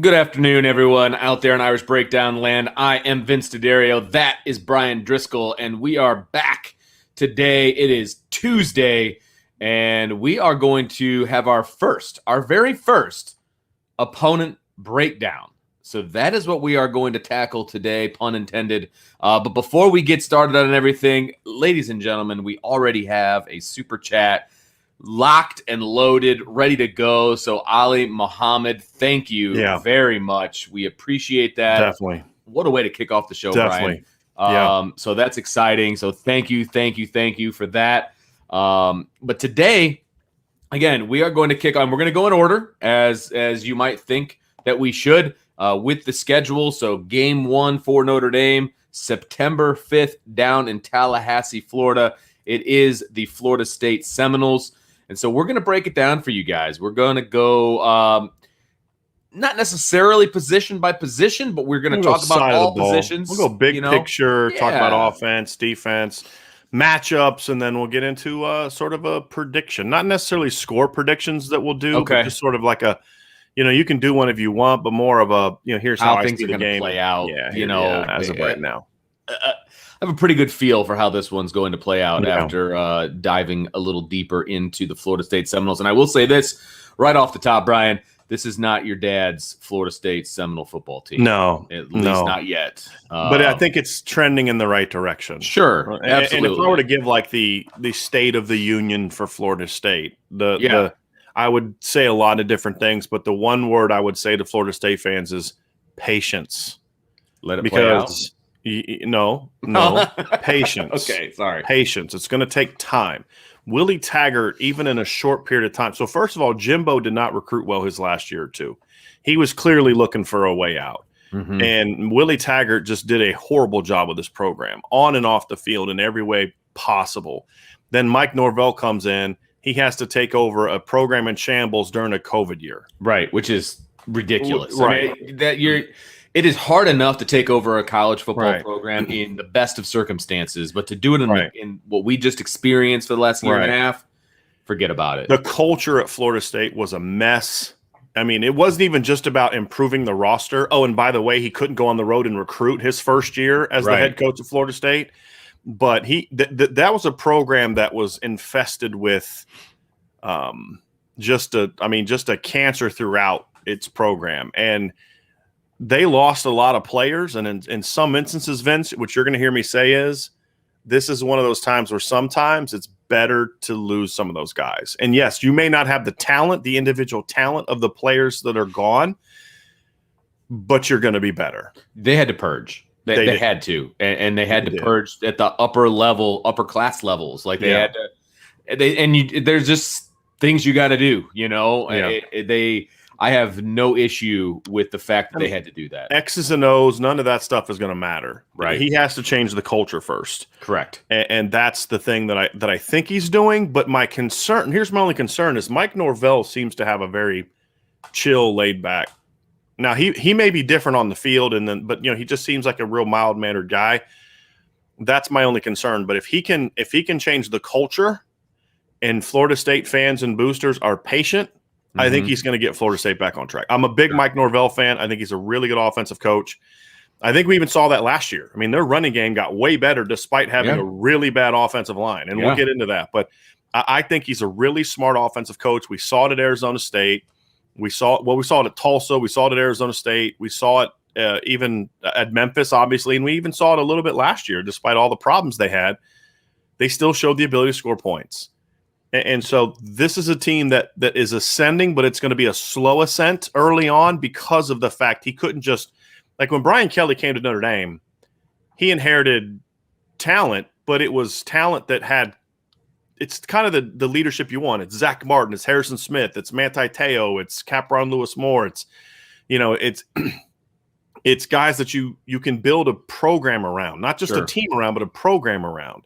Good afternoon, everyone out there in Irish Breakdown land. I am Vince D'Addario. That is Brian Driscoll, and we are back today. It is Tuesday, and we are going to have our very first opponent breakdown. So that is what we are going to tackle today, pun intended. But before we get started on everything, ladies and gentlemen, we already have a super chat locked and loaded, ready to go. So Ali Muhammad, thank you very much. We appreciate that. Definitely. What a way to kick off the show, Definitely. Brian. So that's exciting. So thank you for that. But today, again, we are going to kick on. We're going to go in order as you might think that we should with the schedule. So game 1 for Notre Dame, September 5th down in Tallahassee, Florida. It is the Florida State Seminoles. And so we're going to break it down for you guys. We're going to go not necessarily position by position, but we're going to talk about all positions. We'll go big picture, talk about offense, defense, matchups, and then we'll get into sort of a prediction. Not necessarily score predictions that we'll do, but just sort of like a, you can do one if you want, but more of a, here's how things are going to play out. As of right now. I have a pretty good feel for how this one's going to play out after diving a little deeper into the Florida State Seminoles. And I will say this right off the top, Brian, this is not your dad's Florida State Seminole football team. No. At least not yet. But I think it's trending in the right direction. Sure, absolutely. And if I were to give like the state of the union for Florida State, I would say a lot of different things, but the one word I would say to Florida State fans is patience. Let it play out. No, patience. Okay, sorry. Patience. It's going to take time. Willie Taggart, even in a short period of time. So first of all, Jimbo did not recruit well his last year or two. He was clearly looking for a way out. Mm-hmm. And Willie Taggart just did a horrible job with this program on and off the field in every way possible. Then Mike Norvell comes in. He has to take over a program in shambles during a COVID year. Right, which is ridiculous. Right. I mean, it is hard enough to take over a college football program in the best of circumstances, but to do it in what we just experienced for the last year and a half, forget about it. The culture at Florida State was a mess. I mean, it wasn't even just about improving the roster. Oh, and by the way, he couldn't go on the road and recruit his first year as the head coach of Florida State. But that was a program that was infested with just a cancer throughout its program. And they lost a lot of players, and in some instances, Vince, what you're going to hear me say is this is one of those times where sometimes it's better to lose some of those guys. And yes, you may not have the talent, the individual talent of the players that are gone, but you're going to be better. They had to purge. They had to, and they had to purge at the upper class levels. Like they had to, there's just things you got to do, I have no issue with the fact that they had to do that. X's and O's, none of that stuff is going to matter. Right. He has to change the culture first. Correct. And that's the thing that I think he's doing. But here's my only concern is Mike Norvell seems to have a very chill, laid back. Now he may be different on the field, but he just seems like a real mild mannered guy. That's my only concern. But if he can change the culture, and Florida State fans and boosters are patient, I think he's going to get Florida State back on track. I'm a big Mike Norvell fan. I think he's a really good offensive coach. I think we even saw that last year. I mean, their running game got way better despite having a really bad offensive line, and we'll get into that. But I think he's a really smart offensive coach. We saw it at Arizona State. We saw it at Tulsa. We saw it at Arizona State. We saw it even at Memphis, obviously, and we even saw it a little bit last year. Despite all the problems they had, they still showed the ability to score points. And so this is a team that is ascending, but it's going to be a slow ascent early on because of the fact he couldn't just – like when Brian Kelly came to Notre Dame, he inherited talent, but it was talent that had – it's kind of the leadership you want. It's Zach Martin. It's Harrison Smith. It's Manti Te'o. It's Capron Lewis Moore. It's it's guys that you can build a program around, not just a team around, but a program around.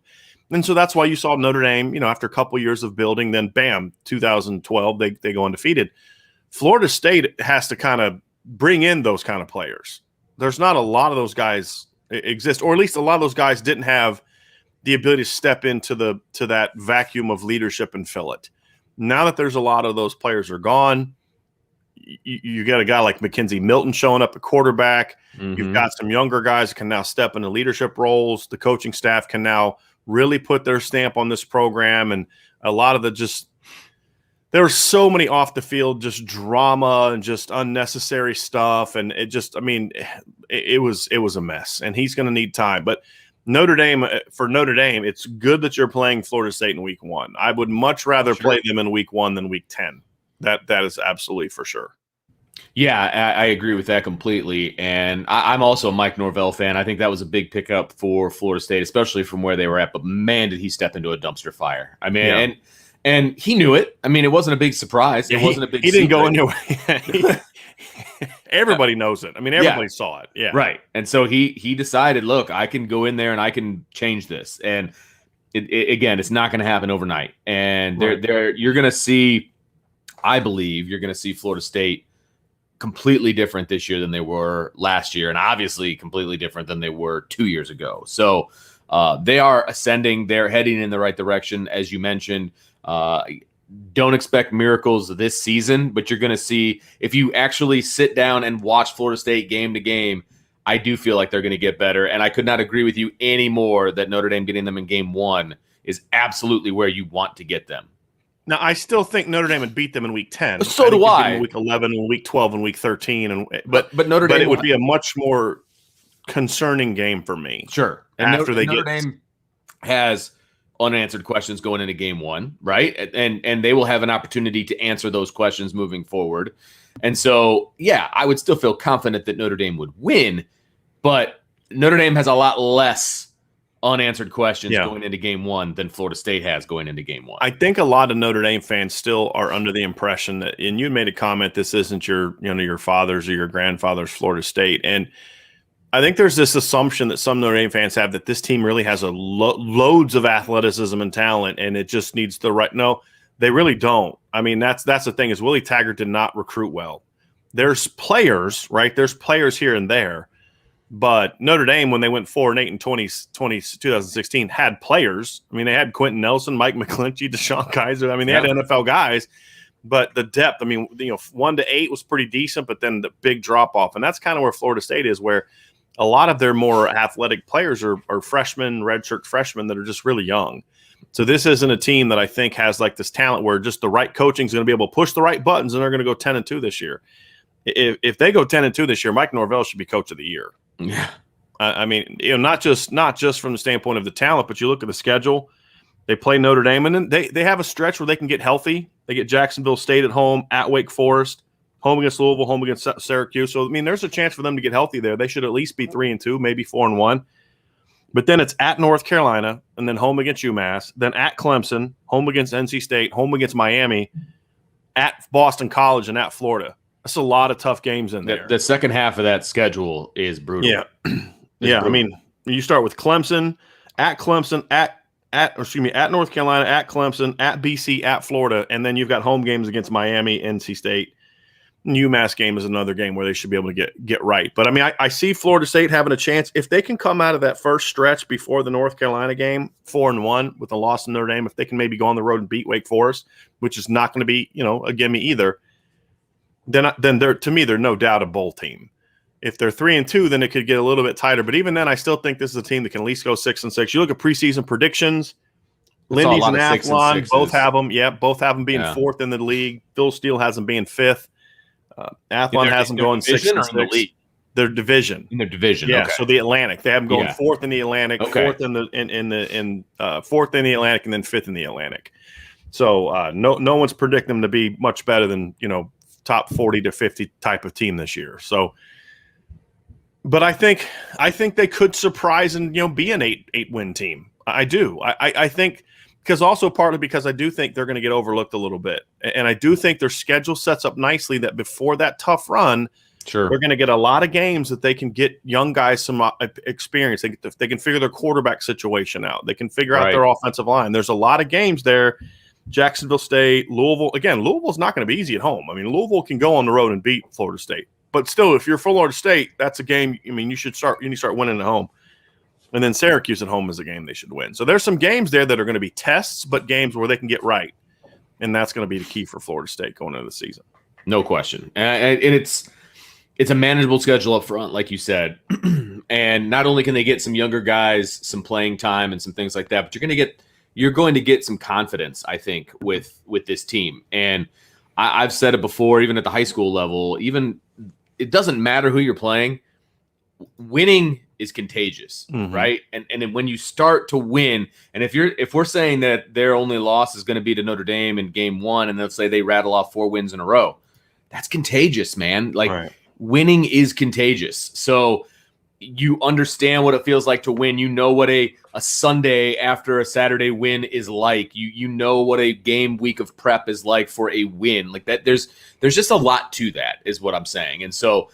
And so that's why you saw Notre Dame, after a couple of years of building, then bam, 2012, they go undefeated. Florida State has to kind of bring in those kind of players. There's not a lot of those guys exist, or at least a lot of those guys didn't have the ability to step into that vacuum of leadership and fill it. Now that there's a lot of those players are gone, you got a guy like Mackenzie Milton showing up at quarterback. Mm-hmm. You've got some younger guys that can now step into leadership roles. The coaching staff can now really put their stamp on this program. And a lot of there were so many off the field, just drama and just unnecessary stuff. And it was a mess, and he's going to need time. But Notre Dame, it's good that you're playing Florida State in week 1. I would much rather play them in week 1 than week 10. That is absolutely for sure. Yeah, I agree with that completely. And I'm also a Mike Norvell fan. I think that was a big pickup for Florida State, especially from where they were at. But man, did he step into a dumpster fire. I mean, and he knew it. I mean, it wasn't a big surprise. It wasn't a big He didn't go in your way. Everybody knows it. I mean, everybody saw it. Yeah. Right. And so he decided, look, I can go in there and I can change this. And again, it's not going to happen overnight. And you're going to see, I believe, you're going to see Florida State completely different this year than they were last year, and obviously completely different than they were 2 years ago. So they are ascending. They're heading in the right direction, as you mentioned. Don't expect miracles this season, but you're going to see, if you actually sit down and watch Florida State game to game, I do feel like they're going to get better. And I could not agree with you anymore that Notre Dame getting them in game 1 is absolutely where you want to get them. Now, I still think Notre Dame would beat them in week 10. So do I. In week 11 and week 12 and week 13. But Notre Dame, it would be a much more concerning game for me. Sure. And Notre Dame has unanswered questions going into game 1, right? And they will have an opportunity to answer those questions moving forward. And so, yeah, I would still feel confident that Notre Dame would win, but Notre Dame has a lot less unanswered questions going into game 1 than Florida State has going into game 1. I think a lot of Notre Dame fans still are under the impression that, and you made a comment, this isn't your father's or your grandfather's Florida State. And I think there's this assumption that some Notre Dame fans have that this team really has loads of athleticism and talent, and it just needs the right. No, they really don't. I mean, that's the thing, is Willie Taggart did not recruit well. There's players, right? There's players here and there. But Notre Dame, when they went 4-8 in 2016, had players. I mean, they had Quentin Nelson, Mike McClinchy, Deshaun Kaiser. I mean, they had NFL guys. But the depth, I mean, 1 to 8 was pretty decent, but then the big drop off. And that's kind of where Florida State is, where a lot of their more athletic players are freshmen, redshirt freshmen that are just really young. So this isn't a team that I think has like this talent where just the right coaching is going to be able to push the right buttons, and they're going to go 10-2 this year. If they go 10-2 this year, Mike Norvell should be coach of the year. Yeah. I mean, not just from the standpoint of the talent, but you look at the schedule. They play Notre Dame, and then they have a stretch where they can get healthy. They get Jacksonville State at home, at Wake Forest, home against Louisville, home against Syracuse. So, I mean, there's a chance for them to get healthy there. They should at least be 3-2, maybe 4-1. But then it's at North Carolina, and then home against UMass, then at Clemson, home against NC State, home against Miami, at Boston College, and at Florida. That's a lot of tough games in there. The second half of that schedule is brutal. Yeah. Brutal. I mean, you start with Clemson, at North Carolina, at Clemson, at BC, at Florida, and then you've got home games against Miami, NC State. UMass game is another game where they should be able to get right. But, I mean, I see Florida State having a chance. If they can come out of that first stretch before the North Carolina game, 4-1 with a loss in Notre Dame, if they can maybe go on the road and beat Wake Forest, which is not going to be, a gimme either, then to me, they're no doubt a bowl team. If they're 3-2, then it could get a little bit tighter. But even then, I still think this is a team that can at least go 6-6. You look at preseason predictions. Lindy's and Athlon both have them. Yeah, both have them being 4th in the league. Phil Steele has them being 5th. Athlon has them going 6-6. Their division. In their division. Yeah. Okay. So the Atlantic, they have them going 4th in the Atlantic, 4th in the 4th in the Atlantic, and then 5th in the Atlantic. So no one's predicting them to be much better than top 40 to 50 type of team this year. So. But I think they could surprise and be an 8-win team. I do. I think partly because I do think they're going to get overlooked a little bit, and I do think their schedule sets up nicely that before that tough run, they're going to get a lot of games that they can get young guys some experience. They can figure their quarterback situation out. They can figure out their offensive line. There's a lot of games there. Jacksonville State, Louisville. Again, Louisville's not going to be easy at home. I mean, Louisville can go on the road and beat Florida State. But still, if you're Florida State, that's a game. I mean, you need to start winning at home, and then Syracuse at home is a game they should win. So there's some games there that are going to be tests, but games where they can get right, and that's going to be the key for Florida State going into the season. No question. And it's a manageable schedule up front, like you said. And not only can they get some younger guys some playing time and some things like that, but you're going to get some confidence, I think, with this team. And I've said it before, even at the high school level, even it doesn't matter who you're playing. Winning is contagious, right? And then when you start to win, and if we're saying that their only loss is going to be to Notre Dame in game 1, and let's say they rattle off 4 wins in a row, that's contagious, man. Like Right. Winning is contagious. So you understand what it feels like to win. You know what a Sunday after a Saturday win is like. You know what a game week of prep is like for a win. Like that, there's just a lot to that, is what I'm saying. And so,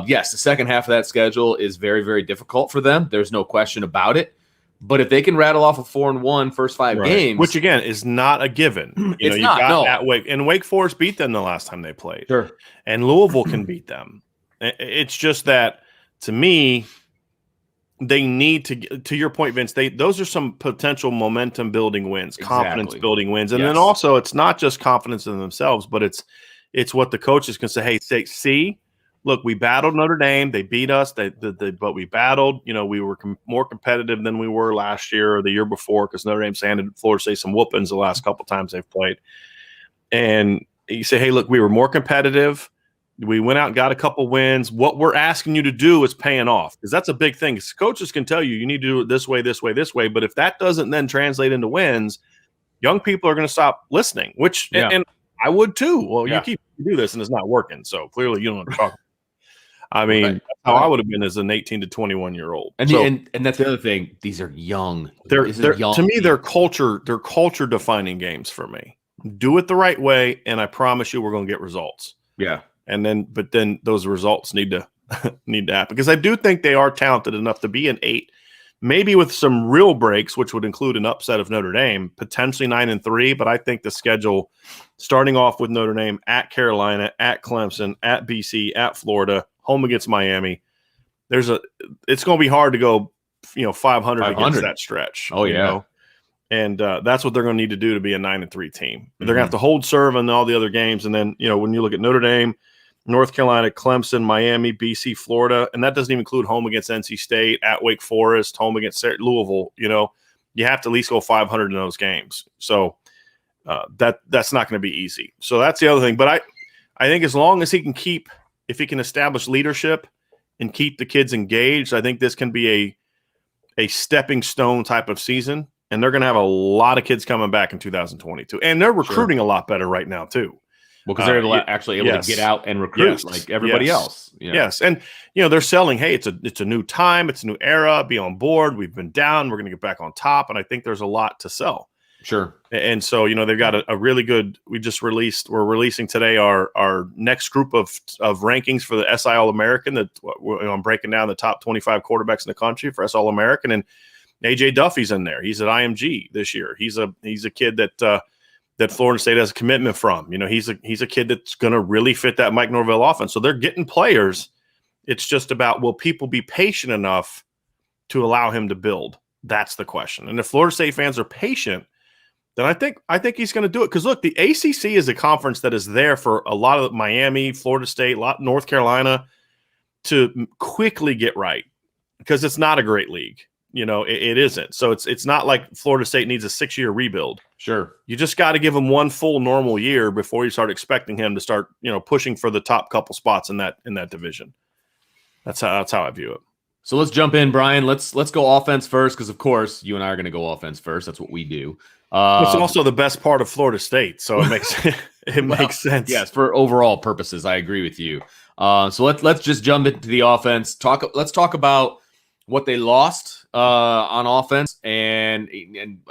yes, the second half of that schedule is very, very difficult for them. There's no question about it. But if they can rattle off a 4-1 first 5 games, which again is not a given, it's not. No. At Wake Forest beat them the last time they played, Sure. and Louisville can beat them. It's just that, to me, they need to your point, Vince. Those are some potential momentum building wins, confidence building wins, and then also it's not just confidence in themselves, but it's what the coaches can say. Hey, see, look, we battled Notre Dame. They beat us. But we battled. We were more competitive than we were last year or the year before, because Notre Dame's handed Florida State some whoopings the last couple times they've played. And you say, hey, look, we were more competitive. We went out and got a couple wins. What we're asking you to do is paying off, because that's a big thing. Coaches can tell you need to do it this way, this way, this way. But if that doesn't then translate into wins, young people are going to stop listening, and I would too. Well, you do this and it's not working. So clearly you don't know what to talk about. I mean, that's how I would have been as an 18 to 21-year-old. And that's the other thing. These are young. They're to me, they're culture defining games for me. Do it the right way, and I promise you we're going to get results. Yeah. But then those results need to happen, because I do think they are talented enough to be an 8, maybe with some real breaks, which would include an upset of Notre Dame, potentially 9-3. But I think the schedule, starting off with Notre Dame, at Carolina, at Clemson, at BC, at Florida, home against Miami, it's going to be hard to go 500 against that stretch. Oh yeah. And that's what they're going to need to do to be a 9-3 team. They're going to have to hold serve in all the other games. And then, when you look at Notre Dame, North Carolina, Clemson, Miami, BC, Florida, and that doesn't even include home against NC State, at Wake Forest, home against Louisville, you have to at least go 500 in those games. So that's not going to be easy. So that's the other thing. But I think as long as if he can establish leadership and keep the kids engaged, I think this can be a stepping stone type of season. And they're going to have a lot of kids coming back in 2022. And they're recruiting a lot better right now, too. Well, because they're actually able to get out and recruit like everybody else. Yes. And, they're selling, hey, it's a new time. It's a new era. Be on board. We've been down. We're going to get back on top. And I think there's a lot to sell. Sure. And so, they've got a really good – we're releasing today our next group of rankings for the SI All-American. I'm breaking down the top 25 quarterbacks in the country for SI All-American. And AJ Duffy's in there. He's at IMG this year. He's a kid that Florida State has a commitment from. He's a kid that's going to really fit that Mike Norvell offense. So they're getting players. It's just about, will people be patient enough to allow him to build? That's the question. And if Florida State fans are patient, then I think he's going to do it. Because look, the ACC is a conference that is there for a lot of Miami, Florida State, North Carolina to quickly get right, because it's not a great league. It isn't. So it's not like Florida State needs a 6-year rebuild. Sure. You just got to give him one full normal year before you start expecting him to start, pushing for the top couple spots in that division. That's how I view it. So let's jump in, Brian. Let's go offense first, because of course you and I are going to go offense first. That's what we do. It's also the best part of Florida State, so it makes sense. Yes, for overall purposes, I agree with you. So let's just jump into the offense. Let's talk about what they lost on offense, and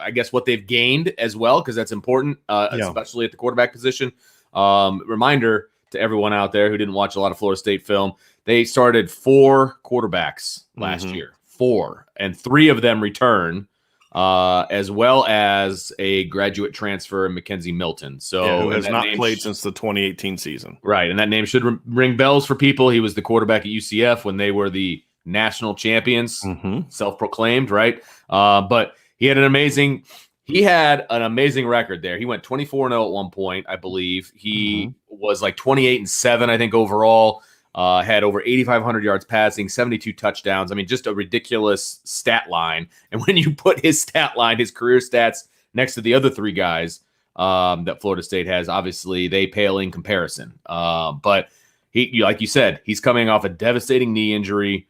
I guess what they've gained as well, because that's important, especially at the quarterback position. Reminder to everyone out there who didn't watch a lot of Florida State film, they started 4 quarterbacks last year, 4, and 3 of them return, as well as a graduate transfer, Mackenzie Milton. So who has not played since the 2018 season. Right, and that name should ring bells for people. He was the quarterback at UCF when they were the national champions, self-proclaimed, right? But he had an amazing He had an amazing record there. He went 24-0 at one point, I believe. He was like 28-7, I think, overall. Had over 8,500 yards passing, 72 touchdowns. I mean, just a ridiculous stat line. And when you put his stat line, his career stats next to the other three guys that Florida State has, obviously they pale in comparison. But he, like you said, he's coming off a devastating knee injury.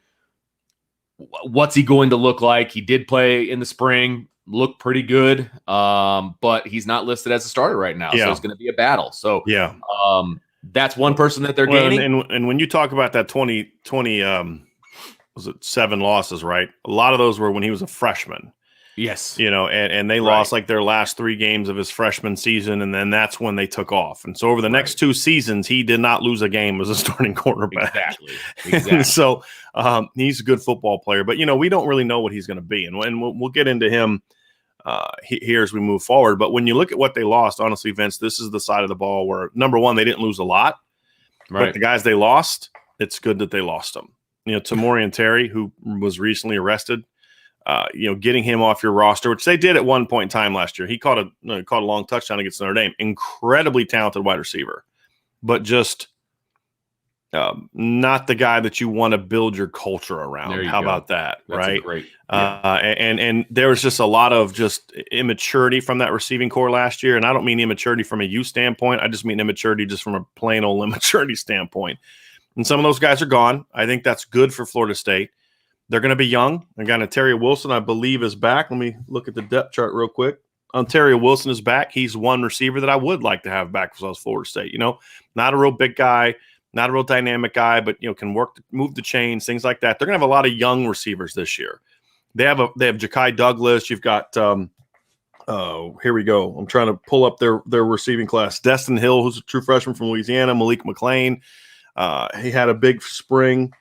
What's he going to look like? He did play in the spring, look pretty good, but he's not listed as a starter right now. So it's going to be a battle. So that's one person that they're gaining. And when you talk about that 2020, was it 7 losses, right? A lot of those were when he was a freshman. Yes. And they lost like their last 3 games of his freshman season, and then that's when they took off. And so over the next 2 seasons, he did not lose a game as a starting quarterback. Exactly. So he's a good football player, but we don't really know what he's going to be, and we'll get into him here as we move forward. But when you look at what they lost, honestly, Vince, this is the side of the ball where, number one, they didn't lose a lot, but the guys they lost, it's good that they lost them. Tamorian Terry, who was recently arrested, getting him off your roster, which they did at one point in time last year. He caught a long touchdown against Notre Dame. Incredibly talented wide receiver, but just not the guy that you want to build your culture around. How about that? That's right. Great. And there was just a lot of just immaturity from that receiving core last year. And I don't mean immaturity from a youth standpoint. I just mean immaturity just from a plain old immaturity standpoint. And some of those guys are gone. I think that's good for Florida State. They're going to be young. Again, Ontario Wilson, I believe, is back. Let me look at the depth chart real quick. Ontario Wilson is back. He's one receiver that I would like to have back if I was Florida State. Not a real big guy, not a real dynamic guy, but can move the chains, things like that. They're going to have a lot of young receivers this year. They have Ja'Kai Douglas. You've got here we go. I'm trying to pull up their receiving class. Destin Hill, who's a true freshman from Louisiana. Malik McLean. He had a big spring.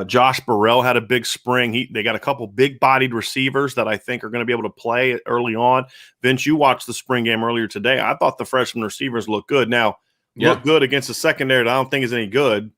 Josh Burrell had a big spring. They got a couple big-bodied receivers that I think are going to be able to play early on. Vince, you watched the spring game earlier today. I thought the freshman receivers looked good. Now, look good against a secondary that I don't think is any good,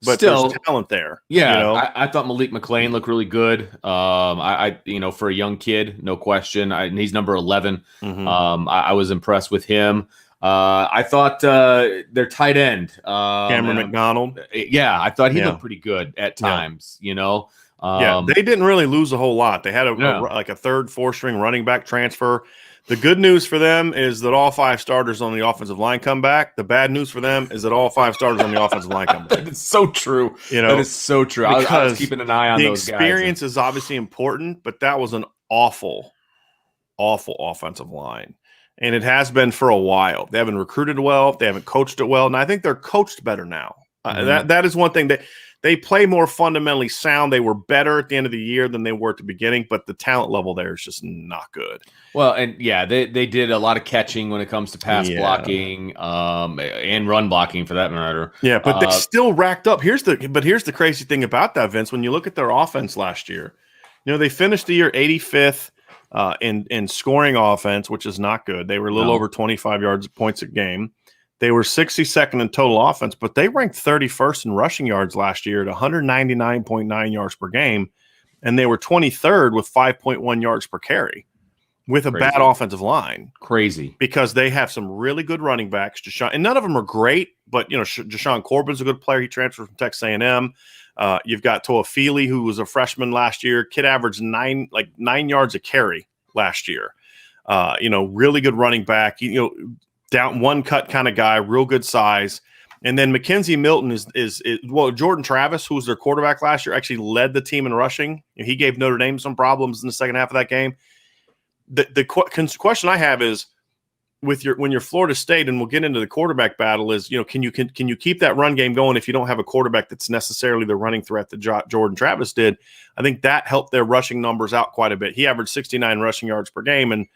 but still, there's talent there. Yeah, I thought Malik McLean looked really good. I for a young kid, no question. And he's number 11. I was impressed with him. I thought their tight end, Cameron McDonald. I thought he looked pretty good at times. They didn't really lose a whole lot. They had a third, 4-string running back transfer. The good news for them is that all 5 starters on the offensive line come back. The bad news for them is that all 5 starters on the offensive line come back. It's so true. That is so true. I was keeping an eye on those guys. The experience is obviously important, but that was an awful offensive line. And it has been for a while. They haven't recruited well. They haven't coached it well. And I think they're coached better now. That is one thing. They play more fundamentally sound. They were better at the end of the year than they were at the beginning, but the talent level there is just not good. Well, and they did a lot of catching when it comes to pass blocking and run blocking for that matter. Yeah, but they still racked up. Here's the crazy thing about that, Vince. When you look at their offense last year, they finished the year 85th. In scoring offense, which is not good. They were a little over 25 points a game. They were 62nd in total offense, but they ranked 31st in rushing yards last year at 199.9 yards per game, and they were 23rd with 5.1 yards per carry with a bad offensive line. Crazy. Because they have some really good running backs, and none of them are great, but Jashawn Corbin's a good player. He transferred from Texas A&M. You've got Toa Feely, who was a freshman last year. Kid averaged 9 yards a carry last year. Really good running back. Down one cut kind of guy, real good size. And then Mackenzie Milton is Jordan Travis, who was their quarterback last year, actually led the team in rushing. He gave Notre Dame some problems in the second half of that game. The question I have is, when you're Florida State, and we'll get into the quarterback battle, is can you keep that run game going if you don't have a quarterback that's necessarily the running threat that Jordan Travis did? I think that helped their rushing numbers out quite a bit. He averaged 69 rushing yards per game, and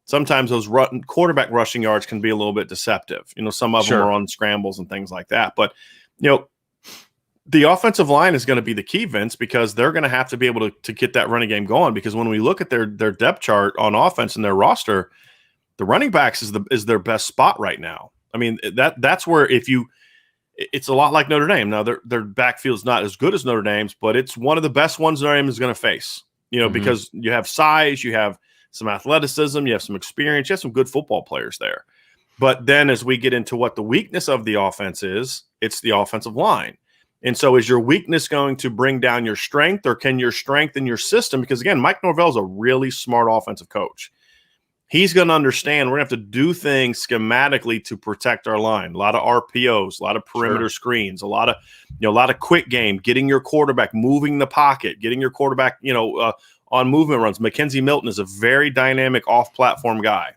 sometimes those quarterback rushing yards can be a little bit deceptive. Some of them are on scrambles and things like that. But the offensive line is going to be the key, Vince, because they're going to have to be able to get that running game going. Because when we look at their depth chart on offense and their roster, the running backs is their best spot right now. I mean, that's where it's a lot like Notre Dame. Now their backfield's not as good as Notre Dame's, but it's one of the best ones Notre Dame is going to face. Because you have size, you have some athleticism, you have some experience, you have some good football players there. But then as we get into what the weakness of the offense is, it's the offensive line. And so is your weakness going to bring down your strength, or can your strength in your system? Because, again, Mike Norvell is a really smart offensive coach. He's going to understand we're going to have to do things schematically to protect our line. A lot of RPOs, a lot of perimeter screens, a lot of quick game, getting your quarterback, moving the pocket, getting your quarterback, on movement runs. Mackenzie Milton is a very dynamic off-platform guy,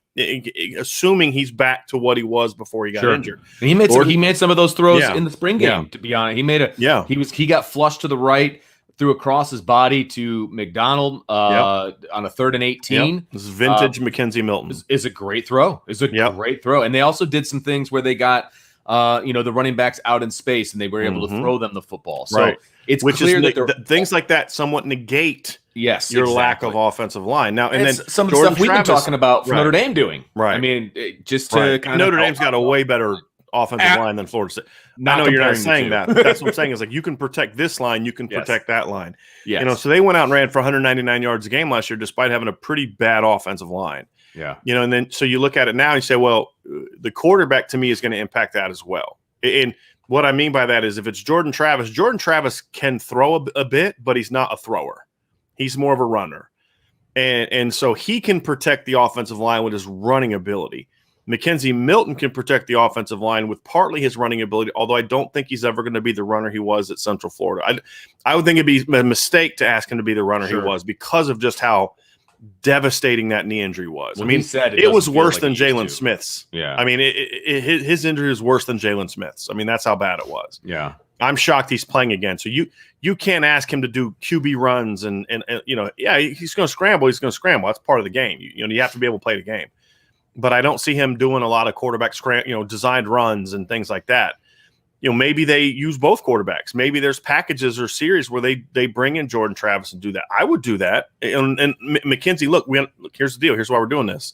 assuming he's back to what he was before he got injured. And he made some of those throws in the spring game. To be honest, he got flushed to the right, threw across his body to McDonald on a 3rd and 18. Yep. This is vintage Mackenzie Milton. Is a great throw. Great throw. And they also did some things where they got the running backs out in space and they were able to throw them the football. So it's clear that things like that somewhat negate your lack of offensive line. Now, and then some of the stuff we've been talking about for Notre Dame doing. Right. I mean, just to kind of Notre Dame's got a way better offensive line than Florida State. I know you're not saying that. But that's what I'm saying is, like, you can protect this line, you can protect that line. Yes. So they went out and ran for 199 yards a game last year despite having a pretty bad offensive line. Yeah. And then so you look at it now and you say, well, the quarterback to me is going to impact that as well. And what I mean by that is if it's Jordan Travis can throw a bit, but he's not a thrower. He's more of a runner. And so he can protect the offensive line with his running ability. Mackenzie Milton can protect the offensive line with partly his running ability, although I don't think he's ever going to be the runner he was at Central Florida. I would think it'd be a mistake to ask him to be the runner he was because of just how devastating that knee injury was. Well, I mean, it was worse than Jalen Smith's. Yeah. I mean, his injury was worse than Jalen Smith's. I mean, that's how bad it was. Yeah. I'm shocked he's playing again. So you can't ask him to do QB runs and he's going to scramble. He's going to scramble. That's part of the game. You have to be able to play the game. But I don't see him doing a lot of quarterback designed runs and things like that. Maybe they use both quarterbacks. Maybe there's packages or series where they bring in Jordan Travis and do that. I would do that. And Mackenzie, look, here's the deal. Here's why we're doing this.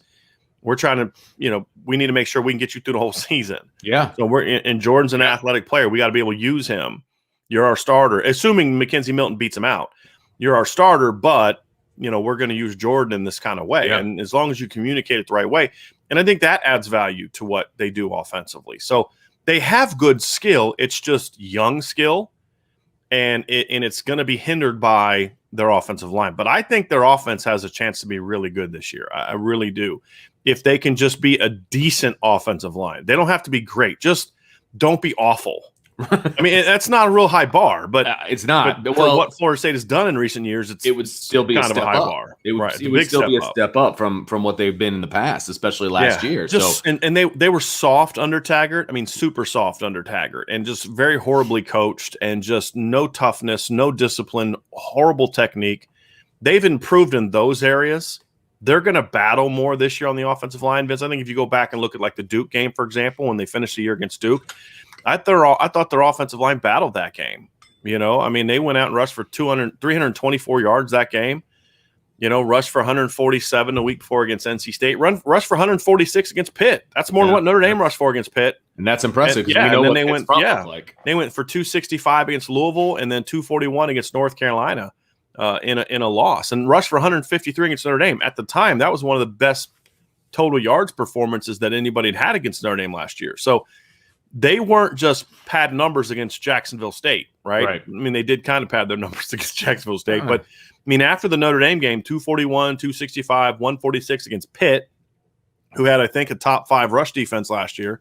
We're trying to, we need to make sure we can get you through the whole season. Yeah. So and Jordan's an athletic player. We got to be able to use him. You're our starter, assuming Mackenzie Milton beats him out. You're our starter, but we're going to use Jordan in this kind of way. Yeah. And as long as you communicate it the right way, and I think that adds value to what they do offensively. So they have good skill. It's just young skill, and it's going to be hindered by their offensive line. But I think their offense has a chance to be really good this year. I really do. If they can just be a decent offensive line. They don't have to be great. Just don't be awful. I mean, that's not a real high bar, but it's not. But for what Florida State has done in recent years, it would still be kind of a high bar. It would still be a step up from what they've been in the past, especially last year. And they were soft under Taggart. I mean, super soft under Taggart, and just very horribly coached, and just no toughness, no discipline, horrible technique. They've improved in those areas. They're going to battle more this year on the offensive line, Vince. I think if you go back and look at like the Duke game, for example, when they finished the year against Duke, I thought their offensive line battled that game. I mean, they went out and rushed for 324 yards that game. Rushed for 147 the week before against NC State. Rushed for 146 against Pitt. That's more than what Notre Dame rushed for against Pitt. And that's impressive. They went for 265 against Louisville and then 241 against North Carolina in a loss, and rushed for 153 against Notre Dame. At the time, that was one of the best total yards performances that anybody had against Notre Dame last year. So they weren't just pad numbers against Jacksonville State, right? I mean, they did kind of pad their numbers against Jacksonville State. But, I mean, after the Notre Dame game, 241, 265, 146 against Pitt, who had, I think, a top 5 rush defense last year,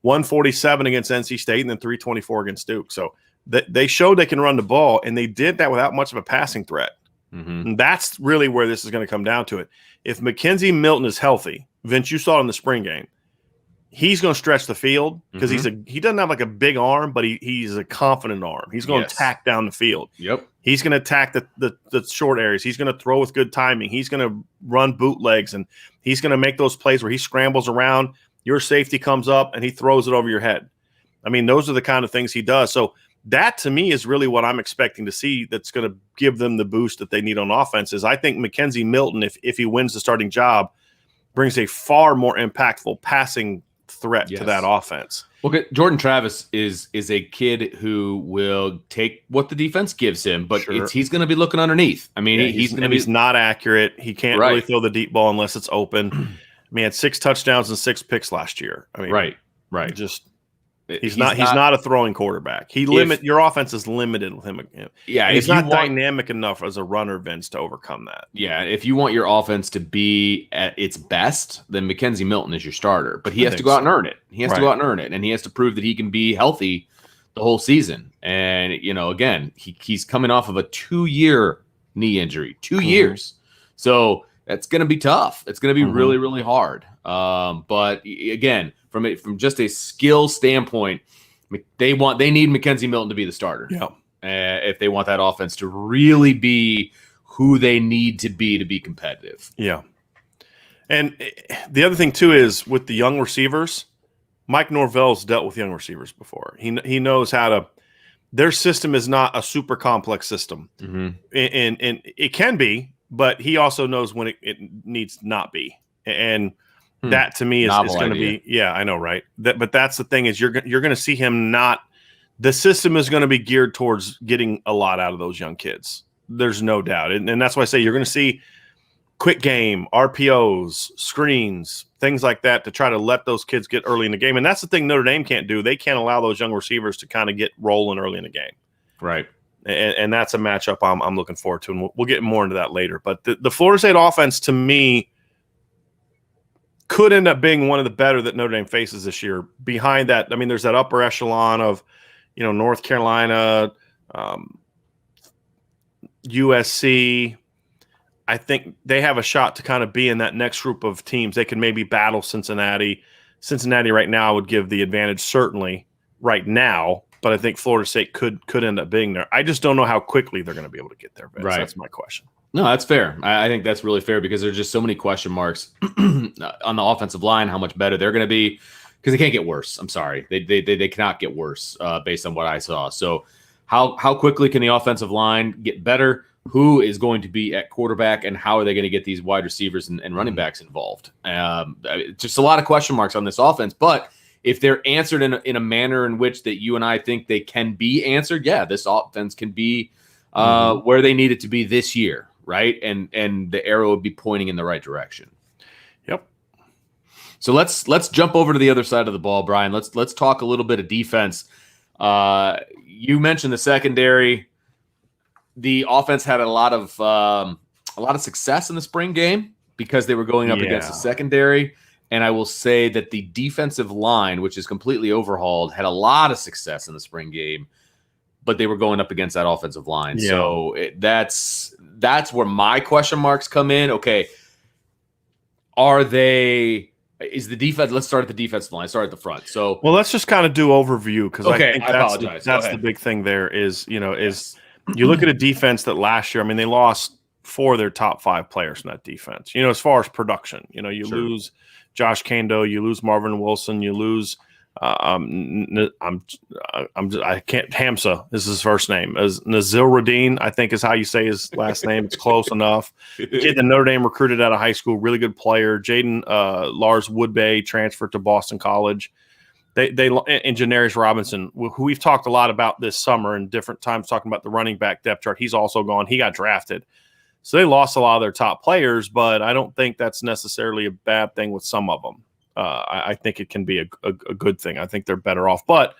147 against NC State, and then 324 against Duke. So they showed they can run the ball, and they did that without much of a passing threat. Mm-hmm. And that's really where this is going to come down to it. If Mackenzie Milton is healthy, Vince, you saw it in the spring game, he's going to stretch the field because he doesn't have like a big arm, but he's a confident arm. He's going to attack down the field. Yep. He's going to attack the short areas. He's going to throw with good timing. He's going to run bootlegs, and he's going to make those plays where he scrambles around, your safety comes up, and he throws it over your head. I mean, those are the kind of things he does. So that, to me, is really what I'm expecting to see that's going to give them the boost that they need on offense. Is I think Mackenzie Milton, if he wins the starting job, brings a far more impactful passing threat to that offense. Well, Jordan Travis is a kid who will take what the defense gives him, but he's going to be looking underneath. I mean, he's going to be. He's not accurate. He can't really throw the deep ball unless it's open. I mean, he had 6 touchdowns and 6 picks last year. I mean, right. Just he's not a throwing quarterback. Your offense is limited with him. Yeah, he's not dynamic enough as a runner, Vince, to overcome that. Yeah, if you want your offense to be at its best, then Mackenzie Milton is your starter. But he has to go out and earn it. He has to go out and earn it, and he has to prove that he can be healthy the whole season. And again, he's coming off of a 2-year knee injury, 2 years. So that's going to be tough. It's going to be really, really hard. But again, from just a skill standpoint, they need Mackenzie Milton to be the starter. Yeah. If they want that offense to really be who they need to be competitive. Yeah. And the other thing too is with the young receivers, Mike Norvell's dealt with young receivers before. He knows how to. Their system is not a super complex system, and it can be, but he also knows when it needs not be. And that to me is going to be, yeah, I know, right? But that's the thing is you're going to see him not. The system is going to be geared towards getting a lot out of those young kids. There's no doubt, and that's why I say you're going to see quick game, RPOs, screens, things like that to try to let those kids get early in the game. And that's the thing Notre Dame can't do. They can't allow those young receivers to kind of get rolling early in the game. Right. And that's a matchup I'm looking forward to, and we'll get more into that later. But the Florida State offense, to me, could end up being one of the better that Notre Dame faces this year. Behind that, I mean, there's that upper echelon of, North Carolina, USC. I think they have a shot to kind of be in that next group of teams. They can maybe battle Cincinnati. Cincinnati right now would give the advantage certainly right now, but I think Florida State could end up being there. I just don't know how quickly they're going to be able to get there, Vince. Right. That's my question. No, that's fair. I think that's really fair because there's just so many question marks on the offensive line, how much better they're going to be, because they can't get worse. I'm sorry. They cannot get worse based on what I saw. So how quickly can the offensive line get better? Who is going to be at quarterback, and how are they going to get these wide receivers and running backs involved? Just a lot of question marks on this offense. But if they're answered in a manner in which that you and I think they can be answered, yeah, this offense can be where they need it to be this year. Right. And the arrow would be pointing in the right direction. Yep. So let's jump over to the other side of the ball, Brian. Let's talk a little bit of defense. You mentioned the secondary. The offense had a lot of success in the spring game because they were going up against the secondary. And I will say that the defensive line, which is completely overhauled, had a lot of success in the spring game, but they were going up against that offensive line. Yeah. So that's where my question marks come in. Okay. Is the defense? Let's start at the defensive line. Start at the front. So, well, let's just kind of do overview. Cause okay, I think that's the big thing there is, you look at a defense that last year, I mean, they lost 4 of their top 5 players in that defense, as far as production, you lose Josh Kando, you lose Marvin Wilson, you lose, I can't. Hamza is his first name. As Nazil Radine, I think is how you say his last name. It's close enough. The kid that Notre Dame recruited out of high school, really good player. Jaden Lars Woodbay transferred to Boston College. They and Janarius Robinson, who we've talked a lot about this summer and different times talking about the running back depth chart. He's also gone. He got drafted. So they lost a lot of their top players, but I don't think that's necessarily a bad thing with some of them. I think it can be a good thing. I think they're better off, but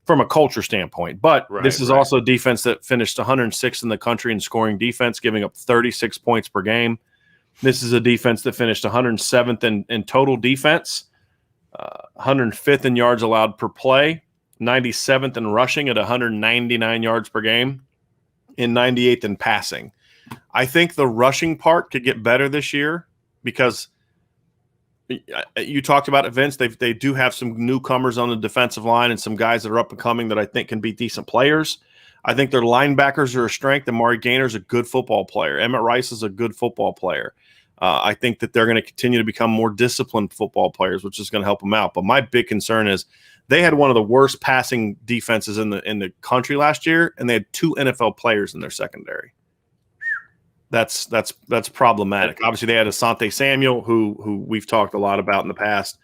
from a culture standpoint. But this is also a defense that finished 106th in the country in scoring defense, giving up 36 points per game. This is a defense that finished 107th in total defense, 105th in yards allowed per play, 97th in rushing at 199 yards per game, and 98th in passing. I think the rushing part could get better this year because you talked about events. They do have some newcomers on the defensive line and some guys that are up and coming that I think can be decent players. I think their linebackers are a strength. Amari Gainer is a good football player. Emmett Rice is a good football player. I think that they're going to continue to become more disciplined football players, which is going to help them out. But my big concern is they had one of the worst passing defenses in the country last year, and they had 2 NFL players in their secondary. That's problematic. Obviously, they had Asante Samuel, who we've talked a lot about in the past.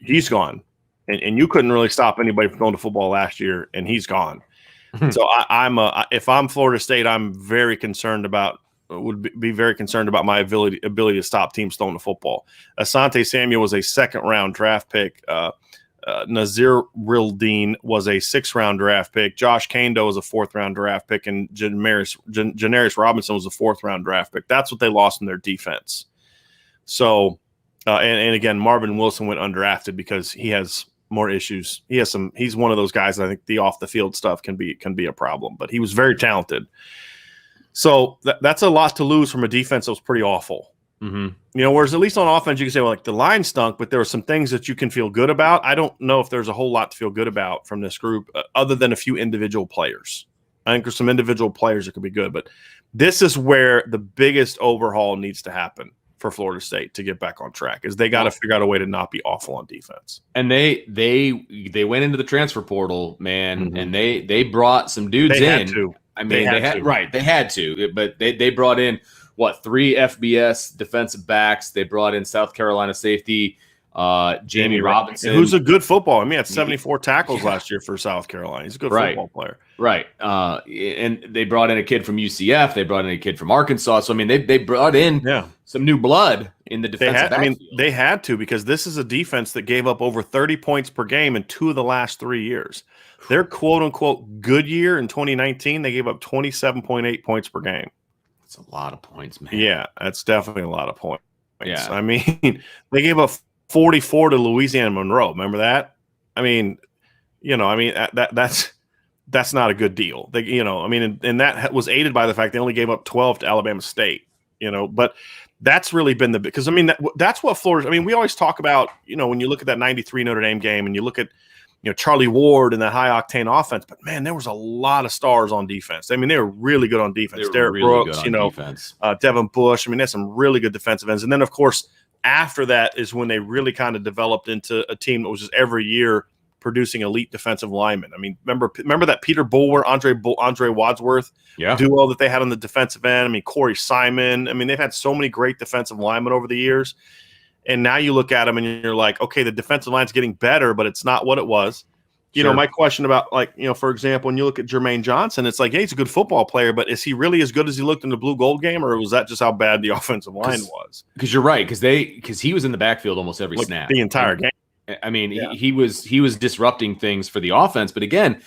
He's gone. And you couldn't really stop anybody from going to football last year, and he's gone. So if I'm Florida State, I'm very concerned about be very concerned about my ability to stop teams throwing the football. Asante Samuel was a 2nd-round draft pick. Nazir Rildeen was a 6th-round draft pick. Josh Kando was a 4th-round draft pick, and Janarius Robinson was a 4th-round draft pick. That's what they lost in their defense. So, and again, Marvin Wilson went undrafted because he has more issues. He's one of those guys that I think the off the field stuff can be a problem, but he was very talented. So that's a lot to lose from a defense that was pretty awful. Mm-hmm. Whereas at least on offense, you can say, well, like the line stunk, but there were some things that you can feel good about. I don't know if there's a whole lot to feel good about from this group other than a few individual players. I think there's some individual players that could be good, but this is where the biggest overhaul needs to happen for Florida State to get back on track, is they got to figure out a way to not be awful on defense. And they went into the transfer portal, man, and they brought some dudes in. I mean, they had to, but they brought in 3 FBS defensive backs. They brought in South Carolina safety Jamie Robinson, who's a good football. I mean, he had 74 tackles last year for South Carolina. He's a good football player. Right. And they brought in a kid from UCF. They brought in a kid from Arkansas. So, I mean, they brought in some new blood in the defensive backfield. They had to, because this is a defense that gave up over 30 points per game in 2 of the last 3 years. Their quote-unquote good year in 2019, they gave up 27.8 points per game. That's a lot of points, man. Yeah, that's definitely a lot of points. Yeah. I mean, they gave up 44 to Louisiana Monroe. Remember that? I mean, that's not a good deal. And that was aided by the fact they only gave up 12 to Alabama State. But that's really been because that's what Florida. I mean, we always talk about, when you look at that 93 Notre Dame game and you look at Charlie Ward and that high octane offense, but man, there was a lot of stars on defense. I mean, they were really good on defense. Derek Brooks, Devin Bush. I mean, there's some really good defensive ends. And then, of course, after that is when they really kind of developed into a team that was just every year producing elite defensive linemen. I mean, remember that Peter Bulwer, Andre Wadsworth duo that they had on the defensive end? I mean, Corey Simon. I mean, they've had so many great defensive linemen over the years. And now you look at them and you're like, okay, the defensive line's getting better, but it's not what it was. My question about, for example, when you look at Jermaine Johnson, it's like, hey, he's a good football player, but is he really as good as he looked in the blue gold game, or was that just how bad the offensive line was? Because you're right, because he was in the backfield almost every snap, the entire game. I mean, he was disrupting things for the offense, but again,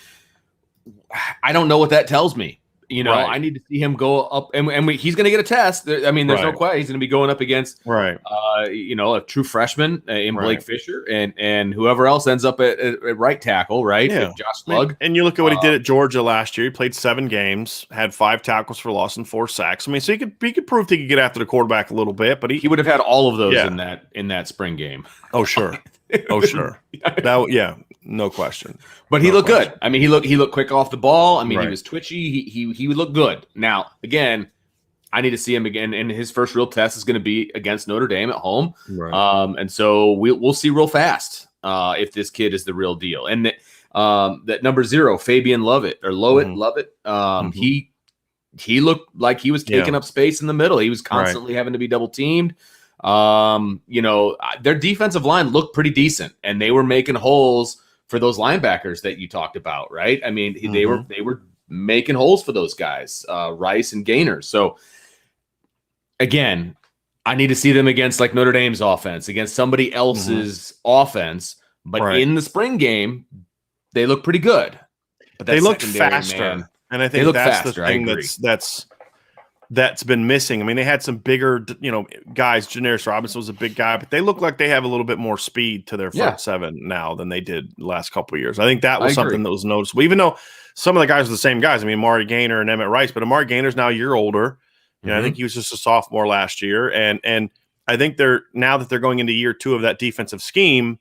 I don't know what that tells me. I need to see him go up, and he's going to get a test. I mean, there's no question he's going to be going up against, a true freshman in Blake Fisher and whoever else ends up at right tackle, right? Yeah. Josh Slug. And you look at what he did at Georgia last year. He played 7 games, had 5 tackles for loss and 4 sacks. I mean, so he could prove he could get after the quarterback a little bit, but he would have had all of those in that spring game. Oh, sure. No question. But he looked good. I mean, he looked quick off the ball. I mean, he was twitchy. He would look good. Now, again, I need to see him again, and his first real test is going to be against Notre Dame at home. Right. And so we'll see real fast if this kid is the real deal. And that number 0, Fabian Lovett. He looked like he was taking up space in the middle. He was constantly having to be double teamed. Their defensive line looked pretty decent, and they were making holes for those linebackers that you talked about, right? I mean, they were making holes for those guys, Rice and Gaynor. So again, I need to see them against like Notre Dame's offense, against somebody else's offense. But in the spring game, they look pretty good. But they looked faster, man, and I think that's the thing that's been missing. I mean, they had some bigger, guys. Janarius Robinson was a big guy, but they look like they have a little bit more speed to their front 7 now than they did the last couple of years. I think that was something that was noticeable, even though some of the guys are the same guys. I mean, Amari Gaynor and Emmett Rice, but Amari Gaynor's now a year older. I think he was just a sophomore last year. And I think now that they're going into year 2 of that defensive scheme,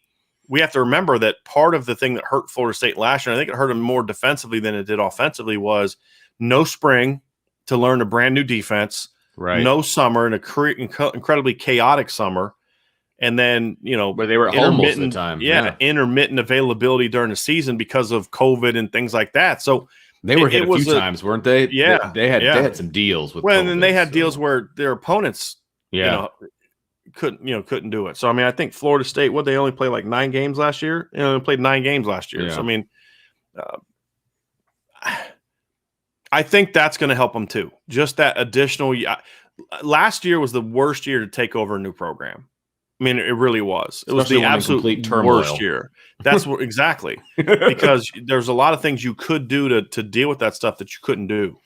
we have to remember that part of the thing that hurt Florida State last year, and I think it hurt them more defensively than it did offensively, was no spring to learn a brand new defense, no summer, and incredibly chaotic summer. And then, where they were at home most of the time. Intermittent availability during the season because of COVID and things like that. So they were hit a few times, weren't they? Yeah. They had some deals with and then they had deals where their opponents, couldn't do it. So I mean, I think Florida State, they only play like 9 games last year. They played 9 games last year. Yeah. So I mean, I think that's going to help them too. Just that additional. Last year was the worst year to take over a new program. I mean, it really was. It was the absolute worst year. That's what exactly, because there's a lot of things you could do to deal with that stuff that you couldn't do.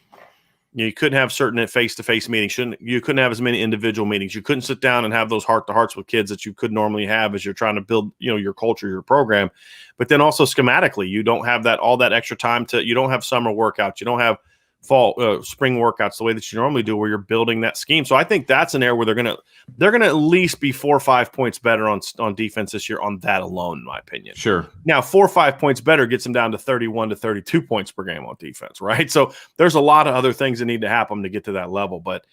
You couldn't have certain face-to-face meetings. You couldn't have as many individual meetings. You couldn't sit down and have those heart-to-hearts with kids that you could normally have as you're trying to build, your culture, your program. But then also schematically, you don't have all that extra time you don't have summer workouts. You don't have spring workouts the way that you normally do, where you're building that scheme. So I think that's an area where they're gonna at least be 4 or 5 points better on defense this year on that alone, in my opinion. Sure. Now 4 or 5 points better gets them down to 31 to 32 points per game on defense, right? So there's a lot of other things that need to happen to get to that level. But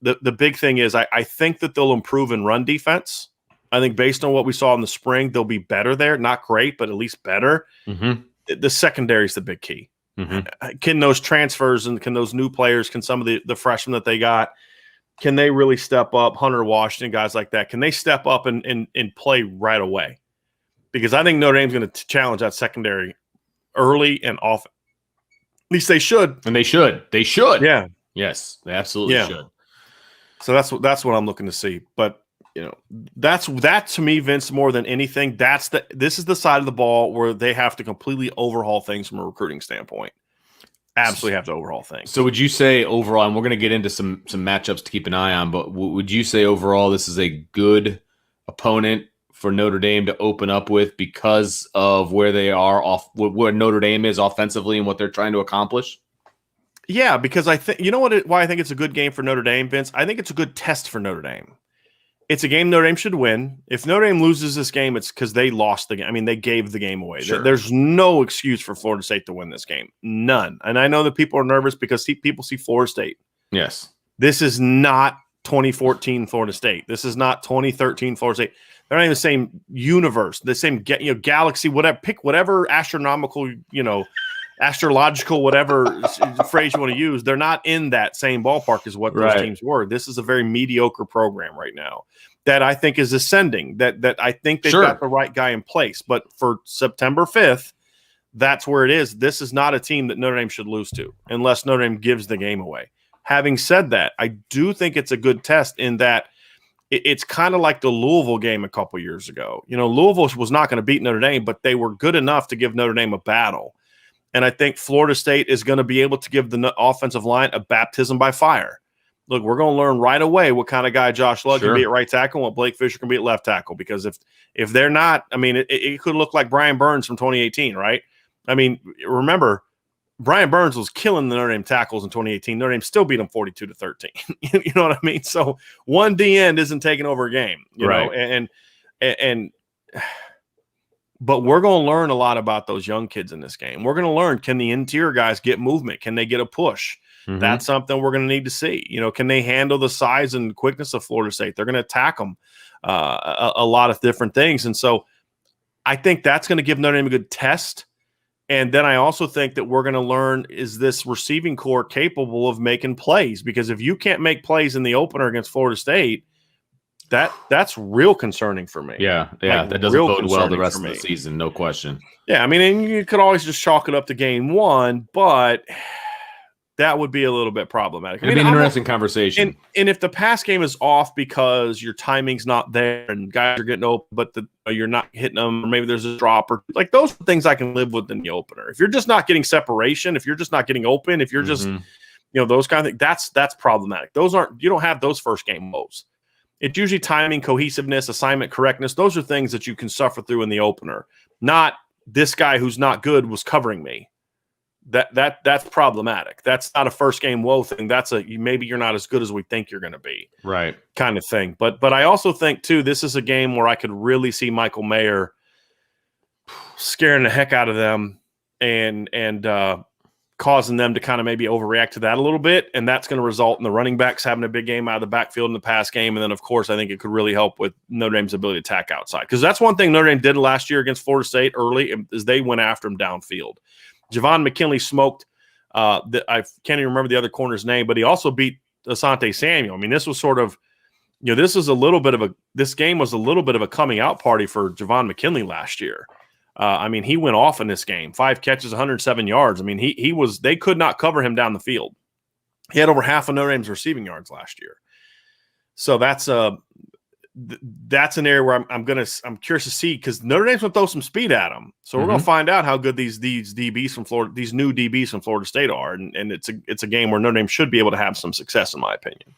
the big thing is I think that they'll improve in run defense. I think based on what we saw in the spring, they'll be better there. Not great, but at least better. Mm-hmm. The secondary is the big key. Mm-hmm. Can those transfers and can those new players, can some of the freshmen that they got, can they really step up? Hunter Washington, guys like that, can they step up and play right away? Because I think Notre Dame's going to challenge that secondary early and often. At least they should. And they should. They should. Yeah. Yes, they absolutely should. So that's what I'm looking to see. But that to me, Vince, more than anything, this is the side of the ball where they have to completely overhaul things from a recruiting standpoint. Absolutely have to overhaul things. So would you say overall, and we're going to get into some matchups to keep an eye on, but would you say overall this is a good opponent for Notre Dame to open up with because of where they are where Notre Dame is offensively and what they're trying to accomplish? Yeah, because I think why I think it's a good game for Notre Dame, Vince. I think it's a good test for Notre Dame. It's a game Notre Dame should win. If Notre Dame loses this game, it's because they lost the game. I mean, they gave the game away. Sure. There's no excuse for Florida State to win this game. None. And I know that people are nervous because people see Florida State. Yes. This is not 2014 Florida State. This is not 2013 Florida State. They're not in the same universe, the same galaxy, whatever. Pick whatever astronomical, astrological, whatever phrase you want to use. They're not in that same ballpark as what those teams were. This is a very mediocre program right now that I think is ascending, that I think they've got the right guy in place. But for September 5th, that's where it is. This is not a team that Notre Dame should lose to unless Notre Dame gives the game away. Having said that, I do think it's a good test in that it's kind of like the Louisville game a couple years ago. Louisville was not going to beat Notre Dame, but they were good enough to give Notre Dame a battle. And I think Florida State is going to be able to give the offensive line a baptism by fire. Look, we're going to learn right away what kind of guy Josh Lugg can be at right tackle and what Blake Fisher can be at left tackle. Because if they're not, I mean, it could look like Brian Burns from 2018, right? I mean, remember, Brian Burns was killing the Notre Dame tackles in 2018. Notre Dame still beat them 42-13. You know what I mean? So one D end isn't taking over a game, you know, and but we're going to learn a lot about those young kids in this game. We're going to learn, can the interior guys get movement? Can they get a push? Mm-hmm. That's something we're going to need to see. Can they handle the size and quickness of Florida State? They're going to attack them a lot of different things. And so I think that's going to give Notre Dame a good test. And then I also think that we're going to learn, is this receiving core capable of making plays? Because if you can't make plays in the opener against Florida State, that's real concerning for me. Yeah, that doesn't bode well the rest of the season, no question. Yeah, I mean, and you could always just chalk it up to game one, but that would be a little bit problematic. It'd be an interesting conversation. And if the pass game is off because your timing's not there and guys are getting open, but you're not hitting them, or maybe there's a drop, or like those are things I can live with in the opener. If you're just not getting separation, if you're just not getting open, if you're just, those kind of things, that's problematic. You don't have those first game woes. It's usually timing, cohesiveness, assignment correctness. Those are things that you can suffer through in the opener. Not this guy who's not good was covering me. That's problematic. That's not a first game woe thing. That's maybe you're not as good as we think you're going to be. Right. Kind of thing. But I also think too, this is a game where I could really see Michael Mayer scaring the heck out of them and causing them to kind of maybe overreact to that a little bit. And that's going to result in the running backs having a big game out of the backfield in the pass game. And then, of course, I think it could really help with Notre Dame's ability to attack outside. Because that's one thing Notre Dame did last year against Florida State early is they went after him downfield. Javon McKinley smoked I can't even remember the other corner's name, but he also beat Asante Samuel. I mean, this was sort of this game was a little bit of a coming out party for Javon McKinley last year. He went off in this game, 5 catches, 107 yards. They could not cover him down the field. He had over half of Notre Dame's receiving yards last year. So that's an area where I'm curious to see, because Notre Dame's going to throw some speed at him. So we're going to find out how good these DBs from Florida, these new DBs from Florida State are, and it's a game where Notre Dame should be able to have some success, in my opinion.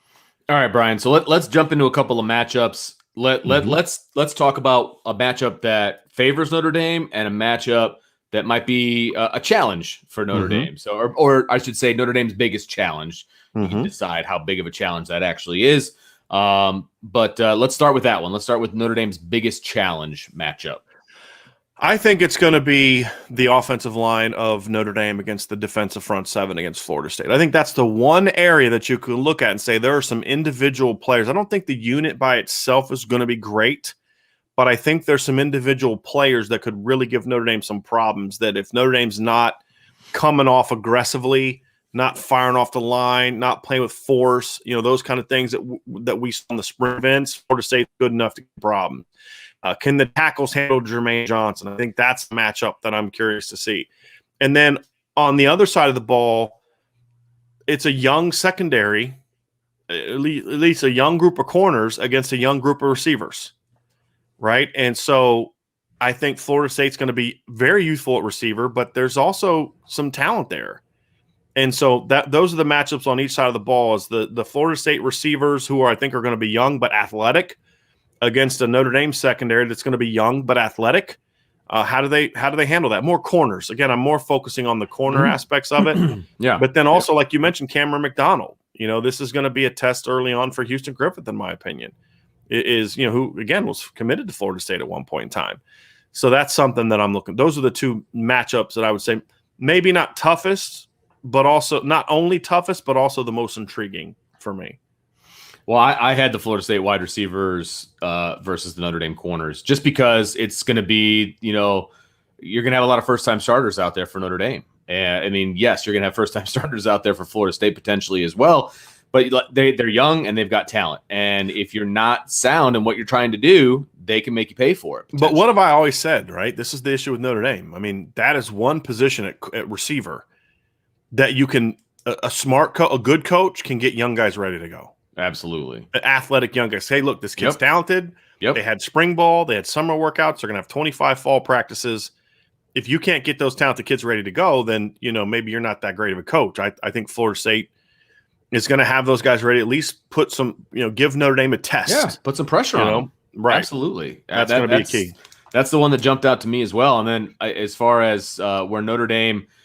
All right, Brian. So let's jump into a couple of matchups. Let's talk about a matchup that favors Notre Dame and a matchup that might be a challenge for Notre Dame. So, or I should say, Notre Dame's biggest challenge. You can decide how big of a challenge that actually is. But let's start with that one. Let's start with Notre Dame's biggest challenge matchup. I think it's going to be the offensive line of Notre Dame against the defensive front seven against Florida State. I think that's the one area that you can look at and say there are some individual players. I don't think the unit by itself is going to be great, but I think there's some individual players that could really give Notre Dame some problems, that if Notre Dame's not coming off aggressively, not firing off the line, not playing with force, those kind of things that we saw in the spring events, Florida State's good enough to get problems. Can the tackles handle Jermaine Johnson? I think that's a matchup that I'm curious to see. And then on the other side of the ball, it's a young secondary, at least a young group of corners against a young group of receivers, right? And so I think Florida State's going to be very youthful at receiver, but there's also some talent there. And so those are the matchups on each side of the ball, is the Florida State receivers, who I think are going to be young but athletic, against a Notre Dame secondary that's going to be young but athletic. How do they handle that? More corners. Again, I'm more focusing on the corner aspects of it. Yeah. But then also, like you mentioned, Cameron McDonald. This is going to be a test early on for Houston Griffith, in my opinion. Who again was committed to Florida State at one point in time. So that's something that I'm looking. Those are the two matchups that I would say maybe not toughest, but also not only toughest, but also the most intriguing for me. Well, I had the Florida State wide receivers versus the Notre Dame corners, just because it's going to be, you're going to have a lot of first-time starters out there for Notre Dame. And yes, you're going to have first-time starters out there for Florida State potentially as well, but they're young and they've got talent. And if you're not sound in what you're trying to do, they can make you pay for it. But what have I always said, right? This is the issue with Notre Dame. That is one position at receiver that you can a good coach can get young guys ready to go. Absolutely. Athletic young guys. Hey, look, this kid's talented. Yep. They had spring ball. They had summer workouts. They're going to have 25 fall practices. If you can't get those talented kids ready to go, then, maybe you're not that great of a coach. I think Florida State is going to have those guys ready, at least put some, give Notre Dame a test. Yeah, put some pressure on them. Right. Absolutely. That's going to be key. That's the one that jumped out to me as well. And then as far as where Notre Dame –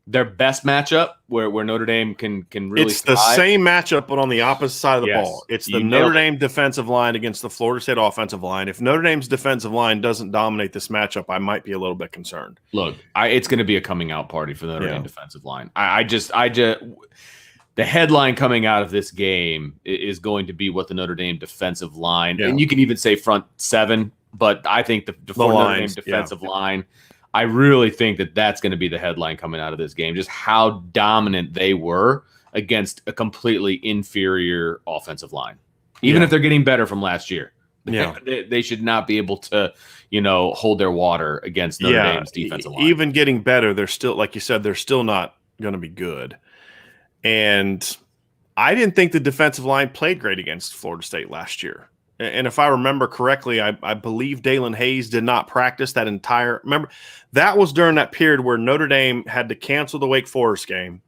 their best matchup, where Notre Dame can really it's the thrive. Same matchup, but on the opposite side of the ball. It's the Notre Dame defensive line against the Florida State offensive line. If Notre Dame's defensive line doesn't dominate this matchup, I might be a little bit concerned. Look, it's going to be a coming out party for the Notre Dame defensive line. I just the headline coming out of this game is going to be what the Notre Dame defensive line, and you can even say front seven, but I think the Notre Dame defensive line, I really think that's going to be the headline coming out of this game, just how dominant they were against a completely inferior offensive line. Even if they're getting better from last year, they should not be able to, hold their water against Notre Dame's defensive line. Even getting better, they're still, like you said, they're still not going to be good. And I didn't think the defensive line played great against Florida State last year. And if I remember correctly, I believe Dalen Hayes did not practice that entire – remember, that was during that period where Notre Dame had to cancel the Wake Forest game,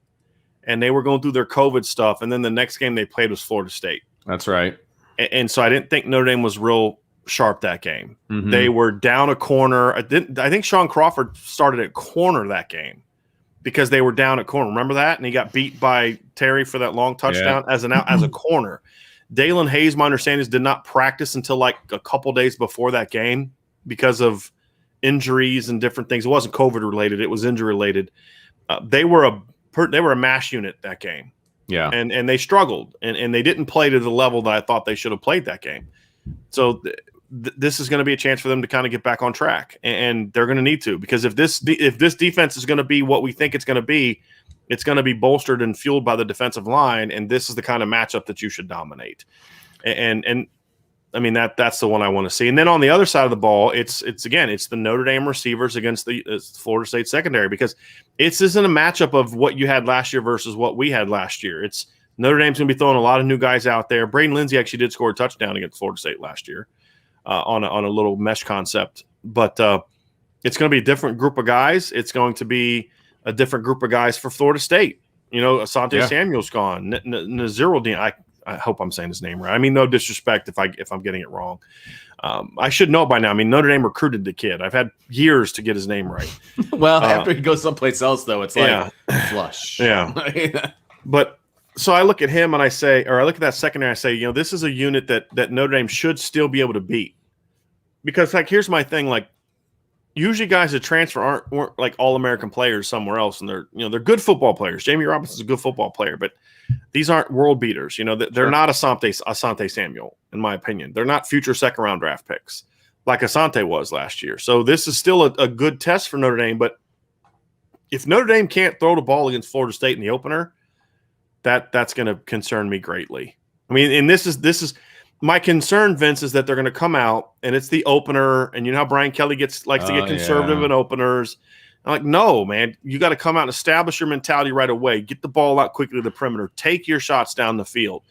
and they were going through their COVID stuff, and then the next game they played was Florida State. That's right. And so I didn't think Notre Dame was real sharp that game. They were down a corner. I think Sean Crawford started at corner that game because they were down at corner. Remember that? And he got beat by Terry for that long touchdown as a corner. Dalen Hayes, my understanding is, did not practice until like a couple days before that game because of injuries and different things. It wasn't COVID related; it was injury related. They were a mash unit that game, and they struggled, and they didn't play to the level that I thought they should have played that game. So this is going to be a chance for them to kind of get back on track, and they're going to need to, because if this defense is going to be what we think it's going to be. It's going to be bolstered and fueled by the defensive line, and this is the kind of matchup that you should dominate. And I mean, that's the one I want to see. And then on the other side of the ball, it's the Notre Dame receivers against the Florida State secondary, because this isn't a matchup of what you had last year versus what we had last year. It's Notre Dame's going to be throwing a lot of new guys out there. Braden Lindsey actually did score a touchdown against Florida State last year on a little mesh concept. But it's going to be a different group of guys. It's going to be a different group of guys for Florida State. Asante Samuel's gone. Naziruddin, I hope I'm saying his name right. I mean, no disrespect if I'm getting it wrong. I should know by now. I mean, Notre Dame recruited the kid. I've had years to get his name right. Well, after he goes someplace else, though, it's like flush. Yeah. But so I look at him and I look at that secondary. I say, this is a unit that Notre Dame should still be able to beat. Because here's my thing, usually guys that transfer weren't like all-American players somewhere else, and they're good football players. Jamie Robinson's a good football player, but these aren't world beaters. They're not Asante Samuel, in my opinion. They're not future second-round draft picks like Asante was last year. So this is still a good test for Notre Dame. But if Notre Dame can't throw the ball against Florida State in the opener, that's going to concern me greatly. I mean, and this is my concern, Vince, is that they're going to come out and it's the opener, and how Brian Kelly likes to get conservative in openers. I'm like, no, man, you got to come out and establish your mentality right away. Get the ball out quickly to the perimeter. Take your shots down the field.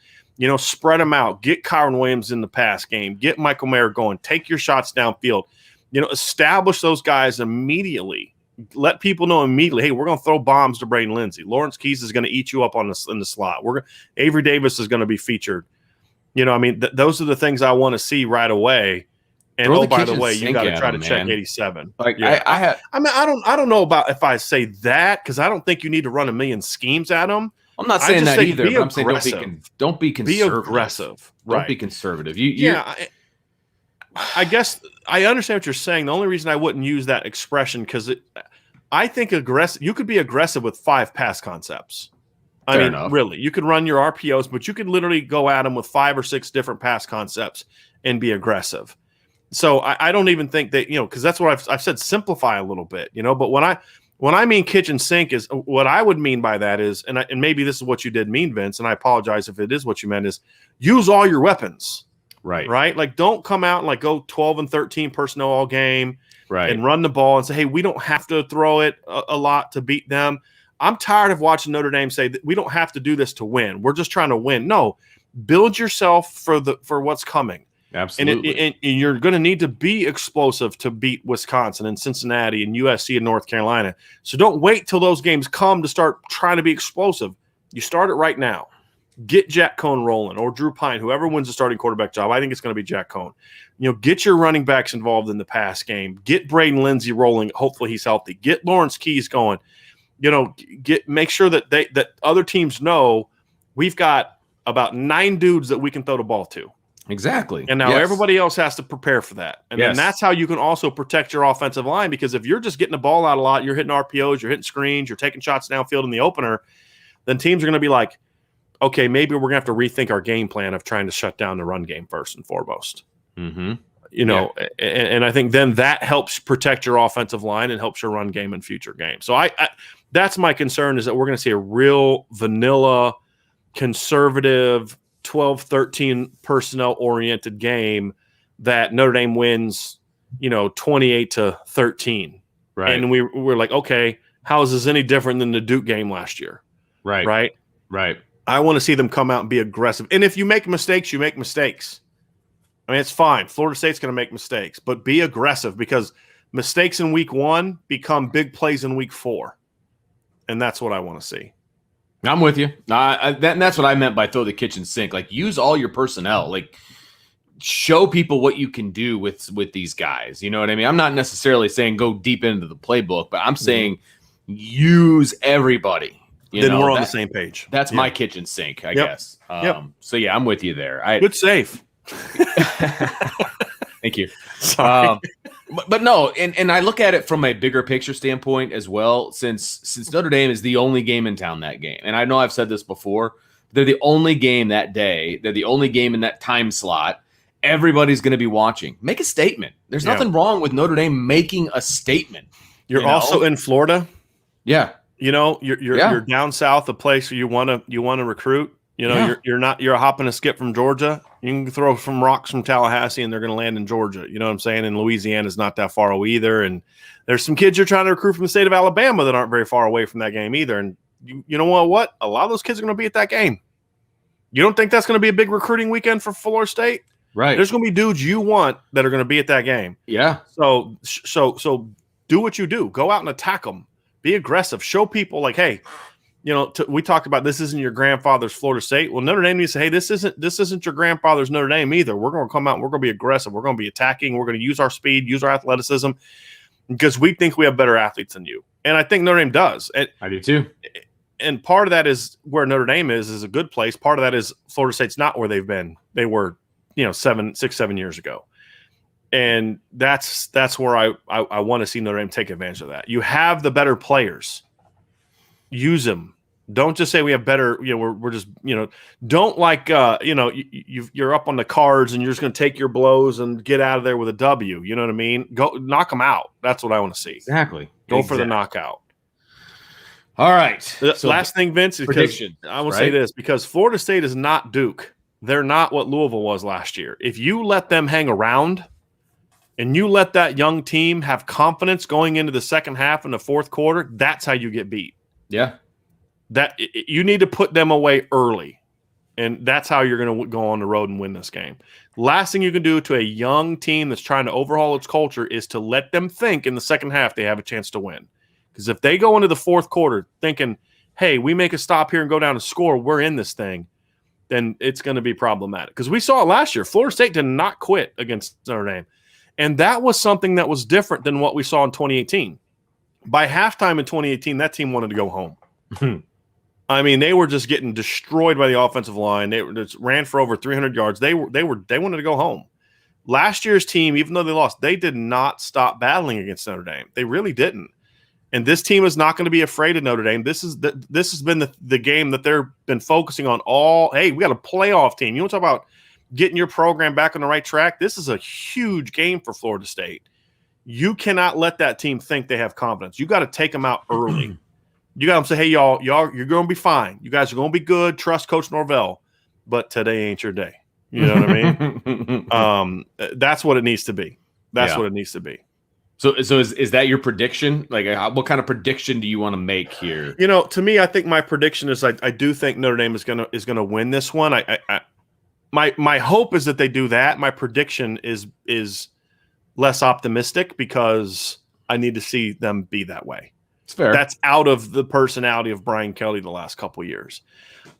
Spread them out. Get Kyron Williams in the pass game. Get Michael Mayer going. Take your shots downfield. Establish those guys immediately. Let people know immediately, hey, we're going to throw bombs to Braden Lindsey. Lawrence Keys is going to eat you up in the slot. Avery Davis is going to be featured. Those are the things I want to see right away. And by the way, you got to try to check 87. I don't know about if I say that, because I don't think you need to run a million schemes at them. I'm not saying that either. But I'm saying don't be conservative. Be aggressive. Don't be conservative. I guess I understand what you're saying. The only reason I wouldn't use that expression, because I think aggressive. You could be aggressive with 5 pass concepts. Fair enough. Really, you could run your RPOs, but you could literally go at them with 5 or 6 different pass concepts and be aggressive. So I don't even think that, because that's what I've said, simplify a little bit, but when I mean kitchen sink, is what I would mean by that is, and maybe this is what you did mean, Vince, and I apologize if it is what you meant, is use all your weapons. Right. Like, don't come out and go 12 and 13 personnel all game and run the ball and say, hey, we don't have to throw it a lot to beat them. I'm tired of watching Notre Dame say that we don't have to do this to win. We're just trying to win. No, build yourself for what's coming. Absolutely. And you're going to need to be explosive to beat Wisconsin and Cincinnati and USC and North Carolina. So don't wait till those games come to start trying to be explosive. You start it right now. Get Jack Cohn rolling, or Drew Pine, whoever wins the starting quarterback job. I think it's going to be Jack Cohn. Get your running backs involved in the pass game. Get Braden Lindsey rolling. Hopefully he's healthy. Get Lawrence Keys going. Make sure that other teams know we've got about 9 dudes that we can throw the ball to. Exactly. And now everybody else has to prepare for that. And then that's how you can also protect your offensive line, because if you're just getting the ball out a lot, you're hitting RPOs, you're hitting screens, you're taking shots downfield in the opener, then teams are going to be like, okay, maybe we're going to have to rethink our game plan of trying to shut down the run game first and foremost. Mm-hmm. And I think then that helps protect your offensive line and helps your run game in future games. So I that's my concern, is that we're going to see a real vanilla, conservative, 12, 13 personnel oriented game that Notre Dame wins, 28-13. Right. And we're like, okay, how is this any different than the Duke game last year? Right. I want to see them come out and be aggressive. And if you make mistakes, you make mistakes. I mean, it's fine. Florida State's going to make mistakes, but be aggressive, because mistakes in week 1 become big plays in week 4. And that's what I want to see. I'm with you. That's what I meant by throw the kitchen sink. Like, use all your personnel. Like, show people what you can do with these guys. You know what I mean? I'm not necessarily saying go deep into the playbook, but I'm saying use everybody. Then we're on the same page. That's my kitchen sink, I guess. So, yeah, I'm with you there. Good save. Thank you. Sorry. But no, and I look at it from a bigger picture standpoint as well, since Notre Dame is the only game in town that game. And I know I've said this before. They're the only game that day. They're the only game in that time slot. Everybody's going to be watching. Make a statement. There's nothing wrong with Notre Dame making a statement. You're also in Florida. Yeah. You're down south, a place where you want to recruit. You know, you're a hop and a skip from Georgia. You can throw some rocks from Tallahassee and they're going to land in Georgia. You know what I'm saying? And Louisiana's not that far away either. And there's some kids you're trying to recruit from the state of Alabama that aren't very far away from that game either. And you know what? A lot of those kids are going to be at that game. You don't think that's going to be a big recruiting weekend for Florida State? Right. There's going to be dudes you want that are going to be at that game. Yeah. So do what you do. Go out and attack them. Be aggressive. Show people like, hey, you know, we talked about this isn't your grandfather's Florida State. Well, Notre Dame needs to say, hey, this isn't your grandfather's Notre Dame either. We're going to come out and we're going to be aggressive. We're going to be attacking. We're going to use our speed, use our athleticism, because we think we have better athletes than you. And I think Notre Dame does. I do too. And part of that is where Notre Dame is a good place. Part of that is Florida State's not where they've been. They were, 7 years ago. And that's where I want to see Notre Dame take advantage of that. You have the better players. Use them. Don't just say we have better, we're just, don't like, you're up on the cards and you're just going to take your blows and get out of there with a W. You know what I mean? Go knock them out. That's what I want to see. Exactly. Go for the knockout. All right. So last thing, Vince, is prediction. I will say this, because Florida State is not Duke. They're not what Louisville was last year. If you let them hang around and you let that young team have confidence going into the second half and the fourth quarter, that's how you get beat. Yeah. That you need to put them away early, and that's how you're going to go on the road and win this game. Last thing you can do to a young team that's trying to overhaul its culture is to let them think in the second half they have a chance to win. Because if they go into the fourth quarter thinking, hey, we make a stop here and go down and score, we're in this thing, then it's going to be problematic. Because we saw it last year. Florida State did not quit against Notre Dame. And that was something that was different than what we saw in 2018. By halftime in 2018, that team wanted to go home. I mean, they were just getting destroyed by the offensive line. They just ran for over 300 yards. They wanted to go home. Last year's team, even though they lost, they did not stop battling against Notre Dame. They really didn't. And this team is not going to be afraid of Notre Dame. This has been the game that they've been focusing on all. Hey, we got a playoff team. You want to talk about getting your program back on the right track? This is a huge game for Florida State. You cannot let that team think they have confidence. You got to take them out early. You got to say, hey, y'all, you're going to be fine. You guys are going to be good. Trust Coach Norvell. But today ain't your day. You know what I mean? That's what it needs to be. That's what it needs to be. So is that your prediction? Like, what kind of prediction do you want to make here? To me, I think my prediction is I do think Notre Dame is gonna win this one. My hope is that they do that. My prediction is less optimistic because I need to see them be that way. It's fair. That's out of the personality of Brian Kelly the last couple of years.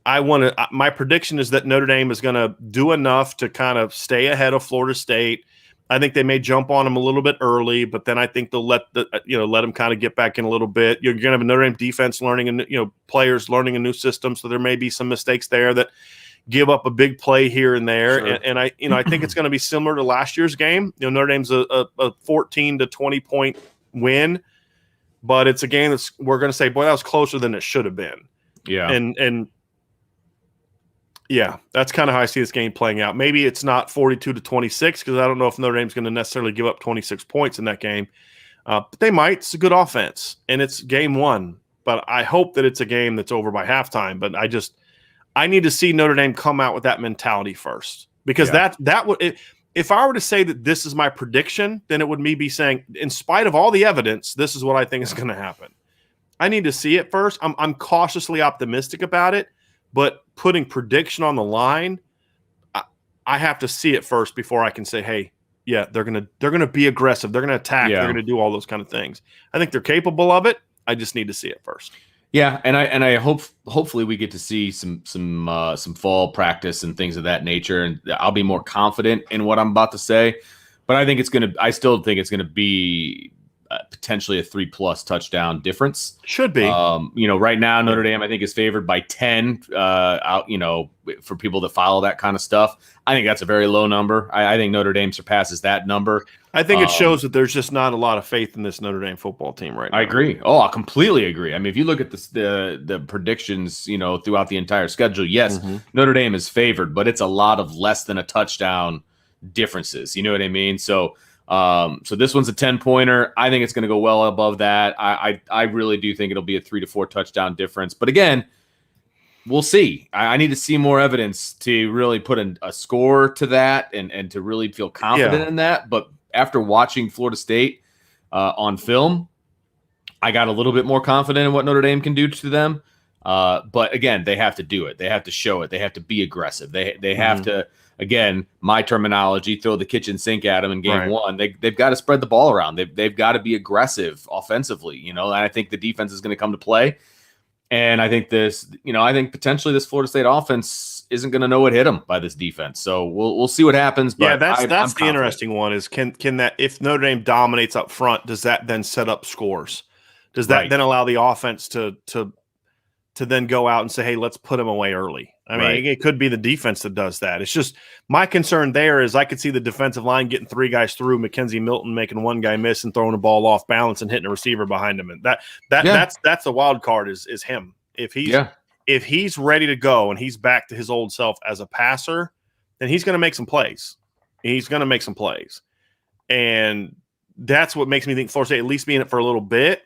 My prediction is that Notre Dame is going to do enough to kind of stay ahead of Florida State. I think they may jump on them a little bit early, but then I think they'll let them kind of get back in a little bit. You're going to have a Notre Dame defense learning and players learning a new system, so there may be some mistakes there that give up a big play here and there. Sure. And I think it's going to be similar to last year's game. Notre Dame's a 14 to 20 point win. But it's a game we're going to say, boy, that was closer than it should have been. Yeah. And yeah, that's kind of how I see this game playing out. Maybe it's not 42 to 26 because I don't know if Notre Dame's going to necessarily give up 26 points in that game. But they might. It's a good offense, and it's game one. But I hope that it's a game that's over by halftime. But I need to see Notre Dame come out with that mentality first because that would – if I were to say that this is my prediction, then it would be saying, in spite of all the evidence, this is what I think is going to happen. I need to see it first. I'm cautiously optimistic about it, but putting prediction on the line, I have to see it first before I can say, hey, yeah, they're gonna be aggressive. They're gonna attack. Yeah. They're gonna do all those kind of things. I think they're capable of it. I just need to see it first. Yeah, and I hopefully we get to see some fall practice and things of that nature, and I'll be more confident in what I'm about to say. But I still think it's gonna be potentially a 3+ touchdown difference. Should be. Right now Notre Dame I think is favored by 10. For people that follow that kind of stuff, I think that's a very low number. I think Notre Dame surpasses that number. I think it shows that there's just not a lot of faith in this Notre Dame football team right now. I agree. Oh, I completely agree. I mean, if you look at the predictions, throughout the entire schedule, yes, Notre Dame is favored, but it's a lot of less than a touchdown differences. You know what I mean? So this one's a 10-pointer. I think it's going to go well above that. I really do think it'll be a 3 to 4 touchdown difference. But again, we'll see. I need to see more evidence to really put a score to that and to really feel confident in that. But after watching Florida State on film, I got a little bit more confident in what Notre Dame can do to them. But again, they have to do it. They have to show it. They have to be aggressive. They have to, again, my terminology, throw the kitchen sink at them in game one. They've got to spread the ball around. They've got to be aggressive offensively, and I think the defense is going to come to play. And I think I think potentially this Florida State offense isn't going to know what hit them by this defense. So we'll see what happens. But that's the interesting one is can that, if Notre Dame dominates up front, does that then set up scores? Does that then allow the offense to then go out and say, hey, let's put them away early? I mean, it could be the defense that does that. It's just my concern there is I could see the defensive line getting three guys through, Mackenzie Milton making one guy miss and throwing the ball off balance and hitting a receiver behind him. And that's the wild card is him. If he's ready to go and he's back to his old self as a passer, then he's going to make some plays. And that's what makes me think Florida State at least be in it for a little bit.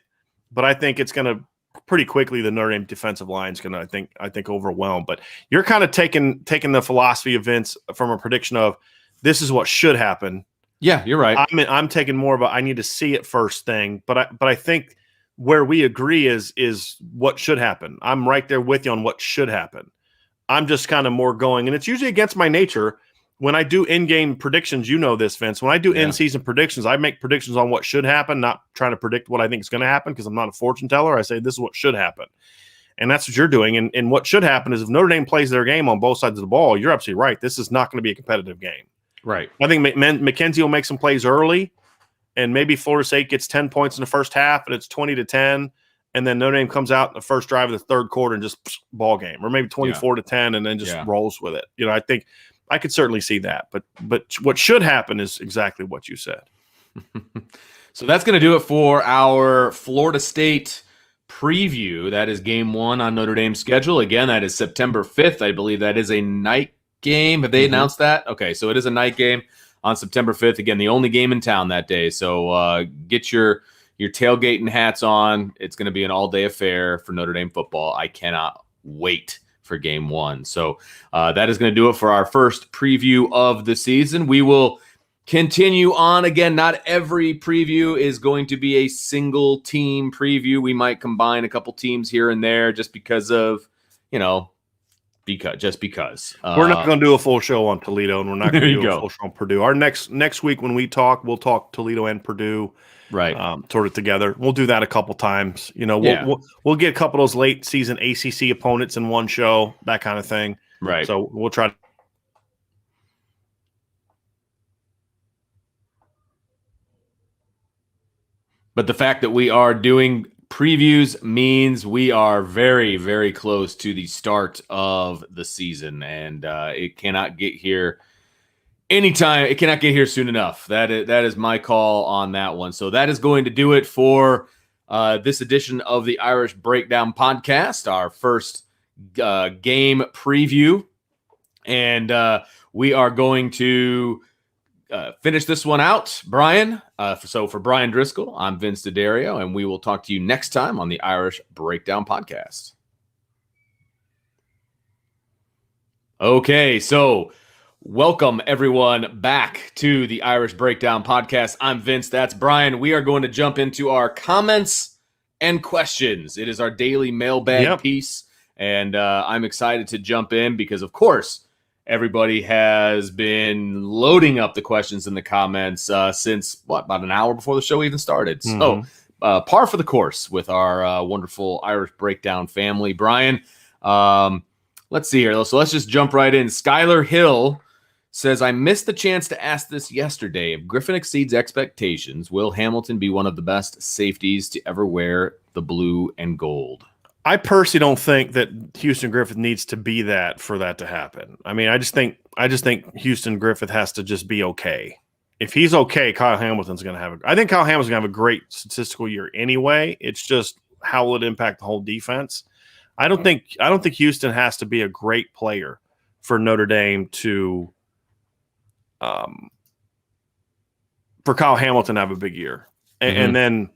But I think it's going to pretty quickly, the Notre Dame defensive line is going to, I think, overwhelm. But you're kind of taking the philosophy of Vince from a prediction of this is what should happen. Yeah, you're right. I'm taking more of a I need to see it first thing. But I think where we agree is what should happen. I'm right there with you on what should happen. I'm just kind of more going, and it's usually against my nature. When I do in-game predictions, you know this, Vince. When I do in-season predictions, I make predictions on what should happen, not trying to predict what I think is going to happen because I'm not a fortune teller. I say this is what should happen. And that's what you're doing. And what should happen is if Notre Dame plays their game on both sides of the ball, you're absolutely right. This is not going to be a competitive game. Right. I think Mackenzie will make some plays early, and maybe Florida State gets 10 points in the first half, and it's 20-10, and then Notre Dame comes out in the first drive of the third quarter and just ball game, or maybe 24-10 and then just rolls with it. I think – I could certainly see that, but what should happen is exactly what you said. So that's going to do it for our Florida State preview. That is game one on Notre Dame's schedule. Again, that is September 5th. I believe that is a night game. Have they announced that? Okay, so it is a night game on September 5th. Again, the only game in town that day. So get your tailgating hats on. It's going to be an all-day affair for Notre Dame football. I cannot wait for game one. So that is going to do it for our first preview of the season. We will continue on. Again, not every preview is going to be a single team preview. We might combine a couple teams here and there just because of, because. We're not going to do a full show on Toledo, and we're not going to do a full show on Purdue. Our next week when we talk, we'll talk Toledo and Purdue. Right. Sort of together. We'll do that a couple times. We'll get a couple of those late season ACC opponents in one show, that kind of thing. Right. So we'll try to. But the fact that we are doing previews means we are very, very close to the start of the season, and it cannot get here anytime. It cannot get here soon enough. That is my call on that one. So that is going to do it for this edition of the Irish Breakdown Podcast, our first game preview. And we are going to finish this one out, Brian. So for Brian Driscoll, I'm Vince D'Addario, and we will talk to you next time on the Irish Breakdown Podcast. Okay, so welcome, everyone, back to the Irish Breakdown Podcast. I'm Vince. That's Brian. We are going to jump into our comments and questions. It is our daily mailbag piece, and I'm excited to jump in because, of course, everybody has been loading up the questions in the comments since, about an hour before the show even started. So par for the course with our wonderful Irish Breakdown family. Brian, let's see here. So let's just jump right in. Skylar Hill says, I missed the chance to ask this yesterday. If Griffin exceeds expectations, will Hamilton be one of the best safeties to ever wear the blue and gold? I personally don't think that Houston Griffith needs to be that for that to happen. I mean, I just think Houston Griffith has to just be okay. If he's okay, Kyle Hamilton's going to have I think Kyle Hamilton's going to have a great statistical year anyway. It's just how will it impact the whole defense? I don't think Houston has to be a great player for Notre Dame to for Kyle Hamilton to have a big year. And then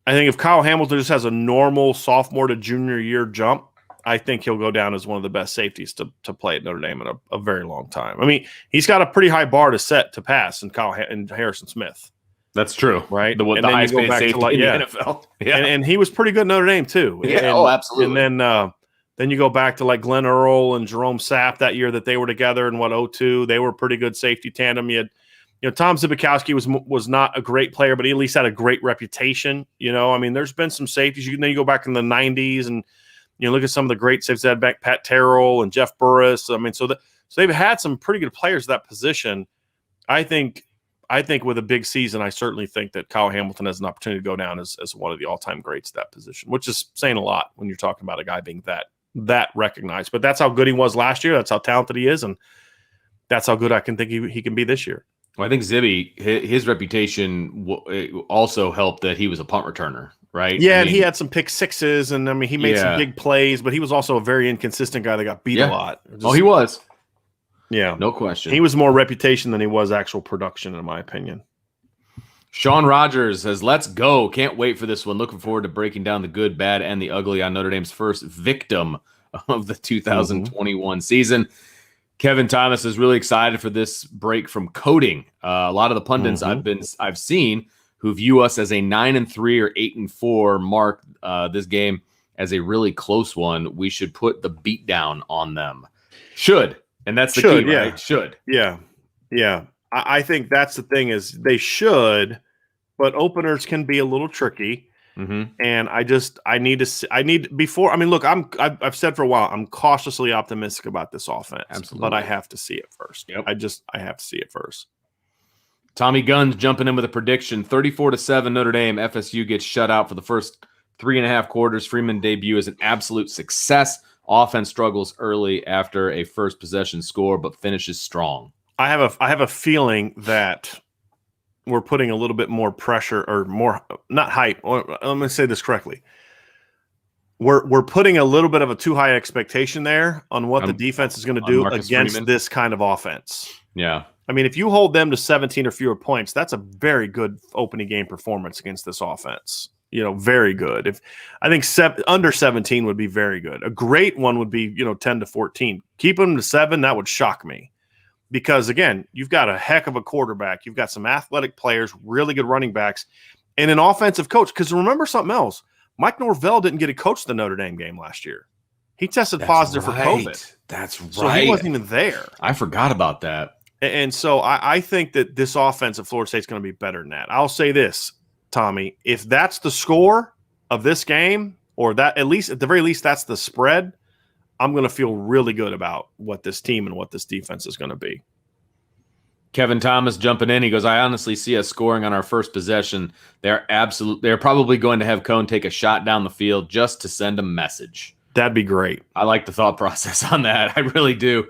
I think if Kyle Hamilton just has a normal sophomore to junior year jump, I think he'll go down as one of the best safeties to play at Notre Dame in a very long time. I mean, he's got a pretty high bar to pass in Harrison Smith. That's true, right? The highest paid safety in the NFL. Yeah, and he was pretty good at Notre Dame too. Yeah, absolutely. And then you go back to like Glenn Earl and Jerome Sapp that year that they were together in 02. They were a pretty good safety tandem. You had, Tom Zbikowski was not a great player, but he at least had a great reputation. I mean, there's been some safeties. Then you go back in the 90s and look at some of the great safeties that had back Pat Terrell and Jeff Burris. I mean, so they've had some pretty good players at that position. I think with a big season, I certainly think that Kyle Hamilton has an opportunity to go down as one of the all-time greats at that position, which is saying a lot when you're talking about a guy being that recognized. But that's how good he was last year. That's how talented he is, and that's how good I can think he can be this year. Well, I think Zibby, his reputation also helped that he was a punt returner, right? Yeah, and he had some pick sixes, and he made some big plays, but he was also a very inconsistent guy that got beat a lot. He was. Yeah. No question. He was more reputation than he was actual production, in my opinion. Sean Rogers says, let's go. Can't wait for this one. Looking forward to breaking down the good, bad, and the ugly on Notre Dame's first victim of the 2021 season. Kevin Thomas is really excited for this break from coding. A lot of the pundits I've seen who view us as a 9-3 or 8-4 mark this game as a really close one. We should put the beat down on them. Should. And that's the key, right? Should. Yeah. Yeah. I think that's the thing is they should, but openers can be a little tricky. And look, I've said for a while, I'm cautiously optimistic about this offense. Absolutely. But I have to see it first. Yep. I have to see it first. Tommy Gunn's jumping in with a prediction. 34-7 Notre Dame. FSU gets shut out for the first 3.5 quarters. Freeman debut is an absolute success. Offense struggles early after a first possession score, but finishes strong. I have a feeling that we're putting a little bit more pressure or more, not hype. Or, let me say this correctly. We're putting a little bit of a too high expectation there on what the defense is going to do against Freeman. This kind of offense. Yeah. I mean, if you hold them to 17 or fewer points, that's a very good opening game performance against this offense. Very good. I think under 17 would be very good. A great one would be, 10-14. Keep them to 7, that would shock me. Because, again, you've got a heck of a quarterback. You've got some athletic players, really good running backs, and an offensive coach. Because remember something else. Mike Norvell didn't get to coach the Notre Dame game last year. He tested positive for COVID. That's right. So he wasn't even there. I forgot about that. And so I think that this offense at Florida State is going to be better than that. I'll say this, Tommy. If that's the score of this game, or that at the very least that's the spread, I'm going to feel really good about what this team and what this defense is going to be. Kevin Thomas jumping in. He goes, I honestly see us scoring on our first possession. They're probably going to have Cone take a shot down the field just to send a message. That'd be great. I like the thought process on that. I really do.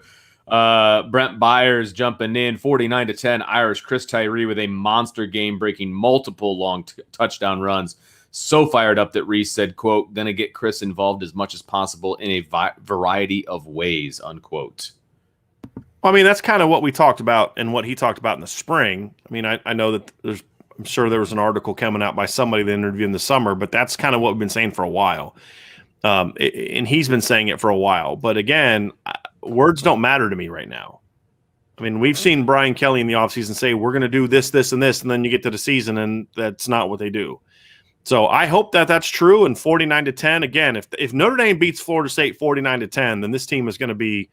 Brent Byers jumping in, 49-10 Irish. Chris Tyree with a monster game, breaking multiple long touchdown runs. So fired up that Reese said, quote, gonna get Chris involved as much as possible in a variety of ways, unquote. I mean, that's kind of what we talked about and what he talked about in the spring. I mean, I know that I'm sure there was an article coming out by somebody that interviewed in the summer, but that's kind of what we've been saying for a while. And he's been saying it for a while. But again, words don't matter to me right now. I mean, we've seen Brian Kelly in the offseason say, we're going to do this, this, and this, and then you get to the season, and that's not what they do. So I hope that that's true. And 49-10, again, if Notre Dame beats Florida State 49-10, then this team is going to be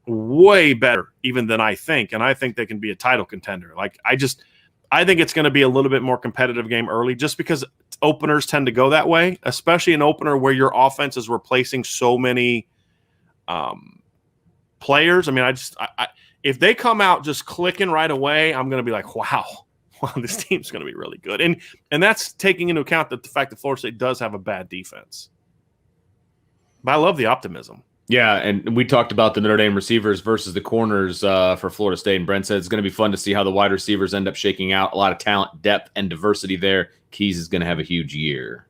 way better even than I think. And I think they can be a title contender. Like, I think it's going to be a little bit more competitive game early just because openers tend to go that way, especially an opener where your offense is replacing so many players. I mean, if they come out just clicking right away, I'm going to be like, wow, this team's going to be really good. And that's taking into account the fact that Florida State does have a bad defense. But I love the optimism. Yeah, and we talked about the Notre Dame receivers versus the corners for Florida State, and Brent said it's going to be fun to see how the wide receivers end up shaking out. A lot of talent, depth, and diversity there. Keys is going to have a huge year.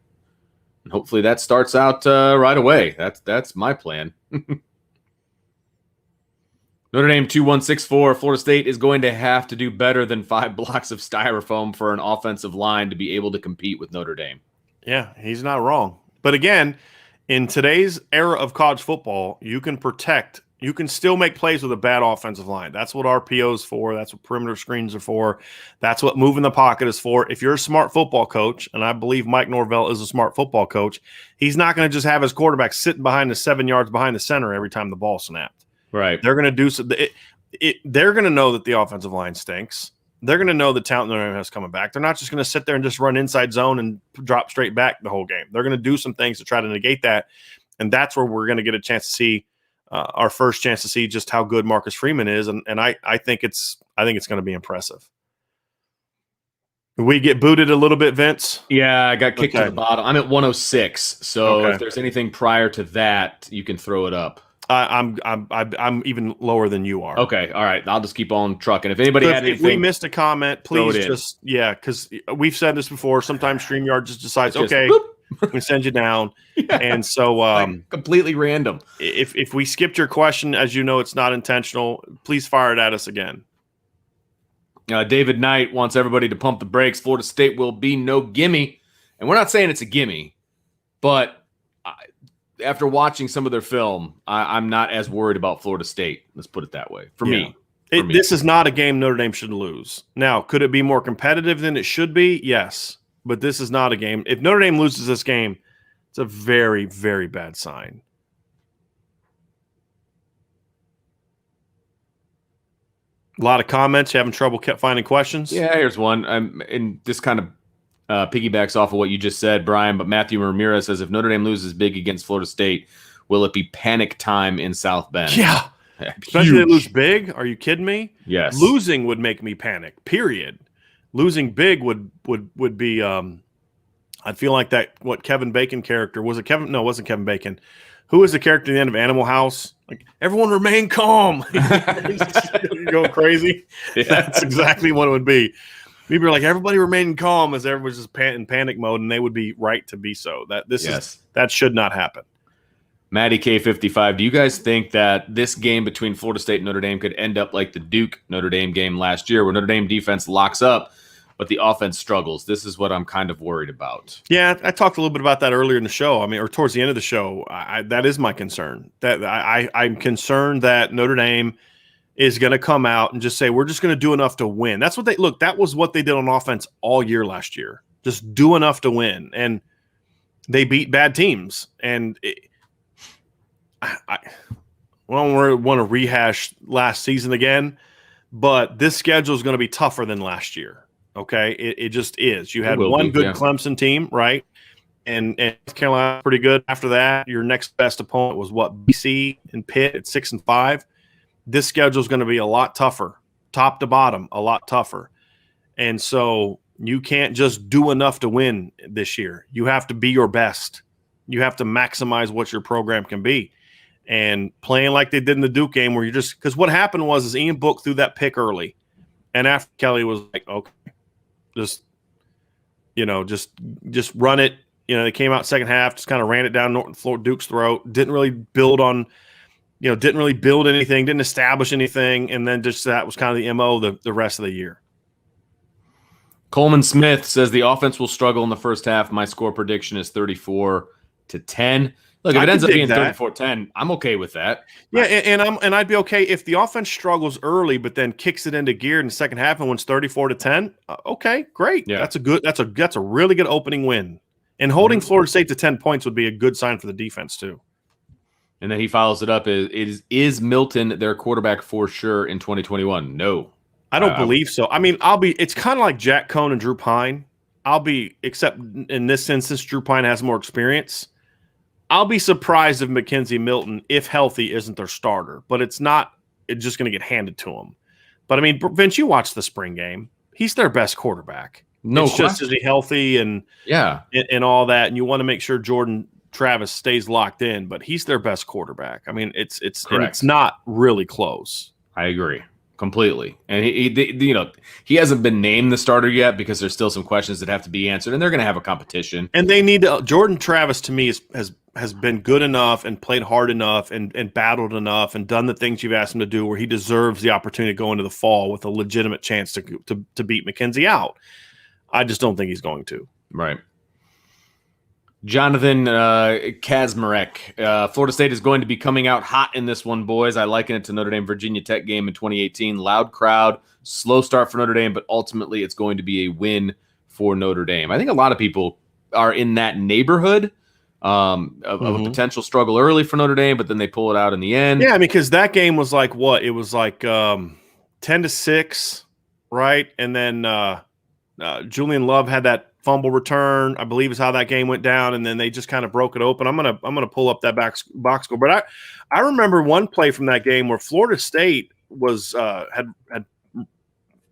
And hopefully that starts out right away. That's my plan. Notre Dame 2164. Florida State is going to have to do better than 5 blocks of styrofoam for an offensive line to be able to compete with Notre Dame. Yeah, he's not wrong. But again, In today's era of college football, you can still make plays with a bad offensive line. That's what RPO is for. That's what perimeter screens are for. That's what moving the pocket is for. If you're a smart football coach, and I believe Mike Norvell is a smart football coach, he's not going to just have his quarterback sitting behind the 7 yards behind the center every time the ball snapped. Right. They're going to do so. They're going to know that the offensive line stinks. They're going to know the talent Notre Dame has coming back. They're not just going to sit there and just run inside zone and drop straight back the whole game. They're going to do some things to try to negate that, and that's where we're going to get a chance to see our first chance to see just how good Marcus Freeman is, and I think it's going to be impressive. We get booted a little bit, Vince. Yeah, I got kicked to the bottom. I'm at 106, so if there's anything prior to that, you can throw it up. I'm even lower than you are. Okay, all right. I'll just keep on trucking. If anybody had anything, if we missed a comment, please just because we've said this before. Sometimes StreamYard just decides, okay, we send you down, and so like completely random. If we skipped your question, as you know, it's not intentional. Please fire it at us again. David Knight wants everybody to pump the brakes. Florida State will be no gimme, and we're not saying it's a gimme, but after watching some of their film, I'm not as worried about Florida State. Let's put it that way. For me. This is not a game Notre Dame should lose. Now, could it be more competitive than it should be? Yes. But this is not a game. If Notre Dame loses this game, it's a very, very bad sign. A lot of comments. You having trouble finding questions? Yeah, here's one. And this kind of piggybacks off of what you just said, Brian, but Matthew Ramirez says, if Notre Dame loses big against Florida State, will it be panic time in South Bend? Yeah. Especially they lose big. Are you kidding me? Yes. Losing would make me panic, period. Losing big would be I'd feel like that what Kevin Bacon character was. It Kevin? No, it wasn't Kevin Bacon. Who was the character at the end of Animal House? Like, everyone remain calm. You're going crazy. Yeah. That's exactly what it would be. People are like, everybody remain calm as everyone's just in panic mode, and they would be right to be so. That should not happen. Maddie K55, do you guys think that this game between Florida State and Notre Dame could end up like the Duke Notre Dame game last year, where Notre Dame defense locks up, but the offense struggles? This is what I'm kind of worried about. Yeah, I talked a little bit about that earlier in the show. I mean, or towards the end of the show. That is my concern. That I'm concerned that Notre Dame is going to come out and just say, we're just going to do enough to win. That's what that was what they did on offense all year last year. Just do enough to win. And they beat bad teams. And I don't want to rehash last season again, but this schedule is going to be tougher than last year. Okay. It just is. You had one good Clemson team, right? And North Carolina pretty good. After that, your next best opponent was BC and Pitt at 6-5. This schedule is going to be a lot tougher, top to bottom, a lot tougher. And so you can't just do enough to win this year. You have to be your best. You have to maximize what your program can be. And playing like they did in the Duke game where because what happened was Ian Book threw that pick early. And after Kelly was like, okay, just run it. They came out second half, just kind of ran it down Duke's throat. Didn't really build anything, didn't establish anything, and then just that was kind of the MO the rest of the year. Coleman Smith says the offense will struggle in the first half. My score prediction is 34-10. Look, if it ends up being 34-10, I'm okay with that. Yeah, and I'd be okay if the offense struggles early, but then kicks it into gear in the second half and wins 34-10. Okay, great. Yeah. That's a really good opening win. And holding Florida State to 10 points would be a good sign for the defense too. And then he follows it up. Is Milton their quarterback for sure in 2021? No. I don't believe so. I mean, it's kind of like Jack Cohn and Drew Pine. Except in this instance, Drew Pine has more experience. I'll be surprised if Mackenzie Milton, if healthy, isn't their starter. But it's just going to get handed to him. But I mean, Vince, you watched the spring game. He's their best quarterback. No question. Just is he healthy and all that, and you want to make sure Jordan Travis stays locked in, but he's their best quarterback. I mean, it's not really close. I agree completely. And he hasn't been named the starter yet because there's still some questions that have to be answered, and they're going to have a competition. And they need to. Jordan Travis to me has been good enough and played hard enough and battled enough and done the things you've asked him to do where he deserves the opportunity to go into the fall with a legitimate chance to beat McKenzie out. I just don't think he's going to. Right. Jonathan Kazmarek. Florida State is going to be coming out hot in this one, boys. I liken it to Notre Dame Virginia Tech game in 2018. Loud crowd, slow start for Notre Dame, but ultimately it's going to be a win for Notre Dame. I think a lot of people are in that neighborhood of a potential struggle early for Notre Dame, but then they pull it out in the end. Yeah, I mean, because that game was like what? It was like 10-6, right? And then Julian Love had that fumble return, I believe is how that game went down, and then they just kind of broke it open. I'm gonna pull up that box score, but I remember one play from that game where Florida State was had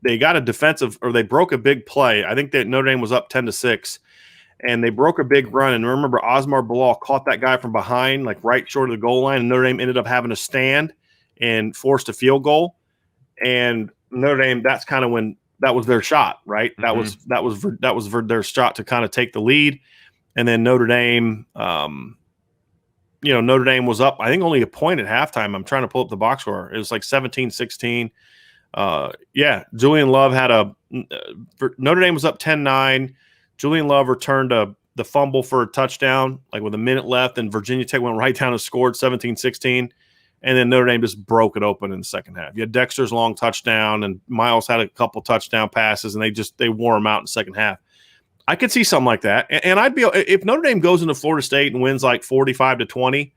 they got a defensive, or they broke a big play. I think that Notre Dame was up 10-6, and they broke a big run. And remember, Osmar Bilal caught that guy from behind, like right short of the goal line, and Notre Dame ended up having to stand and forced a field goal. And Notre Dame, that's kind of when that was their shot, right? That was their shot to kind of take the lead. And then Notre Dame, Notre Dame was up, I think, only a point at halftime. I'm trying to pull up the box score. It was like 17-16. Julian Love had Notre Dame was up 10-9. Julian Love returned the fumble for a touchdown, like with a minute left, and Virginia Tech went right down and scored 17-16. And then Notre Dame just broke it open in the second half. You had Dexter's long touchdown, and Miles had a couple touchdown passes, and they wore them out in the second half. I could see something like that. And I'd be, if Notre Dame goes into Florida State and wins like 45-20,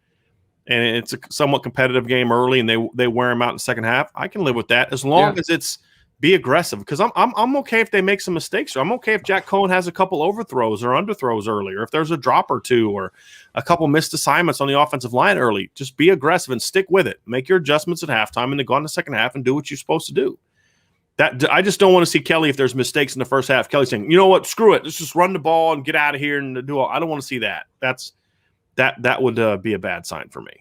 and it's a somewhat competitive game early, and they wear them out in the second half, I can live with that as long as it's be aggressive. Because I'm okay if they make some mistakes, or I'm okay if Jack Cohen has a couple overthrows or underthrows early, or if there's a drop or two, or a couple missed assignments on the offensive line early. Just be aggressive and stick with it. Make your adjustments at halftime, and then go in the second half and do what you're supposed to do. That I just don't want to see Kelly, if there's mistakes in the first half, Kelly saying, you know what, screw it, let's just run the ball and get out of here and do all. I don't want to see that. That would be a bad sign for me.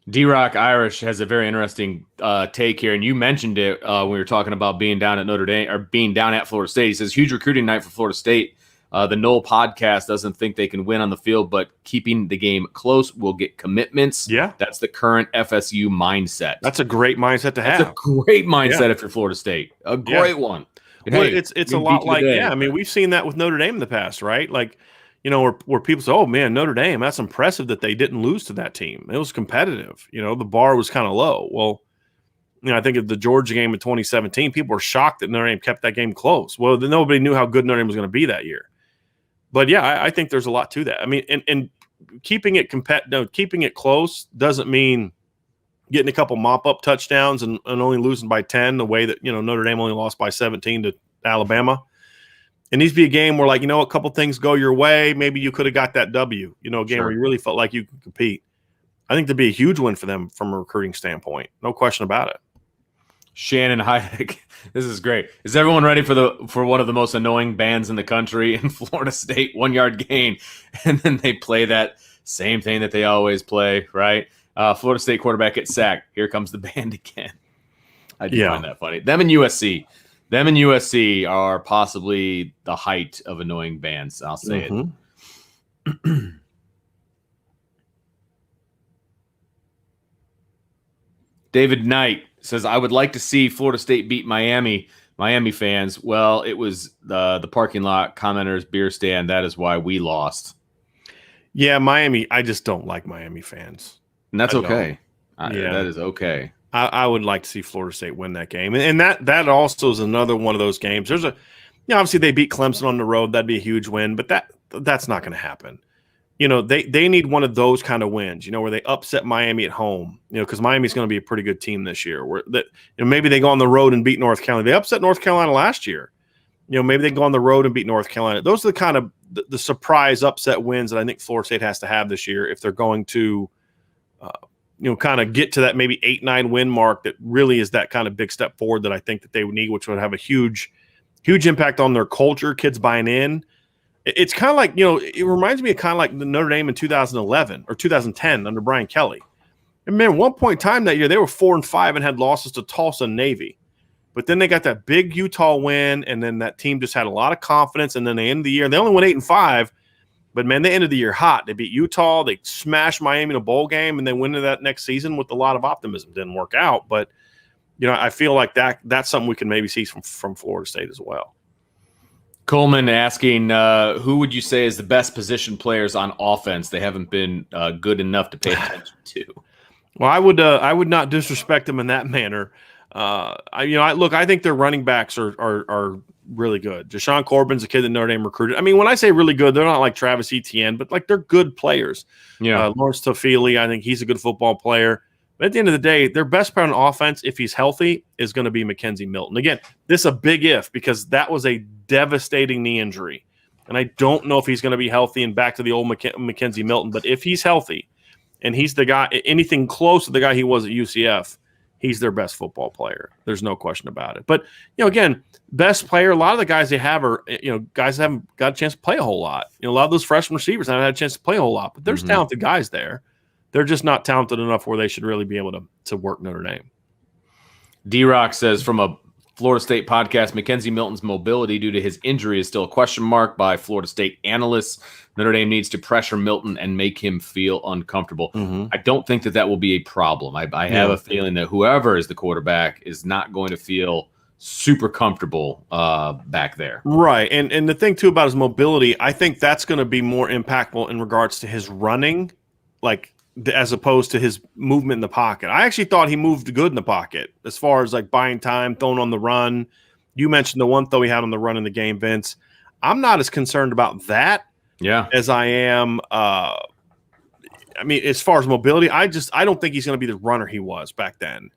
D-Rock Irish has a very interesting take here, and you mentioned it when we were talking about being down at Notre Dame, or being down at Florida State. He says, huge recruiting night for Florida State. The Knoll podcast doesn't think they can win on the field, but keeping the game close will get commitments. Yeah. That's the current FSU mindset. That's a great mindset to have. That's a great mindset if you're Florida State. A great one. Well, it's a lot like, I mean, we've seen that with Notre Dame in the past, right? Like, where people say, oh, man, Notre Dame, that's impressive that they didn't lose to that team. It was competitive. The bar was kind of low. Well, I think of the Georgia game in 2017, people were shocked that Notre Dame kept that game close. Well, nobody knew how good Notre Dame was going to be that year. But, yeah, I think there's a lot to that. I mean, and keeping it close doesn't mean getting a couple mop-up touchdowns and only losing by 10 the way that, Notre Dame only lost by 17 to Alabama. It needs to be a game where, like, a couple things go your way. Maybe you could have got that W, a game where you really felt like you could compete. I think that'd be a huge win for them from a recruiting standpoint. No question about it. Shannon Heidick, this is great. Is everyone ready for one of the most annoying bands in the country in Florida State? 1 yard gain. And then they play that same thing that they always play, right? Florida State quarterback gets sacked. Here comes the band again. I do find that funny. Them and USC are possibly the height of annoying bands. I'll say it. David Knight says, I would like to see Florida State beat Miami fans. Well, it was the parking lot, commenters, beer stand. That is why we lost. Yeah, Miami. I just don't like Miami fans. And that's okay. That is okay. I would like to see Florida State win that game. And that also is another one of those games. There's obviously they beat Clemson on the road. That'd be a huge win, but that's not going to happen. They need one of those kind of wins, where they upset Miami at home, because Miami's going to be a pretty good team this year. Maybe they go on the road and beat North Carolina. They upset North Carolina last year. Maybe they go on the road and beat North Carolina. Those are the kind of the surprise upset wins that I think Florida State has to have this year if they're going to kind of get to that maybe 8-9 win mark that really is that kind of big step forward that I think that they would need, which would have a huge impact on their culture, kids buying in. It's kind of like, it reminds me of kind of like the Notre Dame in 2011 or 2010 under Brian Kelly. And man, at one point in time that year, they were 4-5 and had losses to Tulsa and Navy. But then they got that big Utah win, and then that team just had a lot of confidence. And then they ended the year, they only went 8-5. But, man, they ended the year hot. They beat Utah. They smashed Miami in a bowl game, and they went into that next season with a lot of optimism. Didn't work out. But, I feel like that's something we can maybe see from Florida State as well. Coleman asking, who would you say is the best position players on offense? They haven't been good enough to pay attention to. Well, I would not disrespect them in that manner. I think their running backs are really good. Deshaun Corbin's a kid that Notre Dame recruited. I mean, when I say really good, they're not like Travis Etienne, but like they're good players. Yeah. Lawrence Tafili, I think he's a good football player. But at the end of the day, their best player on offense, if he's healthy, is going to be Mackenzie Milton. Again, this is a big if because that was a devastating knee injury. And I don't know if he's going to be healthy and back to the old Mackenzie Milton. But if he's healthy and he's the guy, anything close to the guy he was at UCF, he's their best football player. There's no question about it. But, again, best player, a lot of the guys they have are, guys that haven't got a chance to play a whole lot. A lot of those freshman receivers haven't had a chance to play a whole lot. But there's talented guys there. They're just not talented enough where they should really be able to work Notre Dame. D-Rock says from a Florida State podcast, Mackenzie Milton's mobility due to his injury is still a question mark by Florida State analysts. Notre Dame needs to pressure Milton and make him feel uncomfortable. I don't think that will be a problem. I have a feeling that whoever is the quarterback is not going to feel super comfortable back there. Right. And the thing, too, about his mobility, I think that's going to be more impactful in regards to his running, as opposed to his movement in the pocket. I actually thought he moved good in the pocket as far as buying time, throwing on the run. You mentioned the one throw he had on the run in the game, Vince. I'm not as concerned about that as I am. As far as mobility, I don't think he's going to be the runner he was back then.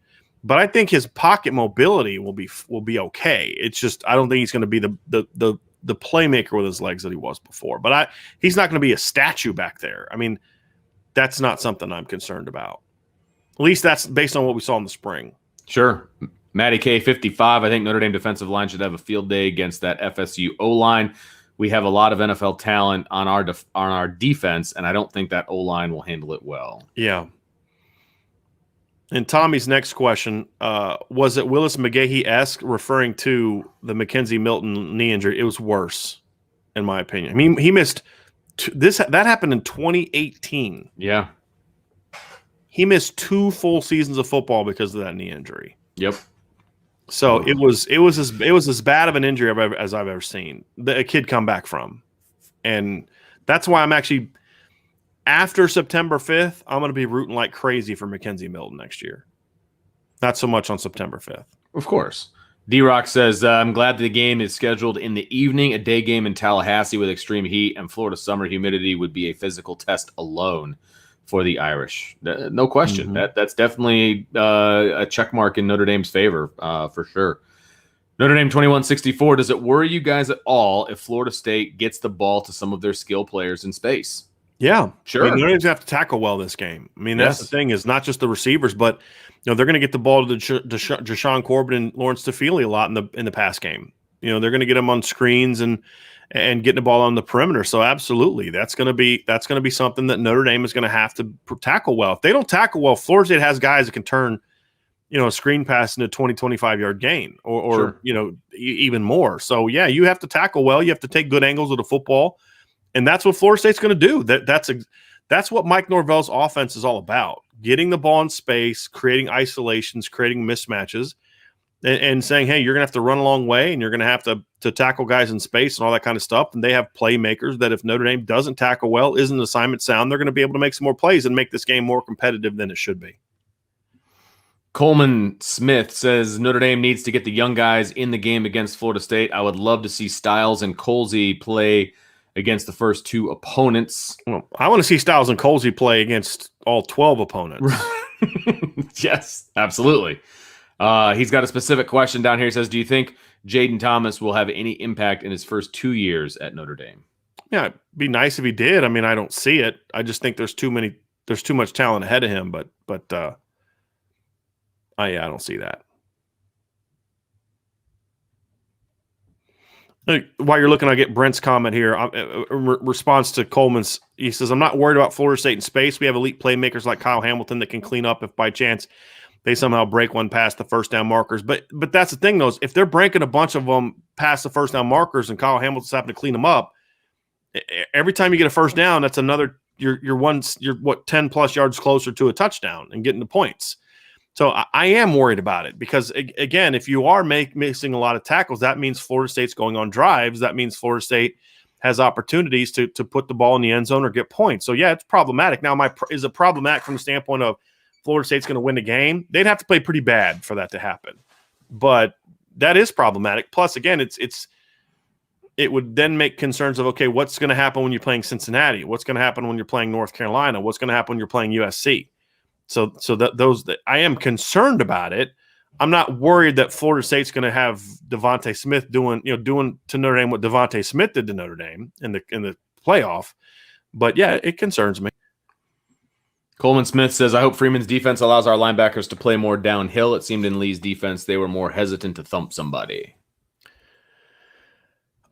But I think his pocket mobility will be okay. It's just I don't think he's going to be the playmaker with his legs that he was before. But he's not going to be a statue back there. I mean, that's not something I'm concerned about. At least that's based on what we saw in the spring. Sure. Matty K, 55. I think Notre Dame defensive line should have a field day against that FSU O-line. We have a lot of NFL talent on our defense, and I don't think that O-line will handle it well. Yeah. And Tommy's next question, was it Willis McGahee-esque referring to the Mackenzie Milton knee injury? It was worse, in my opinion. I mean, he missed – that happened in 2018. Yeah. He missed 2 full seasons of football because of that knee injury. Yep. So it was as bad of an injury as I've ever seen a kid come back from. And that's why I'm actually after September 5th, I'm going to be rooting like crazy for Mackenzie Milton next year. Not so much on September 5th. Of course. D-Rock says, I'm glad the game is scheduled in the evening. A day game in Tallahassee with extreme heat and Florida summer humidity would be a physical test alone for the Irish. No question. That's definitely a check mark in Notre Dame's favor for sure. Notre Dame 2164, does it worry you guys at all if Florida State gets the ball to some of their skill players in space? Yeah. Sure. Notre Dame's going to have to tackle well this game. I mean, that's the thing is not just the receivers, but they're going to get the ball to Deshaun Corbin and Lawrence Tafili a lot in the pass game. They're going to get them on screens and getting the ball on the perimeter. So absolutely, that's going to be something that Notre Dame is going to have to tackle well. If they don't tackle well, Florida State has guys that can turn a screen pass into a 20, 25-yard gain or even more. So, yeah, you have to tackle well. You have to take good angles of the football, and that's what Florida State's going to do. That's what Mike Norvell's offense is all about, getting the ball in space, creating isolations, creating mismatches, and saying, hey, you're going to have to run a long way, and you're going to have to tackle guys in space and all that kind of stuff. And they have playmakers that if Notre Dame doesn't tackle well, isn't assignment sound, they're going to be able to make some more plays and make this game more competitive than it should be. Coleman Smith says Notre Dame needs to get the young guys in the game against Florida State. I would love to see Styles and Colsey play against the first 2 opponents. Well, I want to see Styles and Colsey play against all 12 opponents. Yes, absolutely. He's got a specific question down here. He says, do you think Jaden Thomas will have any impact in his first 2 years at Notre Dame? Yeah, it'd be nice if he did. I mean, I don't see it. I just think there's too much talent ahead of him, but I don't see that. While you're looking, I get Brent's comment here. Response to Coleman's, he says, I'm not worried about Florida State in space. We have elite playmakers like Kyle Hamilton that can clean up if by chance they somehow break one past the first down markers. But that's the thing, though, is if they're breaking a bunch of them past the first down markers and Kyle Hamilton's having to clean them up, every time you get a first down, that's another you're 10 plus yards closer to a touchdown and getting the points. So I am worried about it because, again, if you are missing a lot of tackles, that means Florida State's going on drives. That means Florida State has opportunities to put the ball in the end zone or get points. So, yeah, it's problematic. Now, is it problematic from the standpoint of Florida State's going to win the game? They'd have to play pretty bad for that to happen. But that is problematic. Plus, again, it would then make concerns of, okay, what's going to happen when you're playing Cincinnati? What's going to happen when you're playing North Carolina? What's going to happen when you're playing USC? So I am concerned about it. I'm not worried that Florida State's going to have Devontae Smith doing to Notre Dame what Devontae Smith did to Notre Dame in the playoff. But yeah, it concerns me. Coleman Smith says, I hope Freeman's defense allows our linebackers to play more downhill. It seemed in Lee's defense they were more hesitant to thump somebody.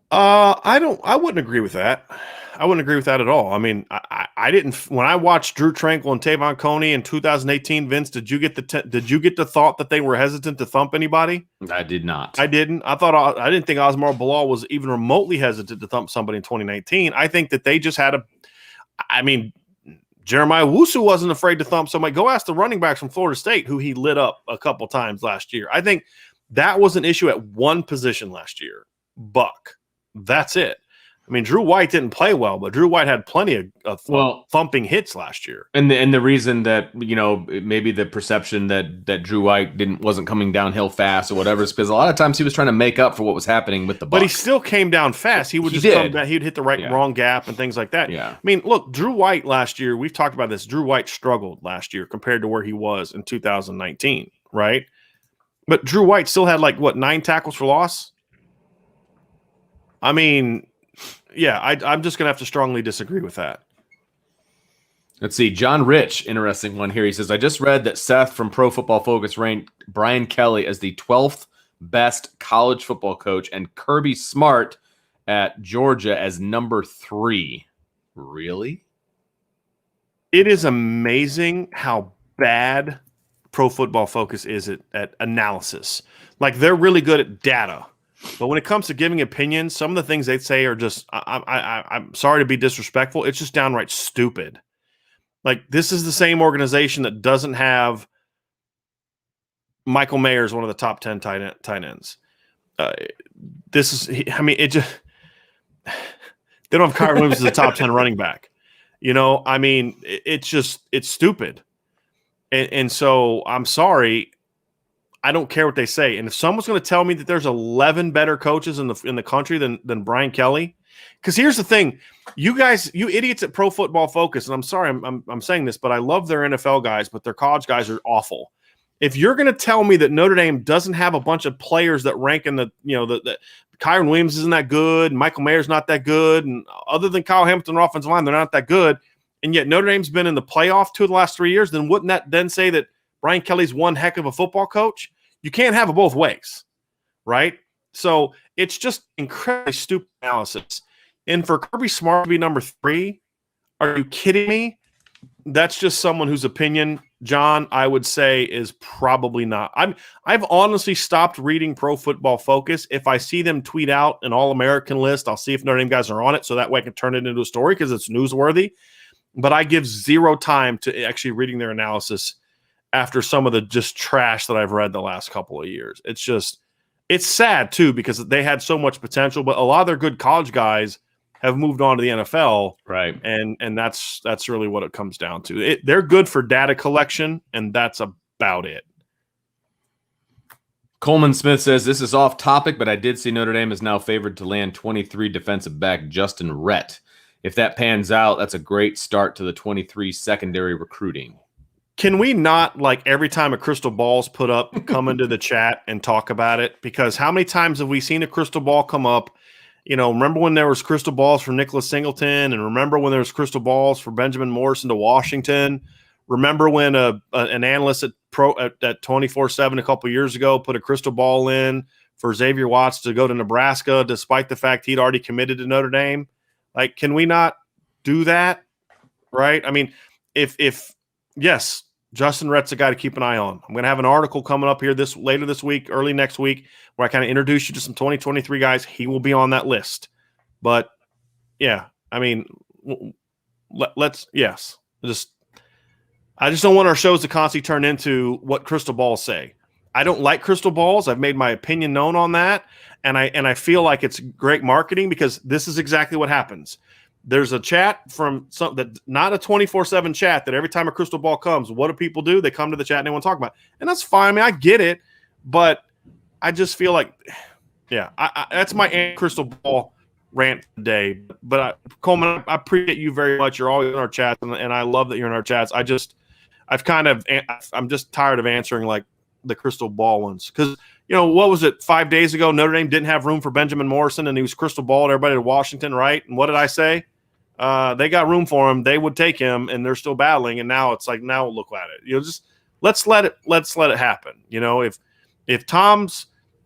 I wouldn't agree with that. I wouldn't agree with that at all. I mean, I didn't. When I watched Drew Tranquill and Tavon Coney in 2018, Vince, did you get the thought that they were hesitant to thump anybody? I did not. I didn't. I didn't think Osmar Bilal was even remotely hesitant to thump somebody in 2019. I think that they just had Jeremiah Wusu wasn't afraid to thump somebody. Go ask the running backs from Florida State who he lit up a couple times last year. I think that was an issue at one position last year. Buck. That's it. I mean, Drew White didn't play well, but Drew White had plenty of thumping hits last year. And the reason that, maybe the perception that Drew White wasn't coming downhill fast or whatever is because a lot of times he was trying to make up for what was happening with the Bucs. But he still came down fast. He would come down, he'd hit the wrong gap and things like that. Yeah. I mean, look, Drew White last year, we've talked about this. Drew White struggled last year compared to where he was in 2019, right? But Drew White still had 9 tackles for loss? I mean, yeah, I'm just going to have to strongly disagree with that. Let's see. John Rich, interesting one here. He says, I just read that Seth from Pro Football Focus ranked Brian Kelly as the 12th best college football coach and Kirby Smart at Georgia as number 3. Really? It is amazing how bad Pro Football Focus is at analysis. They're really good at data. But when it comes to giving opinions, some of the things they say are just, I'm sorry to be disrespectful, it's just downright stupid. This is the same organization that doesn't have Michael Mayer as one of the top 10 tight ends. They don't have Kyron Williams as a top 10 running back. It's stupid. And so I'm sorry. I don't care what they say. And if someone's going to tell me that there's 11 better coaches in the country than Brian Kelly, because here's the thing, you guys, you idiots at Pro Football Focus, and I'm sorry I'm saying this, but I love their NFL guys, but their college guys are awful. If you're going to tell me that Notre Dame doesn't have a bunch of players that rank in the Kyron Williams isn't that good, and Michael Mayer's not that good, and other than Kyle Hamilton on offensive line, they're not that good, and yet Notre Dame's been in the playoff 2 of the last 3 years, then wouldn't that then say that Brian Kelly's one heck of a football coach? You can't have it both ways, right? So it's just incredibly stupid analysis. And for Kirby Smart to be number 3, are you kidding me? That's just someone whose opinion, John, I would say is probably not. I've honestly stopped reading Pro Football Focus. If I see them tweet out an All-American list, I'll see if Notre Dame guys are on it, so that way I can turn it into a story because it's newsworthy. But I give zero time to actually reading their analysis after some of the just trash that I've read the last couple of years. It's sad too, because they had so much potential, but a lot of their good college guys have moved on to the NFL. Right. And that's really what it comes down to. They're good for data collection, and that's about it. Coleman Smith says, this is off topic, but I did see Notre Dame is now favored to land 23 defensive back Justin Rhett. If that pans out, that's a great start to the 23 secondary recruiting. Can we not, every time a crystal ball's put up, come into the chat and talk about it? Because how many times have we seen a crystal ball come up? Remember when there was crystal balls for Nicholas Singleton, and remember when there was crystal balls for Benjamin Morrison to Washington? Remember when an analyst at 24/7 a couple years ago put a crystal ball in for Xavier Watts to go to Nebraska, despite the fact he'd already committed to Notre Dame? Can we not do that? Right? I mean, yes, Justin Rhett's a guy to keep an eye on. I'm going to have an article coming up here later this week, early next week, where I kind of introduce you to some 2023 guys. He will be on that list. But, yeah, I mean, I just don't want our shows to constantly turn into what crystal balls say. I don't like crystal balls. I've made my opinion known on that. And I feel like it's great marketing because this is exactly what happens. There's a chat from not a 24/7 chat that every time a crystal ball comes, what do people do? They come to the chat and they want to talk about it. And that's fine. I mean, I get it, but I just feel like, yeah, that's my crystal ball rant today. But Coleman, I appreciate you very much. You're always in our chats, and I love that you're in our chats. I'm just tired of answering like the crystal ball ones because what was it 5 days ago? Notre Dame didn't have room for Benjamin Morrison, and he was crystal balled everybody to Washington, right? And what did I say? They got room for him. They would take him, and they're still battling. And now it's like, now look at it. Just let's let it happen. If Tom's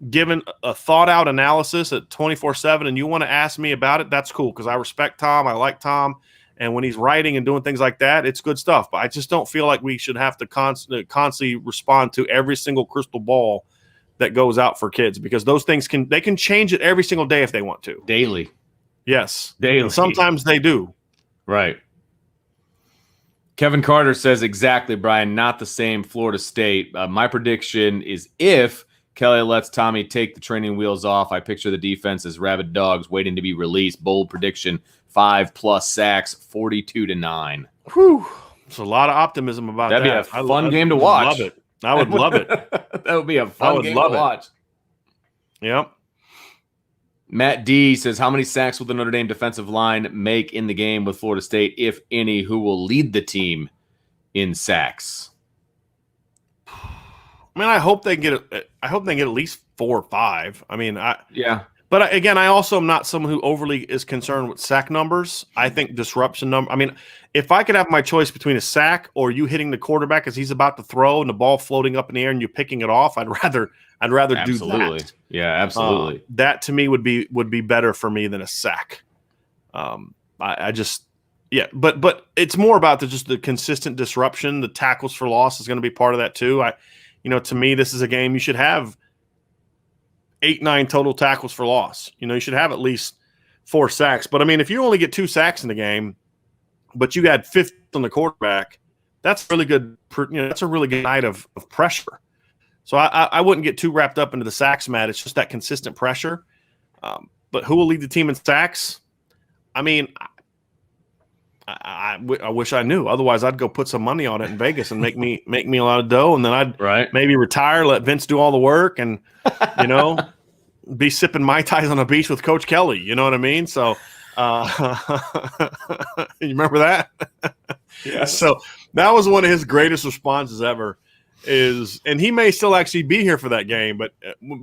given a thought out analysis at 24/7, and you want to ask me about it, that's cool because I respect Tom. I like Tom. And when he's writing and doing things like that, it's good stuff. But I just don't feel like we should have to constantly respond to every single crystal ball that goes out for kids because those things can change it every single day if they want to. Daily. Yes. Daily. And sometimes they do. Right. Kevin Carter says exactly, Brian, not the same Florida State. My prediction is if Kelly lets Tommy take the training wheels off, I picture the defense as rabid dogs waiting to be released. Bold prediction. 5+ sacks, 42-9. Whew. There's a lot of optimism about That'd that. That'd be a fun game to watch. Love it. I would love it. That would be a fun game to watch. Yep. Matt D says, how many sacks will the Notre Dame defensive line make in the game with Florida State, if any? Who will lead the team in sacks? I mean, I hope they get at least 4 or 5. I mean, yeah. But again, I also am not someone who overly is concerned with sack numbers. I think disruption number. I mean, if I could have my choice between a sack or you hitting the quarterback as he's about to throw and the ball floating up in the air and you picking it off, I'd rather do that. Yeah, absolutely. That to me would be better for me than a sack. But it's more about just the consistent disruption. The tackles for loss is going to be part of that too. To me, this is a game you should have 8-9 total tackles for loss. You should have at least 4 sacks. But I mean, if you only get 2 sacks in the game, but you had 5th on the quarterback, that's really good. That's a really good night of pressure. So I wouldn't get too wrapped up into the sacks, Matt. It's just that consistent pressure. But who will lead the team in sacks? I mean, I wish I knew. Otherwise, I'd go put some money on it in Vegas and make me a lot of dough, and then I'd maybe retire, let Vince do all the work, and be sipping Mai Tais on the beach with Coach Kelly. You know what I mean? So, you remember that? Yeah. So that was one of his greatest responses ever. And he may still actually be here for that game, but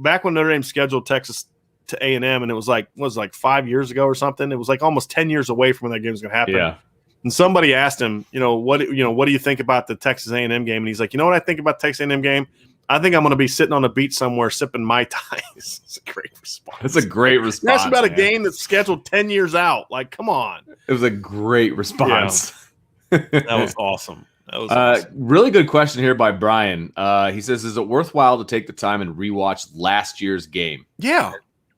back when Notre Dame scheduled Texas to A&M, and it was like 5 years ago or something. It was like almost 10 years away from when that game was going to happen. Yeah. And somebody asked him, what do you think about the Texas A&M game? And he's like, you know what I think about the Texas A&M game? I think I'm going to be sitting on a beach somewhere sipping Mai Tais. It's a great response. That's a great response. That's about a game that's scheduled 10 years out. Like, come on. It was a great response. Yeah. That was awesome. Awesome. Really good question here by Brian. He says, is it worthwhile to take the time and rewatch last year's game? Yeah.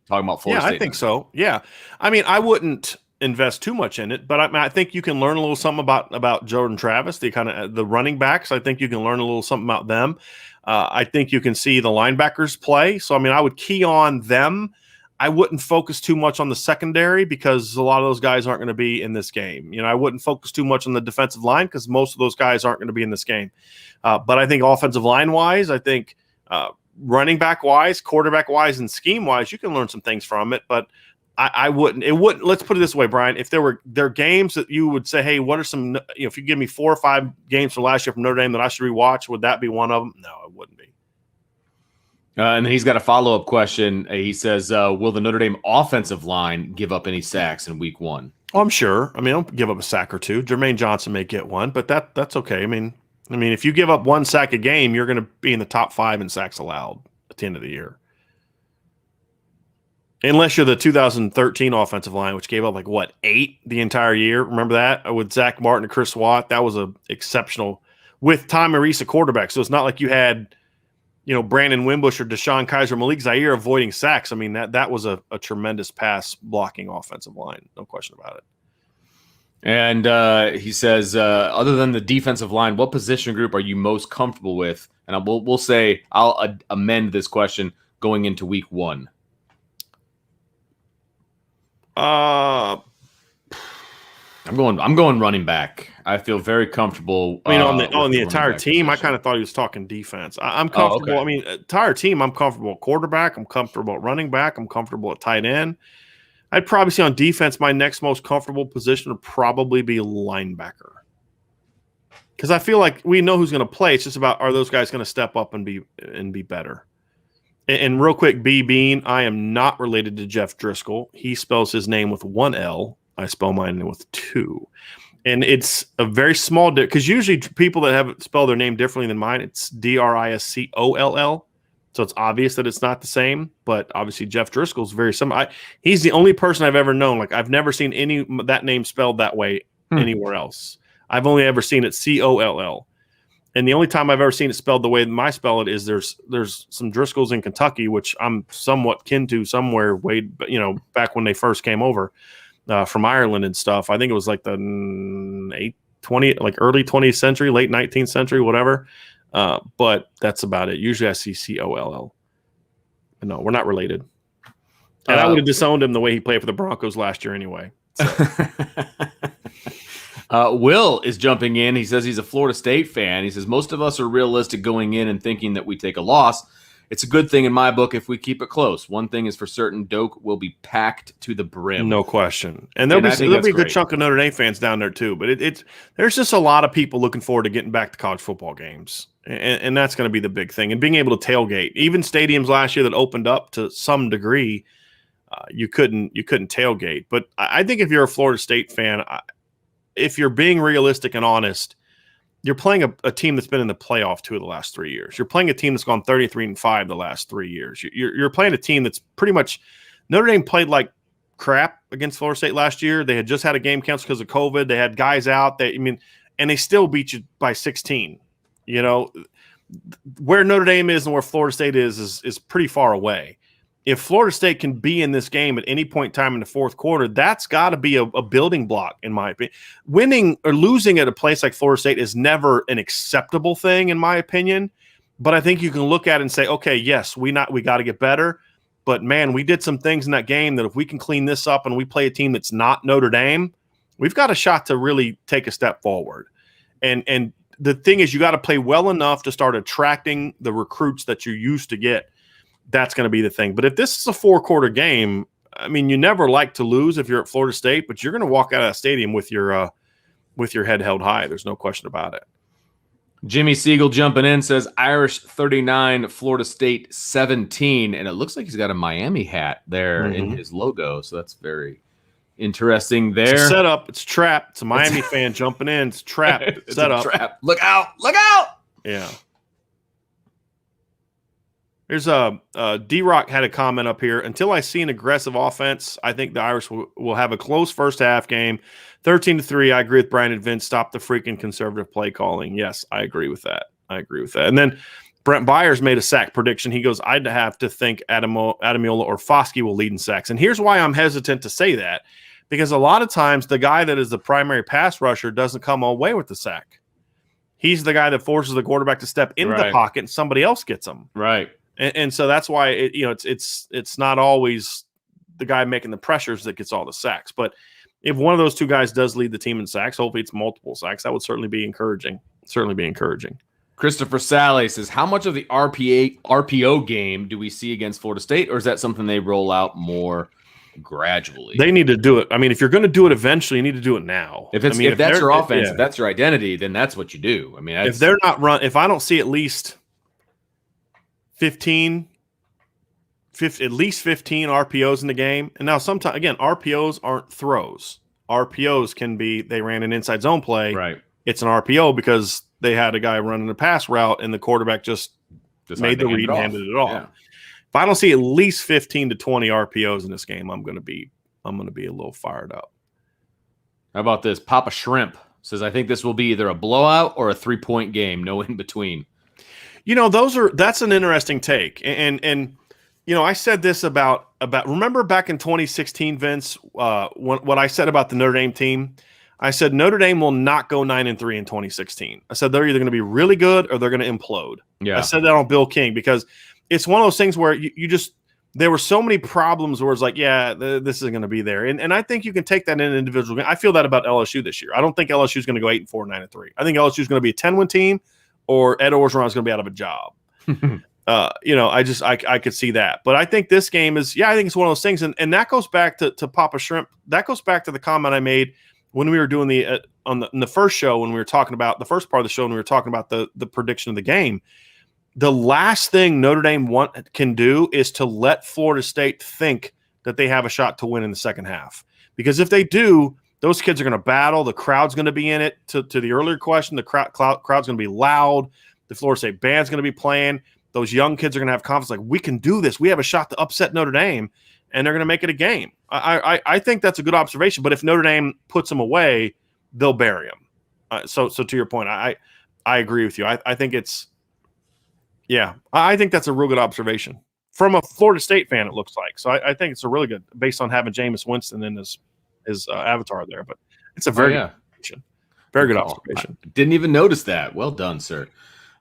Talking about Florida State. I think so. Yeah. I mean, I wouldn't invest too much in it, but I think you can learn a little something about Jordan Travis, the running backs. I think you can learn a little something about them. I think you can see the linebackers play. So, I mean, I would key on them. I wouldn't focus too much on the secondary because a lot of those guys aren't going to be in this game. I wouldn't focus too much on the defensive line because most of those guys aren't going to be in this game. But I think offensive line wise, I think running back wise, quarterback wise, and scheme wise, you can learn some things from it. But I wouldn't. It wouldn't. Let's put it this way, Brian. If there are games that you would say, hey, what are some? If you give me 4 or 5 games from last year from Notre Dame that I should rewatch, would that be one of them? No, it wouldn't be. And he's got a follow-up question. He says, will the Notre Dame offensive line give up any sacks in week 1? Oh, I'm sure. I mean, I'll give up a sack or 2. Jermaine Johnson may get one, but that's okay. I mean, if you give up 1 sack a game, you're going to be in the top 5 in sacks allowed at the end of the year. Unless you're the 2013 offensive line, which gave up 8 the entire year. Remember that? With Zach Martin and Chris Watt. That was a exceptional with Tom Maurice, a quarterback. So it's not like you had Brandon Wimbush or Deshaun Kaiser, Malik Zaire avoiding sacks. I mean, that was a tremendous pass blocking offensive line. No question about it. And he says, other than the defensive line, what position group are you most comfortable with? And we'll say I'll amend this question going into week 1. I'm going running back. I feel very comfortable. I mean, on the entire team, position. I kind of thought he was talking defense. I'm Oh, comfortable. okay. I mean, entire team, I'm comfortable at quarterback. I'm comfortable at running back. I'm comfortable at tight end. I'd probably say on defense, my next most comfortable position would probably be linebacker. Because I feel like we know who's going to play. It's just about, are those guys going to step up and be better? And real quick, B Bean, I am not related to Jeff Driscoll. He spells his name with 1 L. I spell mine with 2. And it's a very small because usually people that have spelled their name differently than mine, it's Driscoll. So it's obvious that it's not the same. But obviously Jeff Driscoll's very similar. He's the only person I've ever known. Like I've never seen that name spelled that way anywhere else. I've only ever seen it Coll. And the only time I've ever seen it spelled the way I spell it is there's some Driscolls in Kentucky, which I'm somewhat kin to somewhere way, back when they first came over from Ireland and stuff. I think it was like the early 20th century, late 19th century, whatever. But that's about it. Usually I see Coll. But no, we're not related. And I would have disowned him the way he played for the Broncos last year anyway. So. Will is jumping in. He says he's a Florida State fan. He says most of us are realistic going in and thinking that we take a loss. It's a good thing in my book if we keep it close. One thing is for certain, Doak will be packed to the brim. No question. And there'll be a good chunk of Notre Dame fans down there too. But there's just a lot of people looking forward to getting back to college football games. And that's going to be the big thing. And being able to tailgate. Even stadiums last year that opened up to some degree, you couldn't tailgate. But I think if you're a Florida State fan, if you're being realistic and honest, you're playing a team that's been in the playoff 2 of the last 3 years. You're playing a team that's gone 33-5 the last 3 years. You're playing a team that's pretty much Notre Dame played like crap against Florida State last year. They had just had a game canceled because of COVID. They had guys out. And they still beat you by 16. Where Notre Dame is and where Florida State is pretty far away. If Florida State can be in this game at any point in time in the fourth quarter, that's got to be a building block, in my opinion. Winning or losing at a place like Florida State is never an acceptable thing, in my opinion. But I think you can look at it and say, okay, yes, we got to get better. But, man, we did some things in that game that if we can clean this up and we play a team that's not Notre Dame, we've got a shot to really take a step forward. And the thing is, you got to play well enough to start attracting the recruits that you used to get. That's going to be the thing. But if this is a 4-quarter game, I mean, you never like to lose if you're at Florida State, but you're going to walk out of that stadium with your head held high. There's no question about it. Jimmy Siegel jumping in says Irish 39, Florida State 17, and it looks like he's got a Miami hat there in his logo, so that's very interesting there. It's a setup. It's a trap. It's a Miami fan jumping in. It's a trap. It's setup. a trap. Look out. Look out. Yeah. There's D-Rock had a comment up here. Until I see an aggressive offense, I think the Irish will have a close first half game. 13-3. I agree with Brian and Vince. Stop the freaking conservative play calling. Yes, I agree with that. And then Brent Byers made a sack prediction. He goes, I'd have to think Adamiola or Foskey will lead in sacks. And here's why I'm hesitant to say that. Because a lot of times the guy that is the primary pass rusher doesn't come away with the sack. He's the guy that forces the quarterback to step into the pocket and somebody else gets him. Right. And so that's why it's not always the guy making the pressures that gets all the sacks. But if one of those two guys does lead the team in sacks, hopefully it's multiple sacks. That would certainly be encouraging. Christopher Sally says, how much of the RPO game do we see against Florida State, or is that something they roll out more gradually? They need to do it. I mean, if you're going to do it eventually, you need to do it now. If that's your offense, if that's your identity, then that's what you do. I mean, if they're not if I don't see at least 15 RPOs in the game. And now sometimes, again, RPOs aren't throws. RPOs can be, they ran an inside zone play. Right. It's an RPO because they had a guy running a pass route and the quarterback just made the read and handed it off. Yeah. If I don't see at least 15 to 20 RPOs in this game, I'm going to be a little fired up. How about this? Papa Shrimp says, I think this will be either a blowout or a 3-point game. No in between. That's an interesting take. And I said this about remember back in 2016, Vince, what I said about the Notre Dame team? I said Notre Dame will not go 9-3 in 2016. I said they're either going to be really good or they're going to implode. Yeah. I said that on Bill King because it's one of those things where you just there were so many problems where it's like, yeah, this isn't going to be there. And I think you can take that in an individual game. I feel that about LSU this year. I don't think LSU is going to go 8-4, 9-3. I think LSU is going to be a 10-win team, or Ed Orgeron is going to be out of a job. I could see that. But I think this game is, I think it's one of those things. And that goes back to Papa Shrimp. That goes back to the comment I made when we were doing in the first show, when we were talking about the first part of the show, when we were talking about the prediction of the game. The last thing Notre Dame can do is to let Florida State think that they have a shot to win in the second half. Because if they do, those kids are going to battle. The crowd's going to be in it. To the earlier question, the crowd's going to be loud. The Florida State band's going to be playing. Those young kids are going to have confidence like, we can do this. We have a shot to upset Notre Dame, and they're going to make it a game. I think that's a good observation. But if Notre Dame puts them away, they'll bury them. So to your point, I agree with you. I think it's – yeah, I think that's a real good observation. From a Florida State fan, it looks like. So I think it's a really good, based on having Jameis Winston in his avatar there. But it's a very good observation. Very good observation. I didn't even notice that. Well done, sir.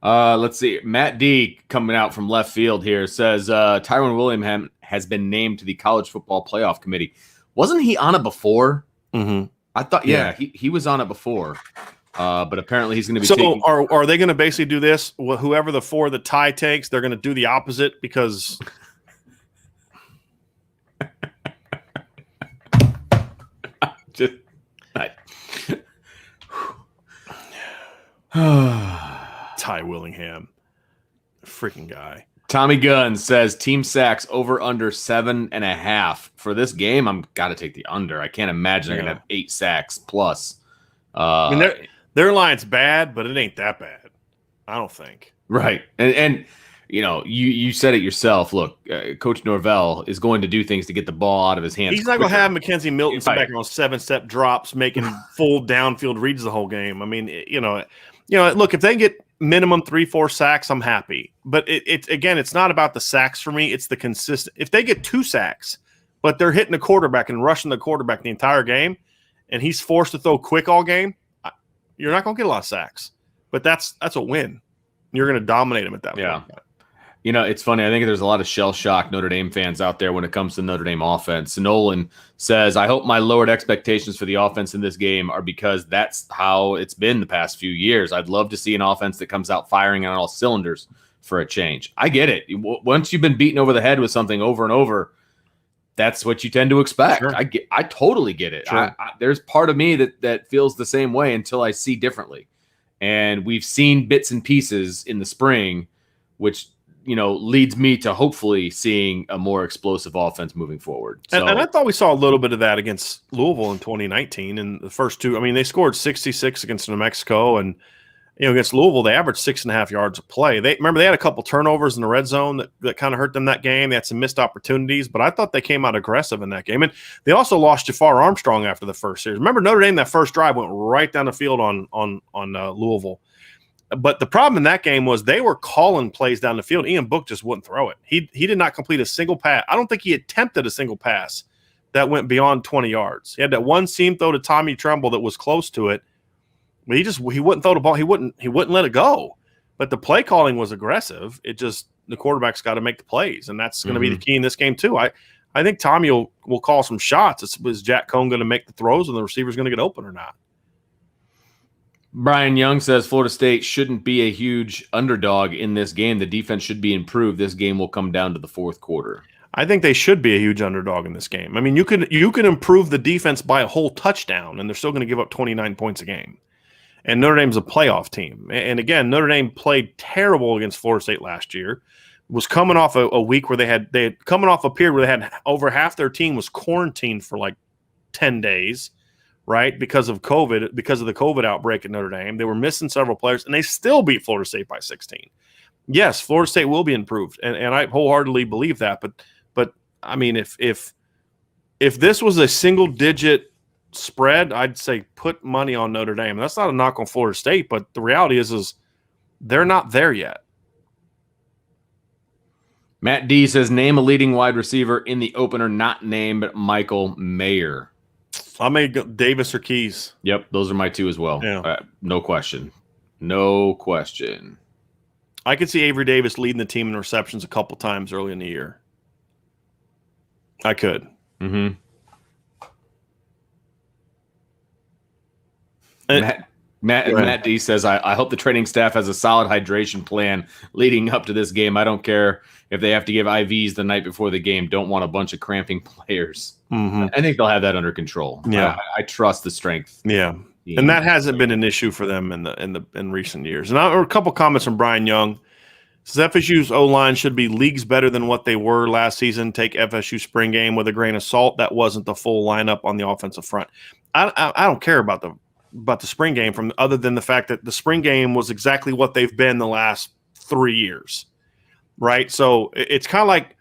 Let's see. Matt D coming out from left field here says Tyrone Williams has been named to the College Football Playoff Committee. Wasn't he on it before? Mm-hmm. I thought, he was on it before. But apparently he's going to be. So are they going to basically do this? Whoever the 4 the tie takes, they're going to do the opposite because. Ty Willingham, freaking guy. Tommy Gunn says team sacks over under 7.5 for this game. I'm got to take the under. I can't imagine they're going to have 8 sacks plus. I mean, their line's bad, but it ain't that bad. I don't think. Right. And you said it yourself. Look, Coach Norvell is going to do things to get the ball out of his hands. He's not going to have Mackenzie Milton sit back on 7-step drops, making full downfield reads the whole game. I mean, look, if they get minimum 3-4 sacks, I'm happy. But it's not about the sacks for me. It's the consistent. If they get 2 sacks, but they're hitting the quarterback and rushing the quarterback the entire game, and he's forced to throw quick all game, you're not going to get a lot of sacks. But that's a win. You're going to dominate him at that point. It's funny. I think there's a lot of shell-shocked Notre Dame fans out there when it comes to Notre Dame offense. Nolan says, I hope my lowered expectations for the offense in this game are because that's how it's been the past few years. I'd love to see an offense that comes out firing on all cylinders for a change. I get it. Once you've been beaten over the head with something over and over, that's what you tend to expect. Sure. I totally get it. Sure. There's part of me that feels the same way until I see differently. And we've seen bits and pieces in the spring, which leads me to hopefully seeing a more explosive offense moving forward. So, and I thought we saw a little bit of that against Louisville in 2019 in the first 2. I mean, they scored 66 against New Mexico, and against Louisville, they averaged 6.5 yards a play. They had a couple turnovers in the red zone that kind of hurt them that game. They had some missed opportunities, but I thought they came out aggressive in that game. And they also lost Jafar Armstrong after the first series. Remember, Notre Dame, that first drive went right down the field on Louisville. But the problem in that game was they were calling plays down the field. Ian Book just wouldn't throw it. He did not complete a single pass. I don't think he attempted a single pass that went beyond 20 yards. He had that one seam throw to Tommy Tremble that was close to it. But he wouldn't throw the ball. He wouldn't let it go. But the play calling was aggressive. It just the quarterback's got to make the plays, and that's going to be the key in this game too. I think Tommy will call some shots. Is Jack Cohn going to make the throws, and the receiver's going to get open or not? Brian Young says Florida State shouldn't be a huge underdog in this game. The defense should be improved. This game will come down to the fourth quarter. I think they should be a huge underdog in this game. I mean, you can improve the defense by a whole touchdown, and they're still going to give up 29 points a game. And Notre Dame's a playoff team. And again, Notre Dame played terrible against Florida State last year. Was coming off a week where they had coming off a period where they had over half their team was quarantined for like 10 days, right? Because of COVID, because of the COVID outbreak at Notre Dame. They were missing several players, and they still beat Florida State by 16. Yes, Florida State will be improved, and I wholeheartedly believe that. But I mean, if this was a single digit spread, I'd say put money on Notre Dame. That's not a knock on Florida State, but the reality is they're not there yet. Matt D says, name a leading wide receiver in the opener not named Michael Mayer. I may go Davis or Keys. Yep, those are my two as well. Yeah. No question. No question. I could see Avery Davis leading the team in receptions a couple times early in the year. I could. Mm-hmm. Matt D says, I hope the training staff has a solid hydration plan leading up to this game. I don't care if they have to give IVs the night before the game. Don't want a bunch of cramping players. Mm-hmm. I think they'll have that under control. Yeah. I trust the strength. Yeah. And that hasn't been an issue for them in recent years. And a couple comments from Brian Young. Says FSU's O-line should be leagues better than what they were last season. Take FSU spring game with a grain of salt. That wasn't the full lineup on the offensive front. I don't care about the spring game from other than the fact that the spring game was exactly what they've been the last 3 years, right? So it's kind of like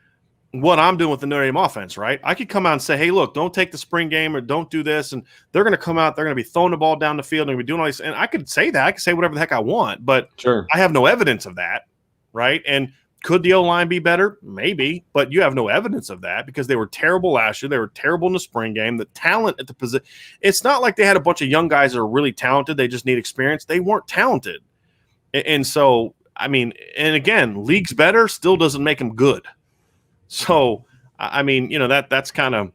what I'm doing with the Notre Dame offense, right? I could come out and say, hey, look, don't take the spring game or don't do this. And they're going to come out, they're going to be throwing the ball down the field and they're going to be doing all this. And I could say that. I could say whatever the heck I want, but sure. I have no evidence of that, right? And could the O-line be better? Maybe, but you have no evidence of that because they were terrible last year. They were terrible in the spring game. The talent at the position, it's not like they had a bunch of young guys that are really talented. They just need experience. They weren't talented. And so, I mean, and again, leagues better still doesn't make them good. So, I mean, you know, that's kind of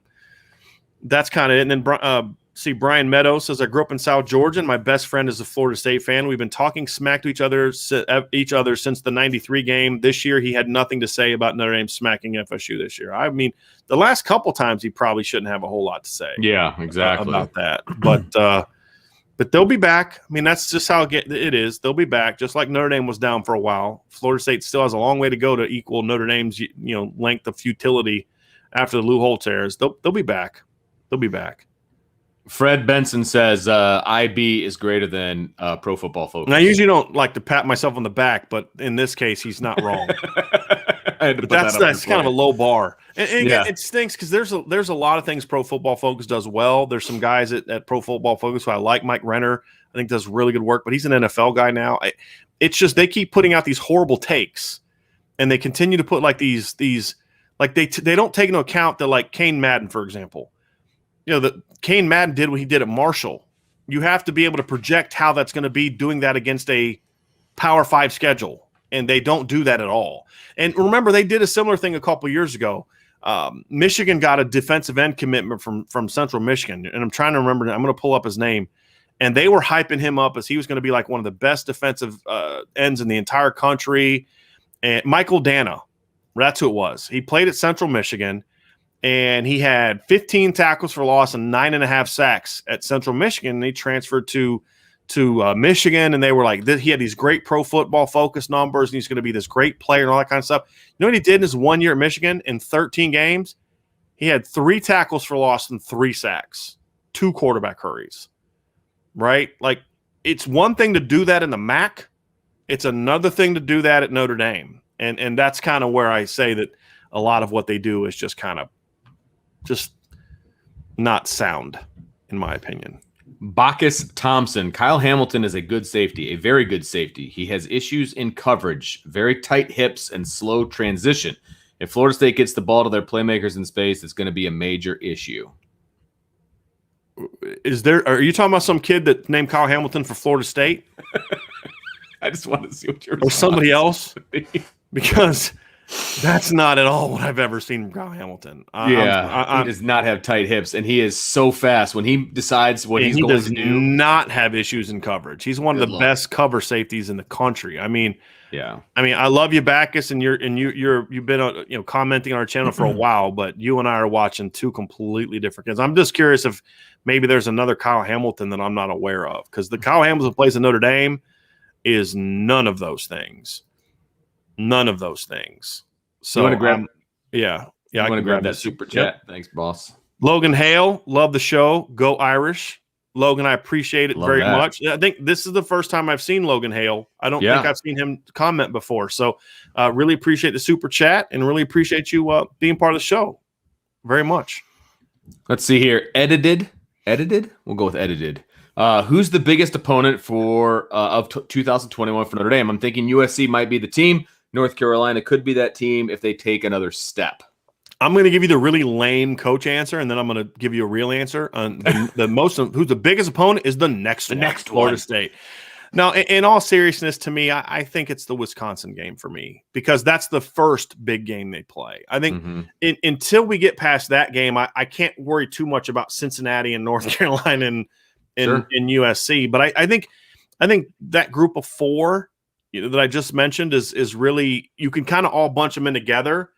it. And then see, Brian Meadows says, I grew up in South Georgia, and my best friend is a Florida State fan. We've been talking smack to each other since the 93 game. This year, he had nothing to say about Notre Dame smacking FSU this year. I mean, the last couple times, he probably shouldn't have a whole lot to say. Yeah, exactly. About that. But they'll be back. I mean, that's just how it is. They'll be back, just like Notre Dame was down for a while. Florida State still has a long way to go to equal Notre Dame's length of futility after the Lou Holtz errors. They'll be back. They'll be back. Fred Benson says IB is greater than Pro Football Focus. And I usually don't like to pat myself on the back, but in this case, he's not wrong. But that's kind of a low bar. And again, it stinks because there's a lot of things Pro Football Focus does well. There's some guys at Pro Football Focus who I like. Mike Renner, I think, does really good work, but he's an NFL guy now. It's just they keep putting out these horrible takes, and they continue to put like these like they don't take into account that, like Kane Madden, for example. Kane Madden did what he did at Marshall. You have to be able to project how that's going to be doing that against a Power 5 schedule, and they don't do that at all. And remember, they did a similar thing a couple years ago. Michigan got a defensive end commitment from Central Michigan, and I'm trying to remember. I'm going to pull up his name, and they were hyping him up as he was going to be like one of the best defensive ends in the entire country. And Michael Dana, that's who it was. He played at Central Michigan. And he had 15 tackles for loss and 9.5 sacks at Central Michigan. And he transferred to Michigan, and they were like, he had these great Pro Football Focus numbers, and he's going to be this great player and all that kind of stuff. You know what he did in his 1 year at Michigan in 13 games? He had 3 tackles for loss and 3 sacks, 2 quarterback hurries, right? Like, it's one thing to do that in the MAC. It's another thing to do that at Notre Dame. And that's kind of where I say that a lot of what they do is just kind of just not sound, in my opinion. Bacchus Thompson. Kyle Hamilton is a good safety, a very good safety. He has issues in coverage, very tight hips, and slow transition. If Florida State gets the ball to their playmakers in space, it's going to be a major issue. Are you talking about some kid that named Kyle Hamilton for Florida State? I just want to see what you're or somebody else, because that's not at all what I've ever seen from Kyle Hamilton. He does not have tight hips, and he is so fast when he decides what he's going to do. He does not have issues in coverage. He's one of the best cover safeties in the country. I mean, I love you, Bacchus, and you've been commenting on our channel for a while, but you and I are watching 2 completely different kids. I'm just curious if maybe there's another Kyle Hamilton that I'm not aware of, because the Kyle Hamilton plays at Notre Dame is none of those things. None of those things. So you want to grab? I want to grab that super chat. Yep. Thanks, boss. Logan Hale, love the show. Go Irish. Logan, I appreciate it very much. I think this is the first time I've seen Logan Hale. I don't think I've seen him comment before. So really appreciate the super chat and really appreciate you being part of the show very much. Let's see here. Edited. We'll go with edited. Who's the biggest opponent of 2021 for Notre Dame? I'm thinking USC might be the team. North Carolina could be that team if they take another step. I'm going to give you the really lame coach answer, and then I'm going to give you a real answer. Who's the biggest opponent is the next one, Florida State. Now, in all seriousness, to me, I think it's the Wisconsin game for me because that's the first big game they play. I think until we get past that game, I can't worry too much about Cincinnati and North Carolina and USC. But I think that group of four that I just mentioned is really, you can kind of all bunch them in together.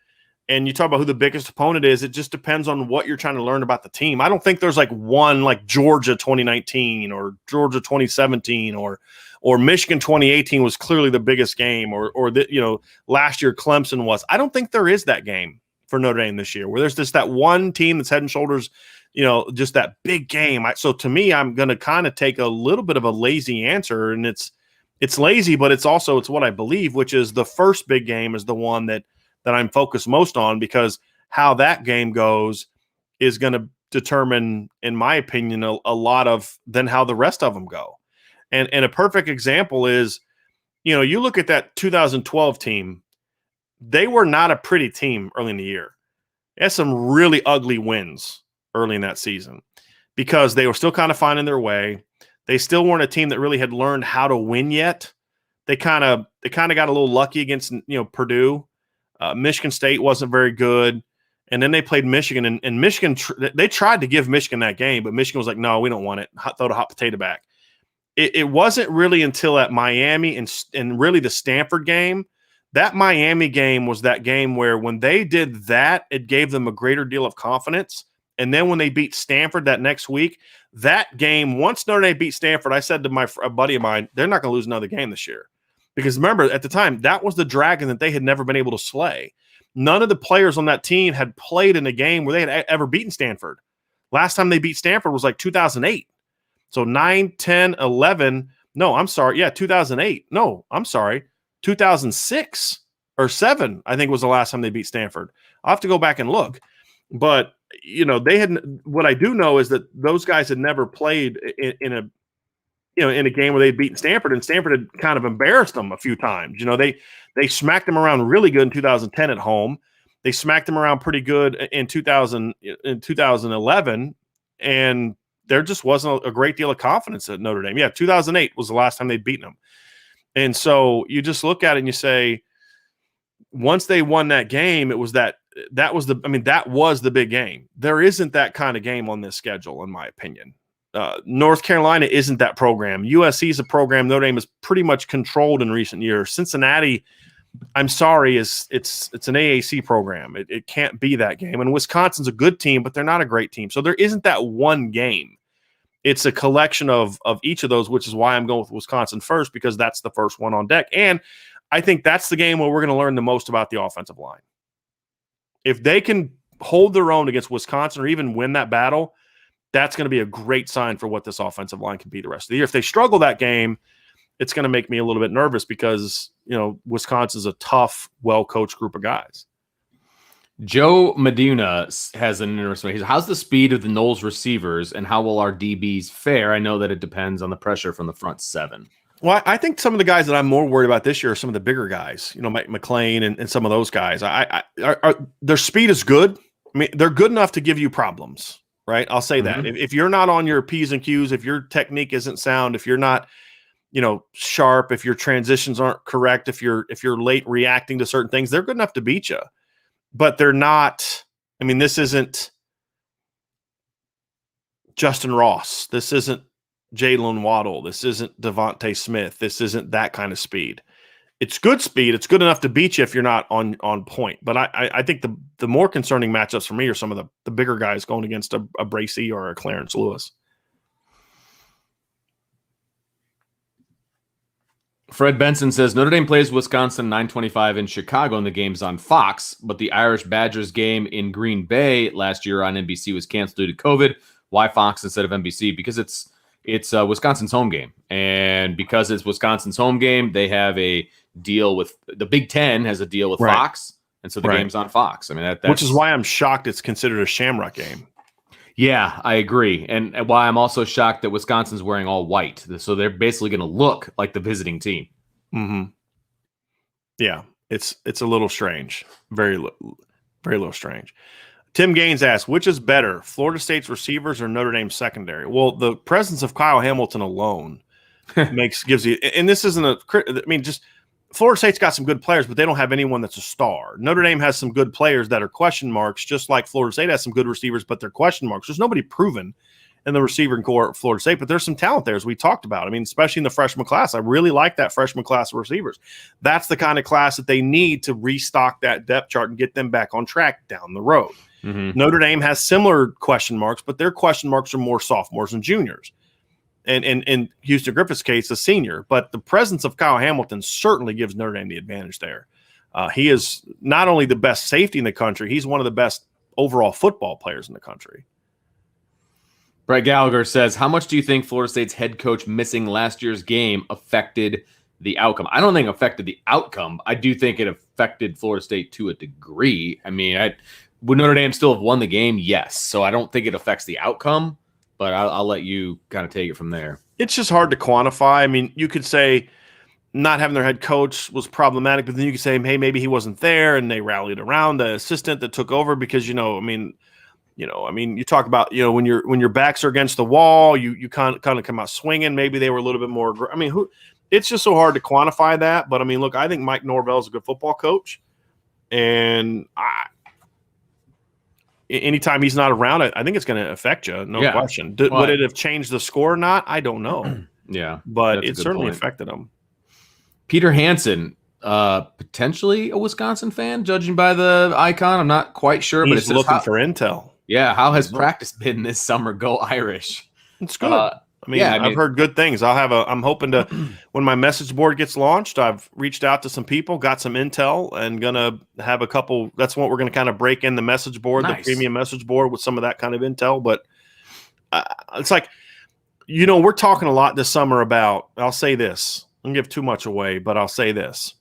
And you talk about who the biggest opponent is. It just depends on what you're trying to learn about the team. I don't think there's like one like Georgia 2019 or Georgia 2017 or Michigan 2018 was clearly the biggest game or last year Clemson was. I don't think there is that game for Notre Dame this year where there's just that one team that's head and shoulders, just that big game. So to me, I'm going to kind of take a little bit of a lazy answer, and it's lazy, but it's what I believe, which is the first big game is the one that I'm focused most on, because how that game goes is going to determine, in my opinion, a lot of then how the rest of them go. And a perfect example is, you look at that 2012 team, they were not a pretty team early in the year. They had some really ugly wins early in that season because they were still kind of finding their way. They still weren't a team that really had learned how to win yet. They kind of got a little lucky against, Purdue. Michigan State wasn't very good. And then they played Michigan, and Michigan, they tried to give Michigan that game, but Michigan was like, no, we don't want it. Throw the hot potato back. It wasn't really until at Miami and really the Stanford game. That Miami game was that game where when they did that, it gave them a greater deal of confidence. And then when they beat Stanford that next week, that game, once Notre Dame beat Stanford, I said to a buddy of mine, they're not going to lose another game this year. Because remember, at the time, that was the dragon that they had never been able to slay. None of the players on that team had played in a game where they had ever beaten Stanford. Last time they beat Stanford was like 2008. So 9, 10, 11. No, I'm sorry. Yeah, 2008. No, I'm sorry. 2006 or 7, I think was the last time they beat Stanford. I'll have to go back and look. But, they had – what I do know is that those guys had never played in a game where they'd beaten Stanford, and Stanford had kind of embarrassed them a few times. They smacked them around really good in 2010 at home. They smacked them around pretty good in 2011, and there just wasn't a great deal of confidence at Notre Dame. Yeah, 2008 was the last time they'd beaten them. And so you just look at it and you say, once they won that game, it was that was the big game. There isn't that kind of game on this schedule, in my opinion. North Carolina isn't that program. USC is a program Notre Dame has pretty much controlled in recent years. Cincinnati, I'm sorry, it's an AAC program. It can't be that game. And Wisconsin's a good team, but they're not a great team. So there isn't that one game. It's a collection of each of those, which is why I'm going with Wisconsin first, because that's the first one on deck. And I think that's the game where we're going to learn the most about the offensive line. If they can hold their own against Wisconsin or even win that battle, that's going to be a great sign for what this offensive line can be the rest of the year. If they struggle that game, it's going to make me a little bit nervous because, Wisconsin's a tough, well-coached group of guys. Joe Medina has an interesting. He's, how's the speed of the Noles receivers, and how will our DBs fare? I know that it depends on the pressure from the front seven. Well, I think some of the guys that I'm more worried about this year are some of the bigger guys, Mike McLean and some of those guys. Their speed is good. I mean, they're good enough to give you problems, right? I'll say that. If you're not on your P's and Q's, if your technique isn't sound, if you're not, sharp, if your transitions aren't correct, if you're late reacting to certain things, they're good enough to beat you. But they're not. I mean, this isn't Justin Ross. This isn't Jalen Waddle. This isn't Devontae Smith. This isn't that kind of speed. It's good speed. It's good enough to beat you if you're not on point. But I think the more concerning matchups for me are some of the bigger guys going against a Bracey or a Clarence Lewis. Fred Benson says Notre Dame plays Wisconsin 9:25 in Chicago, and the game's on Fox. But the Irish Badgers game in Green Bay last year on NBC was canceled due to COVID. Why Fox instead of NBC? Because it's Wisconsin's home game, and because it's Wisconsin's home game, they have a deal with the Big Ten has a deal with Fox, and so the game's on Fox. I mean, that's, which is why I'm shocked it's considered a Shamrock game. Yeah, I agree, and why I'm also shocked that Wisconsin's wearing all white, so they're basically going to look like the visiting team. Mm-hmm. Yeah, it's a little strange, very Very little strange. Tim Gaines asks, which is better, Florida State's receivers or Notre Dame's secondary? Well, the presence of Kyle Hamilton alone gives you, and this isn't just Florida State's got some good players, but they don't have anyone that's a star. Notre Dame has some good players that are question marks, just like Florida State has some good receivers, but they're question marks. There's nobody proven in the receiving core at Florida State, but there's some talent there, as we talked about. I mean, especially in the freshman class. I really like that freshman class of receivers. That's the kind of class that they need to restock that depth chart and get them back on track down the road. Mm-hmm. Notre Dame has similar question marks, but their question marks are more sophomores and juniors. And in Houston Griffith's case, a senior. But the presence of Kyle Hamilton certainly gives Notre Dame the advantage there. He is not only the best safety in the country, he's one of the best overall football players in the country. Brett Gallagher says, how much do you think Florida State's head coach missing last year's game affected the outcome? I don't think it affected the outcome. I do think it affected Florida State to a degree. I mean, would Notre Dame still have won the game? Yes. So I don't think it affects the outcome, but I'll let you kind of take it from there. It's just hard to quantify. I mean, you could say not having their head coach was problematic, but then you could say, hey, maybe he wasn't there and they rallied around the assistant that took over because, you talk about, when your backs are against the wall, you kind of come out swinging. Maybe they were a little bit more. It's just so hard to quantify that. But look, I think Mike Norvell is a good football coach, and anytime he's not around, I think it's going to affect you. No question. Would it have changed the score or not? I don't know. Yeah, but it certainly affected him. Peter Hansen, potentially a Wisconsin fan, judging by the icon. I'm not quite sure, but he's looking for intel. Yeah, how has practice been this summer? Go Irish! It's good. I've heard good things. I'm hoping to, when my message board gets launched, I've reached out to some people, got some intel, and gonna have a couple. That's what we're gonna kind of break in the message board, nice. The premium message board with some of that kind of intel. But it's like, we're talking a lot this summer about. I'll say this. I don't give too much away, but I'll say this.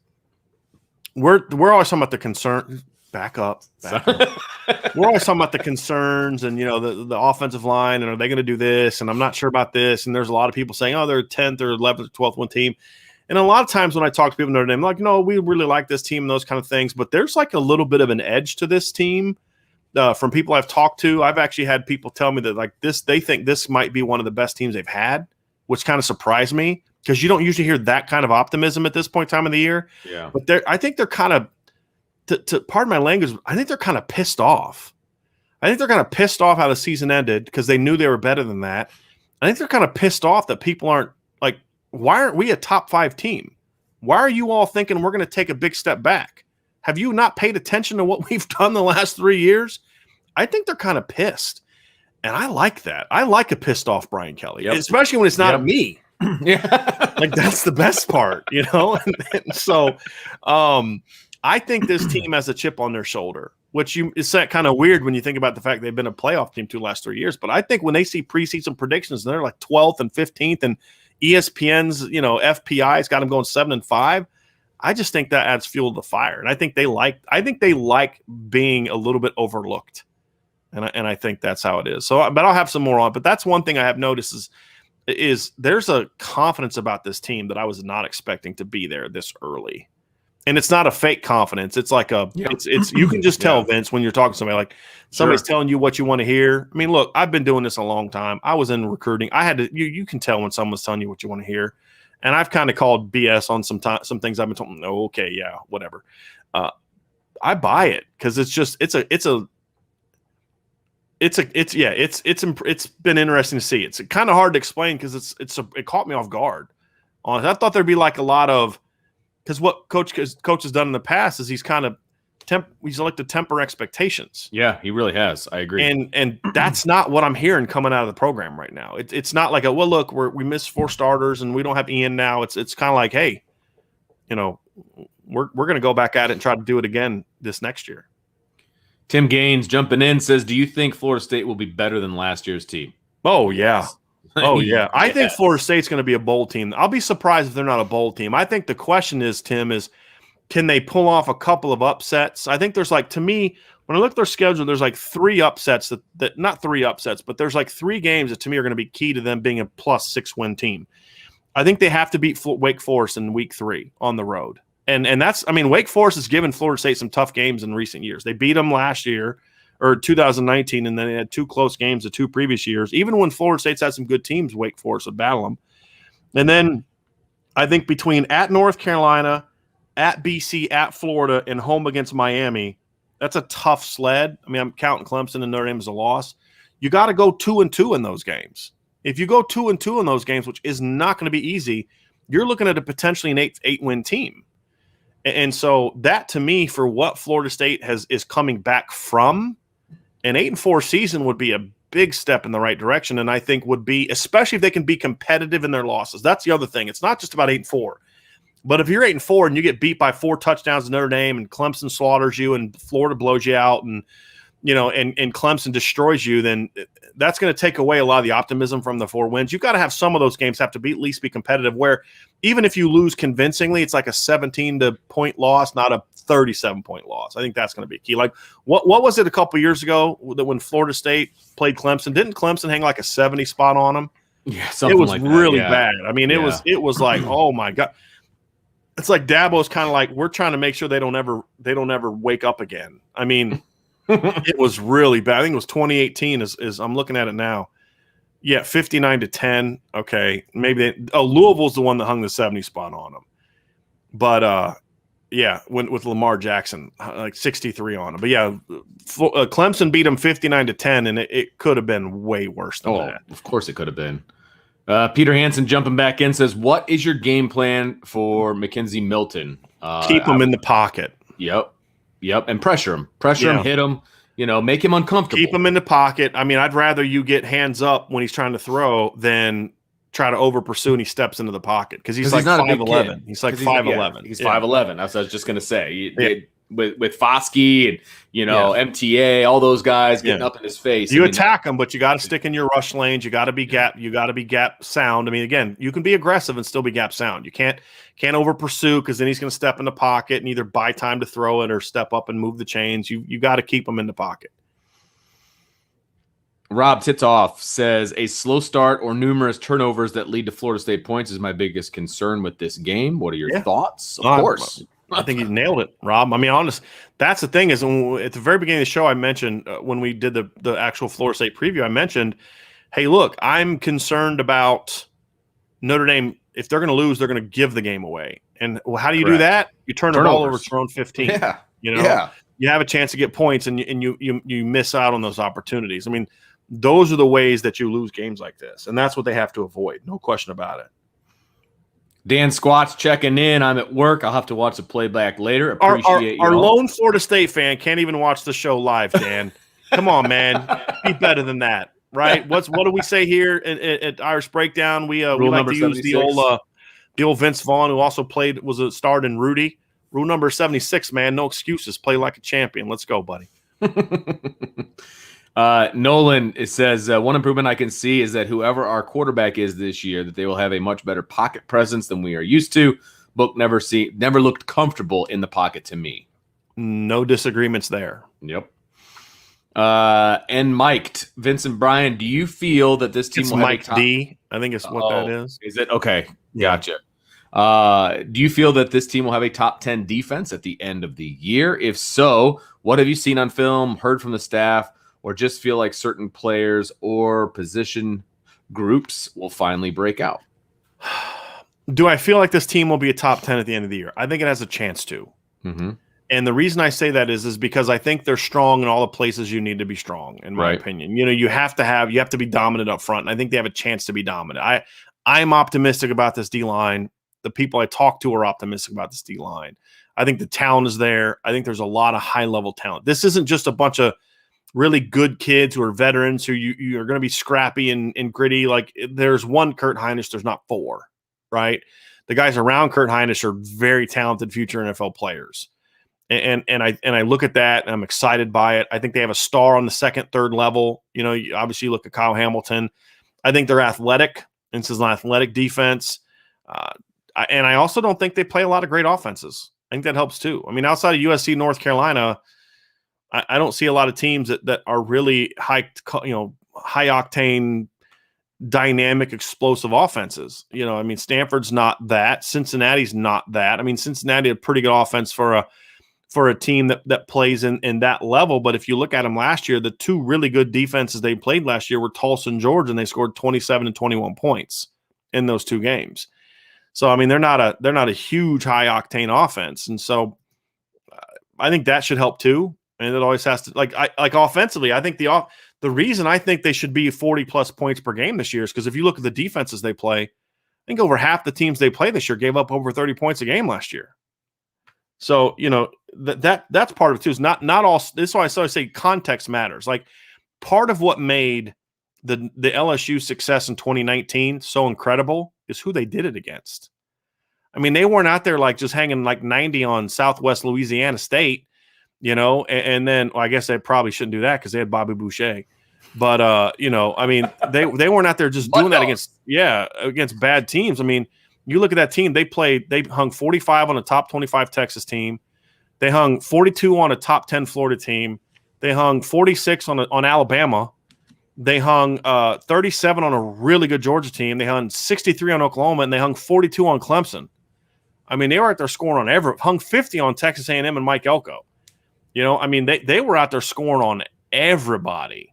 We're always talking about the concern. Back up. We're always talking about the concerns and, the offensive line, and are they going to do this? And I'm not sure about this. And there's a lot of people saying, oh, they're 10th or 11th or 12th one team. And a lot of times when I talk to people in Notre Dame, I'm like, no, we really like this team and those kind of things. But there's like a little bit of an edge to this team from people I've talked to. I've actually had people tell me that they think this might be one of the best teams they've had, which kind of surprised me because you don't usually hear that kind of optimism at this point in time of the year. Yeah. But I think they're kind of, to pardon my language, I think they're kind of pissed off. I think they're kind of pissed off how the season ended because they knew they were better than that. I think they're kind of pissed off that people aren't like, why aren't we a top 5 team? Why are you all thinking we're going to take a big step back? Have you not paid attention to what we've done the last 3 years? I think they're kind of pissed. And I like that. I like a pissed off Brian Kelly, especially when it's not me. Yeah. Like that's the best part, And so, I think this team has a chip on their shoulder, which is kind of weird when you think about the fact they've been a playoff team 2 last 3 years. But I think when they see preseason predictions, and they're like 12th and 15th, and ESPN's, FPI's got them going 7-5. I just think that adds fuel to the fire, and I think they like being a little bit overlooked, and I think that's how it is. So, but I'll have some more on. But that's one thing I have noticed is there's a confidence about this team that I was not expecting to be there this early. And it's not a fake confidence. It's like it's you can just tell, Vince, when you're talking to somebody, like somebody's telling you what you want to hear. I mean, look, I've been doing this a long time. I was in recruiting. I had to, you can tell when someone's telling you what you want to hear. And I've kind of called BS on some things I've been told. Oh, okay. Yeah, whatever. I buy it because it's been interesting to see. It's kind of hard to explain because it caught me off guard. I thought there'd be like a lot of, because what coach has done in the past is he's kind of he's like to temper expectations. Yeah, he really has. I agree. And that's not what I'm hearing coming out of the program right now. It's not like look, we missed 4 starters and we don't have Ian now. It's kind of like, hey, we're going to go back at it and try to do it again this next year. Tim Gaines jumping in says, do you think Florida State will be better than last year's team? Oh, yeah. Oh, yeah. I think Florida State's going to be a bowl team. I'll be surprised if they're not a bowl team. I think the question is, Tim, can they pull off a couple of upsets? I think there's to me, when I look at their schedule, there's 3 upsets that not 3 upsets, but there's 3 games that to me are going to be key to them being a +6 win team. I think they have to beat Wake Forest in week 3 on the road. And that's, I mean, Wake Forest has given Florida State some tough games in recent years. They beat them last year or 2019, and then they had 2 close games the 2 previous years. Even when Florida State's had some good teams, Wake Forest would battle them. And then I think between at North Carolina, at BC, at Florida, and home against Miami, that's a tough sled. I mean, I'm counting Clemson and Notre Dame as a loss. You got to go 2-2 in those games. If you go 2-2 in those games, which is not going to be easy, you're looking at a potentially an 8-win team. And so that, to me, for what Florida State is coming back from, an 8-4 season would be a big step in the right direction, and I think would be, especially if they can be competitive in their losses. That's the other thing. It's not just about 8-4. But if you're 8-4 and you get beat by 4 touchdowns to Notre Dame and Clemson slaughters you and Florida blows you out and and Clemson destroys you, then that's going to take away a lot of the optimism from the 4 wins. You've got to have some of those games have to be at least be competitive, where even if you lose convincingly, it's like a 17-point loss, not a 37-point loss. I think that's going to be key. Like what was it a couple years ago that when Florida State played Clemson? Didn't Clemson hang like a 70 spot on them? Yeah, it was like really that, yeah. bad. I mean, it was like, oh my God. It's like Dabo's kind of like, we're trying to make sure they don't ever wake up again. I mean, it was really bad. I think it was 2018 is I'm looking at it now. Yeah, 59-10. Okay. Maybe Louisville's the one that hung the 70 spot on them. But yeah, with Lamar Jackson, like 63 on him. But yeah, Clemson beat them 59-10, and it could have been way worse than that. Of course it could have been. Peter Hansen jumping back in says, what is your game plan for Mackenzie Milton? Keep him in the pocket. Yep. And pressure him. Him, hit him, make him uncomfortable. Keep him in the pocket. I mean, I'd rather you get hands up when he's trying to throw than try to over pursue and he steps into the pocket, because he's like 5'11". He's like 5'11". He's 5'11". That's what I was just going to say. With Foskey and MTA, all those guys getting up in his face. You attack him, but you got to stick in your rush lanes. You got to be gap. You got to be gap sound. I mean, again, you can be aggressive and still be gap sound. You can't over pursue, because then he's going to step in the pocket and either buy time to throw it or step up and move the chains. You got to keep him in the pocket. Rob Titoff says, a slow start or numerous turnovers that lead to Florida State points is my biggest concern with this game. What are your thoughts? Of course. I think you nailed it, Rob. I mean, honest, that's the thing is, at the very beginning of the show, I mentioned when we did the actual Florida State preview, I mentioned, hey, look, I'm concerned about Notre Dame. If they're going to lose, they're going to give the game away. And how do you do that? You turn the ball over to your own 15. Yeah. You have a chance to get points, and you miss out on those opportunities. I mean, those are the ways that you lose games like this, and that's what they have to avoid. No question about it. Dan Squat's checking in. I'm at work. I'll have to watch the playback later. Appreciate our lone Florida State fan can't even watch the show live, Dan. Come on, man. Be better than that, right? What do we say here at Irish Breakdown? We like to use the old Vince Vaughn, who also starred in Rudy. Rule number 76, man. No excuses. Play like a champion. Let's go, buddy. Nolan, it says, one improvement I can see is that whoever our quarterback is this year, that they will have a much better pocket presence than we are used to. Book never looked comfortable in the pocket to me. No disagreements there. Yep. And mic'd Vincent Bryan, do you feel that this team will have Mike D? I think it's what that is. Is it? Okay. Gotcha. Do you feel that this team will have a top 10 defense at the end of the year? If so, what have you seen on film, heard from the staff, or just feel like certain players or position groups will finally break out? Do I feel like this team will be a top 10 at the end of the year? I think it has a chance to. Mm-hmm. And the reason I say that is because I think they're strong in all the places you need to be strong, in my opinion. You have to be dominant up front, and I think they have a chance to be dominant. I'm optimistic about this D-line. The people I talk to are optimistic about this D-line. I think the talent is there. I think there's a lot of high-level talent. This isn't just a bunch of really good kids who are veterans who you are going to be scrappy and gritty. Like, there's one Kurt Hinish, there's not 4, right? The guys around Kurt Hinish are very talented future NFL players. And I look at that and I'm excited by it. I think they have a star on the second, third level. Obviously you look at Kyle Hamilton. I think they're athletic. This is an athletic defense. And I also don't think they play a lot of great offenses. I think that helps too. I mean, outside of USC, North Carolina, I don't see a lot of teams that are really high octane dynamic, explosive offenses. You know, I mean, Stanford's not that. Cincinnati's not that. I mean, Cincinnati had a pretty good offense for a team that plays in that level. But if you look at them last year, the two really good defenses they played last year were Tulsa and Georgia, and they scored 27 and 21 points in those two games. So I mean, they're not a huge high octane offense, and so I think that should help too. And it always has to like offensively. I think the reason I think they should be 40 plus points per game this year is because if you look at the defenses they play, I think over half the teams they play this year gave up over 30 points a game last year. So you know that's part of it too. Is not all. This is why I say context matters. Like part of what made the LSU success in 2019 so incredible is who they did it against. I mean, they weren't out there like just hanging like 90 on Southwest Louisiana State, you know, and then I guess they probably shouldn't do that because they had Bobby Boucher. But you know, I mean, they weren't out there just doing that against bad teams. I mean, you look at that team, they hung 45 on a top 25 Texas team. They hung 42 on a top 10 Florida team. They hung 46 on Alabama. They hung 37 on a really good Georgia team. They hung 63 on Oklahoma, and they hung 42 on Clemson. I mean, they were out there scoring on hung 50 on Texas A&M and Mike Elko. You know, I mean, they were out there scoring on everybody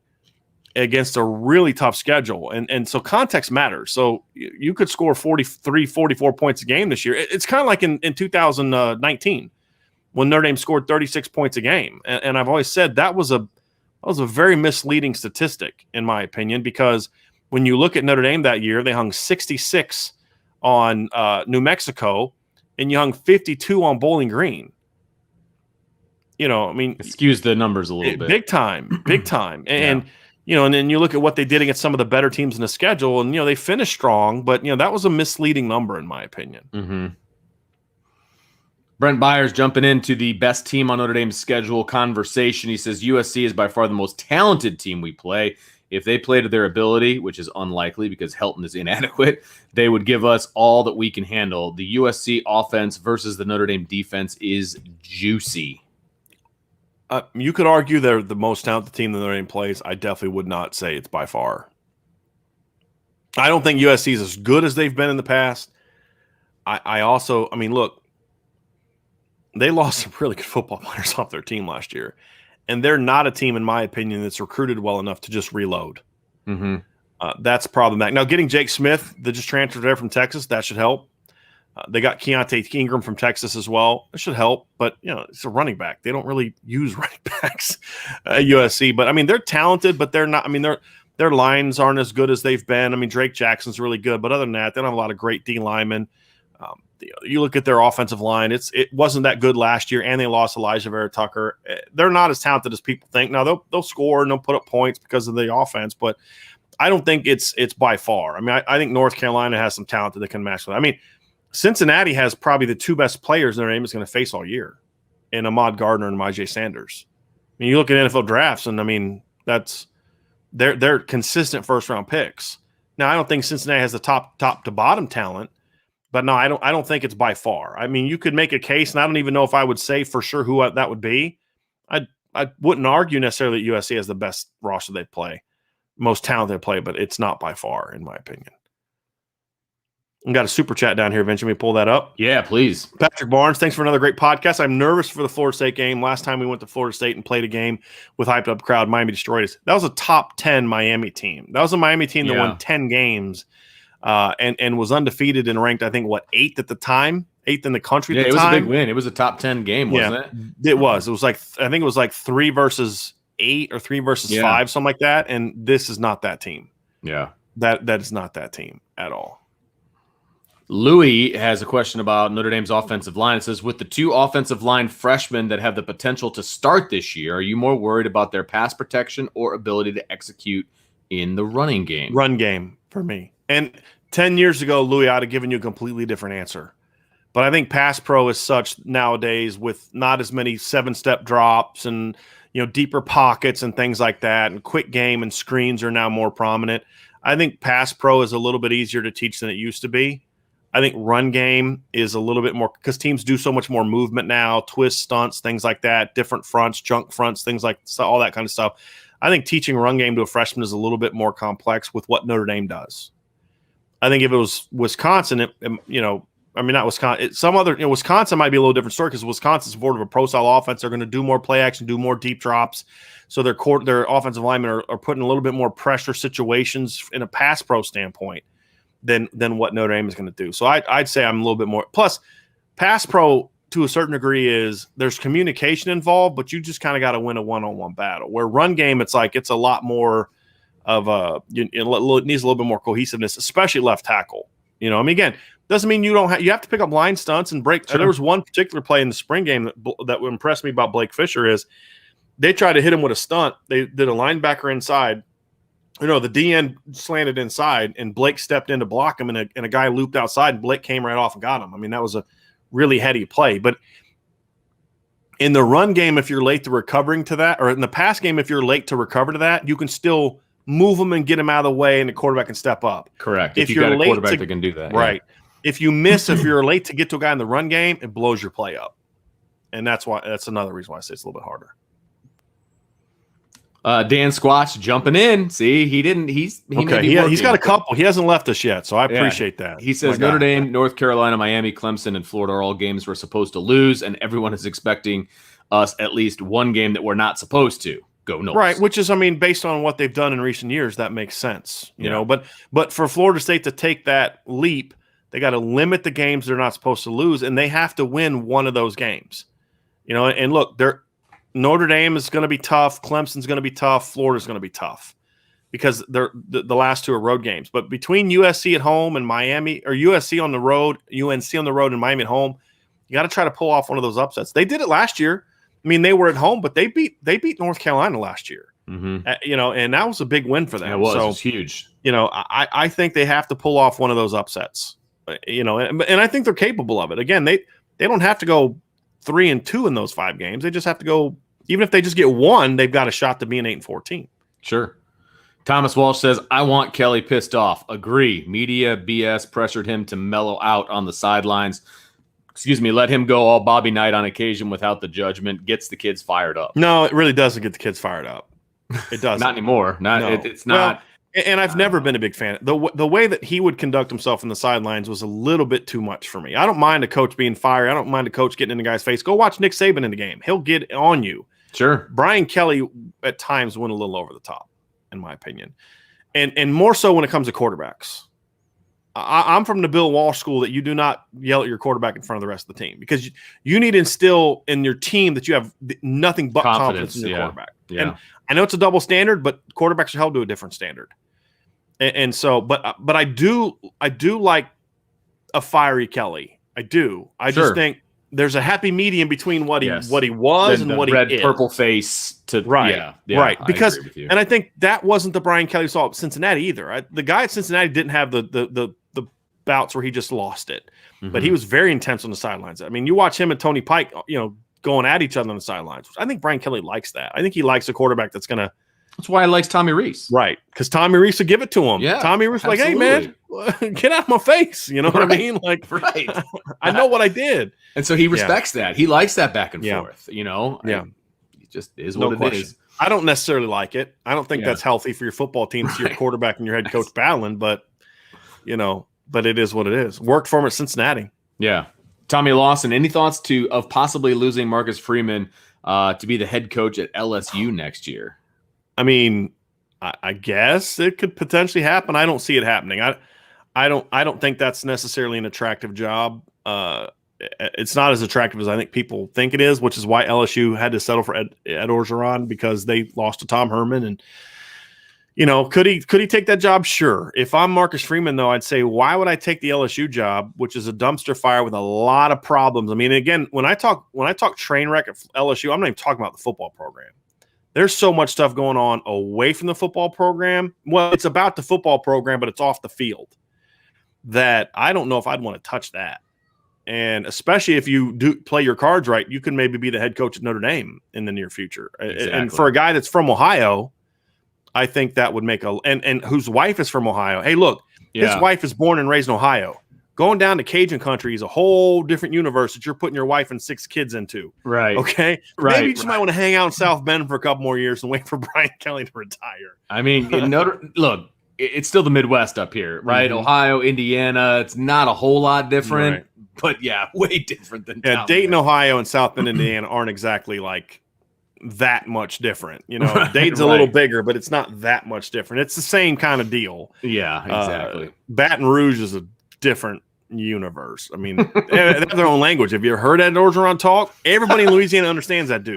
against a really tough schedule. And so context matters. So you could score 43, 44 points a game this year. It's kind of like in 2019 when Notre Dame scored 36 points a game. And I've always said that was a very misleading statistic, in my opinion, because when you look at Notre Dame that year, they hung 66 on New Mexico, and you hung 52 on Bowling Green. You know, I mean, it skews the numbers a little bit. Big time. And you know, and then you look at what they did against some of the better teams in the schedule, and you know, they finished strong, but you know, that was a misleading number, in my opinion. Mm-hmm. Brent Byers jumping into the best team on Notre Dame's schedule conversation. He says USC is by far the most talented team we play. If they play to their ability, which is unlikely because Helton is inadequate, they would give us all that we can handle. The USC offense versus the Notre Dame defense is juicy. You could argue they're the most talented team that Notre Dame plays. I definitely would not say it's by far. I don't think USC is as good as they've been in the past. I mean, look, they lost some really good football players off their team last year. And they're not a team, in my opinion, that's recruited well enough to just reload. Mm-hmm. That's problematic. Now, getting Jake Smith that just transferred there from Texas, that should help. They got Keontae Ingram from Texas as well. That should help. But, you know, it's a running back. They don't really use running backs at USC. But, I mean, they're talented, but they're not – I mean, their lines aren't as good as they've been. I mean, Drake Jackson's really good. But other than that, they don't have a lot of great D linemen. You look at their offensive line, it wasn't that good last year, and they lost Elijah Vera Tucker. They're not as talented as people think. Now, they'll score and they'll put up points because of the offense, but I don't think it's by far. I mean, I think North Carolina has some talent that they can match with. I mean, Cincinnati has probably the two best players Notre Dame is going to face all year in Ahmad Gardner and Myjai Sanders. I mean, you look at NFL drafts, and I mean, they're consistent first-round picks. Now, I don't think Cincinnati has the top to bottom talent, but no, I don't think it's by far. I mean, you could make a case, and I don't even know if I would say for sure who that would be. I wouldn't argue necessarily that USC has the best roster they play, most talented they play, but it's not by far, in my opinion. We got a super chat down here, Vince. Let me pull that up. Yeah, please. Patrick Barnes, thanks for another great podcast. I'm nervous for the Florida State game. Last time we went to Florida State and played a game with hyped up crowd, Miami destroyed us. That was a top 10 Miami team. That was a Miami team that won 10 games. And was undefeated and ranked, I think, 8th at the time, 8th in the country at the time. Yeah, it was a big win. It was a top 10 game, wasn't it? It was. It was like, I think it was like 3 versus 8 or 3 versus 5, something like that. And this is not that team. Yeah. That is not that team at all. Louis has a question about Notre Dame's offensive line. It says, with the 2 offensive line freshmen that have the potential to start this year, are you more worried about their pass protection or ability to execute in the running game? Run game for me. And 10 years ago, Louis, I'd have given you a completely different answer. But I think pass pro is such nowadays with not as many 7-step drops and, you know, deeper pockets and things like that, and quick game and screens are now more prominent. I think pass pro is a little bit easier to teach than it used to be. I think run game is a little bit more because teams do so much more movement now, twist stunts, things like that, different fronts, junk fronts, things like all that kind of stuff. I think teaching run game to a freshman is a little bit more complex with what Notre Dame does. I think if it was Wisconsin, not Wisconsin. Some other, Wisconsin might be a little different story because Wisconsin's more of a pro style offense. They're going to do more play action, do more deep drops. So their offensive linemen are putting a little bit more pressure situations in a pass pro standpoint than what Notre Dame is going to do. So I'd say I'm a little bit more. Plus, pass pro to a certain degree there's communication involved, but you just kind of got to win a one-on-one battle. Where run game, it's a lot more of it needs a little bit more cohesiveness, especially left tackle. Again, doesn't mean you have to pick up line stunts and break. Sure. So there was one particular play in the spring game that impressed me about Blake Fisher is they tried to hit him with a stunt. They did a linebacker inside. The DN slanted inside, and Blake stepped in to block him, and a guy looped outside, and Blake came right off and got him. I mean, that was a really heady play. But in the run game, if you're late to recovering to that, or in the pass game, if you're late to recover to that, you can still move them and get them out of the way, and the quarterback can step up. Correct. If you're got a quarterback that can do that. Right. Yeah. If you're late to get to a guy in the run game, it blows your play up. And that's another reason why I say it's a little bit harder. Dan Squatch jumping in. See, he's got a couple. He hasn't left us yet, so I appreciate that. He says Notre Dame, North Carolina, Miami, Clemson, and Florida are all games we're supposed to lose, and everyone is expecting us at least one game that we're not supposed to. Go Noles. Right, which is, based on what they've done in recent years, that makes sense. You know, but for Florida State to take that leap, they got to limit the games they're not supposed to lose, and they have to win one of those games. And look, Notre Dame is going to be tough. Clemson's going to be tough. Florida's going to be tough because they're the last two are road games. But between USC at home and Miami, or USC on the road, UNC on the road, and Miami at home, you got to try to pull off one of those upsets. They did it last year. They were at home, but they beat North Carolina last year. Mm-hmm. And that was a big win for them. It was huge. I think they have to pull off one of those upsets. And I think they're capable of it. Again, they don't have to go 3-2 in those 5 games. They just have to go. Even if they just get one, they've got a shot to being 8-14. Sure. Thomas Walsh says, I want Kelly pissed off. Agree. Media BS pressured him to mellow out on the sidelines. Let him go all Bobby Knight on occasion without the judgment. Gets the kids fired up. No, it really doesn't get the kids fired up. It doesn't. Not anymore. It's not. Well, and I've never been a big fan. The way that he would conduct himself in the sidelines was a little bit too much for me. I don't mind a coach being fired. I don't mind a coach getting in the guy's face. Go watch Nick Saban in the game. He'll get on you. Sure. Brian Kelly at times went a little over the top, in my opinion. And more so when it comes to quarterbacks. I'm from the Bill Walsh school that you do not yell at your quarterback in front of the rest of the team because you need to instill in your team that you have nothing but confidence in your quarterback. Yeah. And I know it's a double standard, but quarterbacks are held to a different standard. And so, but I do like a fiery Kelly. I do. I just think there's a happy medium between what he was and what he is. Red purple face to right. Because I think that wasn't the Brian Kelly we saw at Cincinnati either. The guy at Cincinnati didn't have the bouts where he just lost it, but he was very intense on the sidelines. You watch him and Tony Pike, going at each other on the sidelines. I think Brian Kelly likes that. I think he likes a quarterback that's gonna. That's why I likes Tommy Rees. Right. Because Tommy Rees would give it to him. Yeah, Tommy Rees like, hey, man, get out of my face. You know what I mean? Like, right. I know what I did. And so he respects that. He likes that back and forth, Yeah. It just is what it is. I don't necessarily like it. I don't think that's healthy for your football team to see your quarterback and your head coach battling, but it is what it is. Worked for him at Cincinnati. Yeah. Tommy Lawson, any thoughts of possibly losing Marcus Freeman to be the head coach at LSU next year? I guess it could potentially happen. I don't see it happening. I don't think that's necessarily an attractive job. It's not as attractive as I think people think it is, which is why LSU had to settle for Ed Orgeron because they lost to Tom Herman. And could he take that job? Sure. If I'm Marcus Freeman, though, I'd say why would I take the LSU job, which is a dumpster fire with a lot of problems. Again, when I talk train wreck at LSU, I'm not even talking about the football program. There's so much stuff going on away from the football program. Well, it's about the football program, but it's off the field that I don't know if I'd want to touch that. And especially if you do play your cards right, you can maybe be the head coach at Notre Dame in the near future. Exactly. And for a guy that's from Ohio, I think that would make and whose wife is from Ohio. Hey, look, his wife is born and raised in Ohio. Going down to Cajun country is a whole different universe that you're putting your wife and 6 kids into. Right. Okay. Right. Maybe you just might want to hang out in South Bend for a couple more years and wait for Brian Kelly to retire. I mean, look, it's still the Midwest up here, right? Ohio, Indiana. It's not a whole lot different, right. But yeah, way different than Dayton, Ohio, and South Bend, Indiana aren't exactly like that much different. Dayton's a little bigger, but it's not that much different. It's the same kind of deal. Yeah, exactly. Baton Rouge is a different universe. I mean, they have their own language. Have you ever heard Ed Orgeron talk? Everybody in Louisiana understands that dude.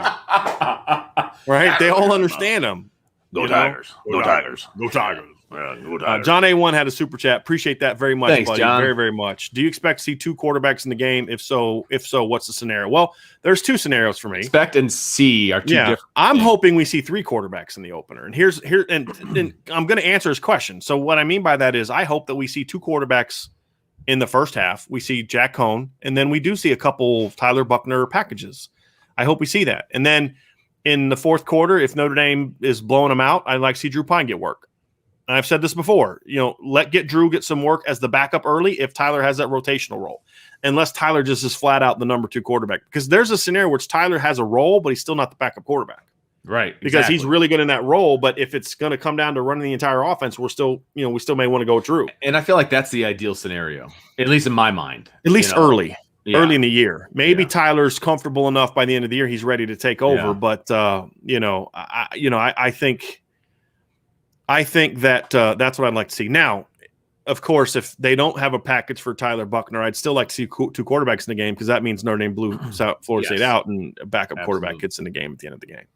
Right? They all understand him. Go Tigers. Go Tigers. Go Tigers. John A1 had a super chat. Appreciate that very much, Thanks, buddy. John. Very, very much. Do you expect to see 2 quarterbacks in the game? If so, what's the scenario? Well, there's 2 scenarios for me. Expect and see are 2 different. I'm hoping we see 3 quarterbacks in the opener. And and I'm going to answer his question. So what I mean by that is I hope that we see 2 quarterbacks in the first half. We see Jack Cohn, and then we do see a couple Tyler Buckner packages. I hope we see that. And then in the fourth quarter, if Notre Dame is blowing them out, I'd like to see Drew Pine get work. And I've said this before, get Drew get some work as the backup early if Tyler has that rotational role, unless Tyler just is flat out the number 2 quarterback. Because there's a scenario which Tyler has a role, but he's still not the backup quarterback. Right. Because he's really good in that role. But if it's going to come down to running the entire offense, we still may want to go with Drew. And I feel like that's the ideal scenario, at least in my mind. At least early in the year. Maybe Yeah. Tyler's comfortable enough by the end of the year. He's ready to take over. Yeah. But, I think that that's what I'd like to see. Now, of course, if they don't have a package for Tyler Buckner, I'd still like to see 2 quarterbacks in the game because that means Notre Dame blew Florida State out and a backup quarterback gets in the game at the end of the game.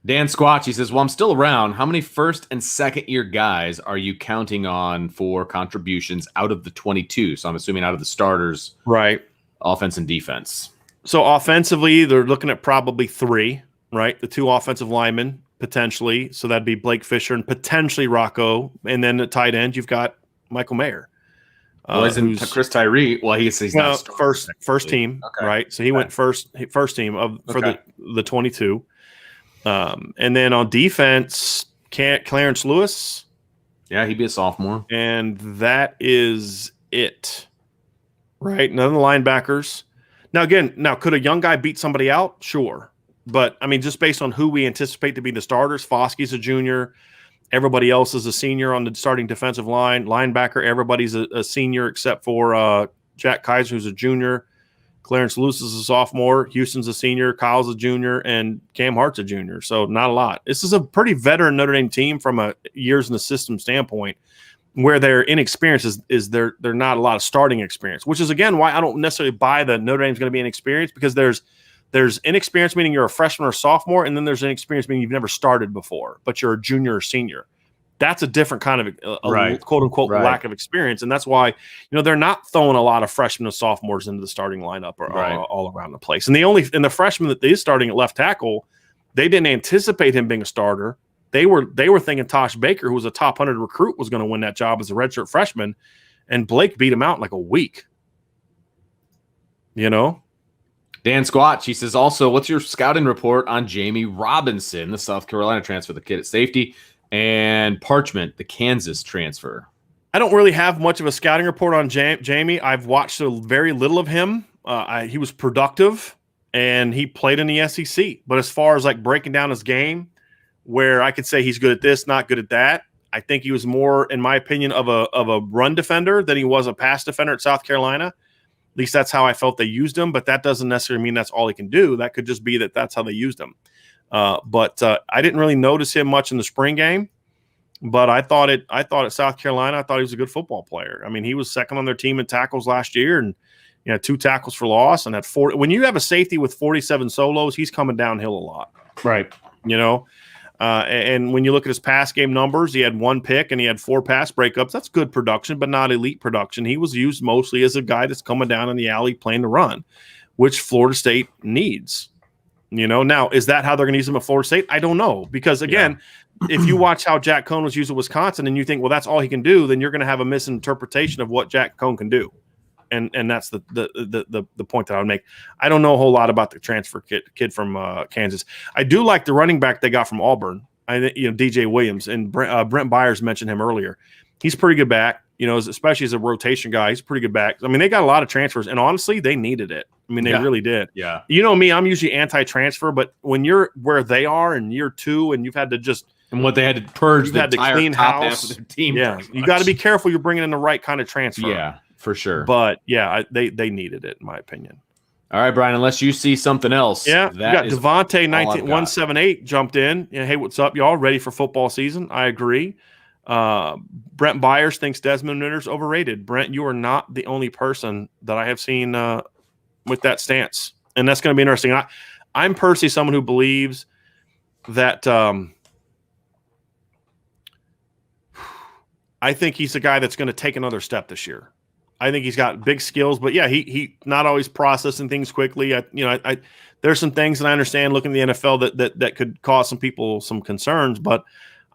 Dan Squatch, he says, well, I'm still around. How many first and second year guys are you counting on for contributions out of the 22? So I'm assuming out of the starters, right? Offense and defense. So offensively, they're looking at probably 3, right? The 2 offensive linemen potentially. So that'd be Blake Fisher and potentially Rocco. And then at tight end, you've got Michael Mayer. Isn't Chris Tyree? Well, he's not first team, okay. Right? So he went first team for the 22. And then on defense, Clarence Lewis. Yeah, he'd be a sophomore. And that is it. Right? None of the linebackers. Now, could a young guy beat somebody out? Sure. But, I mean, just based on who we anticipate to be the starters, Foskey's a junior. Everybody else is a senior on the starting defensive line. Linebacker, everybody's a senior except for Jack Kaiser, who's a junior. Clarence Lewis is a sophomore. Houston's a senior. Kyle's a junior. And Cam Hart's a junior. So not a lot. This is a pretty veteran Notre Dame team from a years in the system standpoint. Where they're inexperienced is they're not a lot of starting experience, which is, again, why I don't necessarily buy that Notre Dame's going to be inexperienced, because there's inexperience meaning you're a freshman or sophomore, and then there's inexperience meaning you've never started before, but you're a junior or senior. That's a different kind of quote-unquote lack of experience, and that's why they're not throwing a lot of freshmen and sophomores into the starting lineup or all around the place. And the freshman that is starting at left tackle, they didn't anticipate him being a starter. They were thinking Tosh Baker, who was a top 100 recruit, was going to win that job as a redshirt freshman, and Blake beat him out in like a week. Dan Squatch, he says, also, what's your scouting report on Jamie Robinson, the South Carolina transfer, the kid at safety, and Parchment, the Kansas transfer? I don't really have much of a scouting report on Jamie. I've watched very little of him. He was productive, and he played in the SEC. But as far as like breaking down his game, where I could say he's good at this, not good at that, I think he was more, in my opinion, of a run defender than he was a pass defender at South Carolina. At least that's how I felt they used him, but that doesn't necessarily mean that's all he can do. That could just be that's how they used him. But I didn't really notice him much in the spring game. But I thought at South Carolina, I thought he was a good football player. I mean, he was second on their team in tackles last year, and 2 tackles for loss, and had 40. When you have a safety with 47 solos, he's coming downhill a lot. Right. And when you look at his pass game numbers, he had 1 pick and he had 4 pass breakups. That's good production, but not elite production. He was used mostly as a guy that's coming down in the alley playing the run, which Florida State needs. Now, is that how they're going to use him at Florida State? I don't know. Because, again, if you watch how Jack Cohn was used at Wisconsin and you think, well, that's all he can do, then you're going to have a misinterpretation of what Jack Cohn can do. And that's the point that I would make. I don't know a whole lot about the transfer kid from Kansas. I do like the running back they got from Auburn. DJ Williams, and Brent Byers mentioned him earlier. He's a pretty good back. especially as a rotation guy. He's a pretty good back. I mean, they got a lot of transfers, and honestly, they needed it. I mean, they really did. Yeah. You know me, I'm usually anti-transfer, but when you're where they are in year 2 and you've had to just – and what they had to purge the entire clean top house half of their team. Yeah, you got to be careful you're bringing in the right kind of transfer. Yeah, for sure. But, yeah, they needed it, in my opinion. All right, Brian, unless you see something else. Yeah, you got Devontae 178 jumped in. Yeah, hey, what's up, y'all? Ready for football season? I agree. Brent Byers thinks Desmond Ritter's overrated. Brent, you are not the only person that I have seen with that stance. And that's going to be interesting. I'm personally someone who believes that I think he's a guy that's going to take another step this year. I think he's got big skills, but yeah, he not always processing things quickly. There's some things that I understand looking at the NFL that could cause some people some concerns, but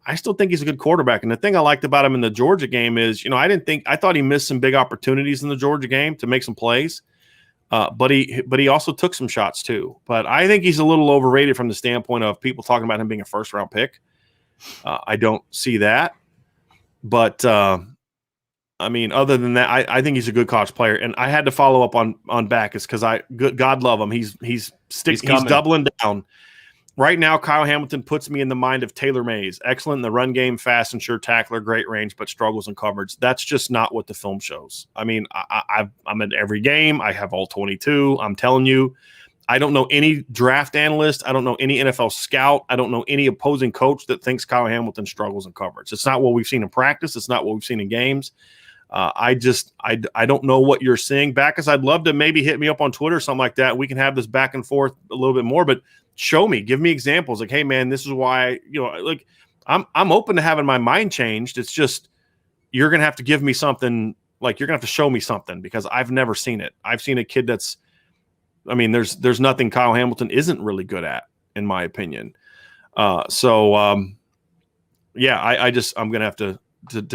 I still think he's a good quarterback. And the thing I liked about him in the Georgia game is, I thought he missed some big opportunities in the Georgia game to make some plays. But he also took some shots too. But I think he's a little overrated from the standpoint of people talking about him being a first round pick. I don't see that. But I mean, other than that, I think he's a good college player. And I had to follow up on Backus because God love him. He's doubling down. Right now, Kyle Hamilton puts me in the mind of Taylor Mays. Excellent in the run game, fast and sure tackler, great range, but struggles in coverage. That's just not what the film shows. I mean, I'm at every game. I have all 22. I'm telling you, I don't know any draft analyst. I don't know any NFL scout. I don't know any opposing coach that thinks Kyle Hamilton struggles in coverage. It's not what we've seen in practice. It's not what we've seen in games. I don't know what you're seeing. Backus, I'd love to maybe hit me up on Twitter or something like that. We can have this back and forth a little bit more, but show me, give me examples. Like, hey man, this is why, I'm open to having my mind changed. It's just, you're going to have to give me something. Like, you're going to have to show me something because I've never seen it. I've seen a kid there's nothing Kyle Hamilton isn't really good at, in my opinion. I'm going to have to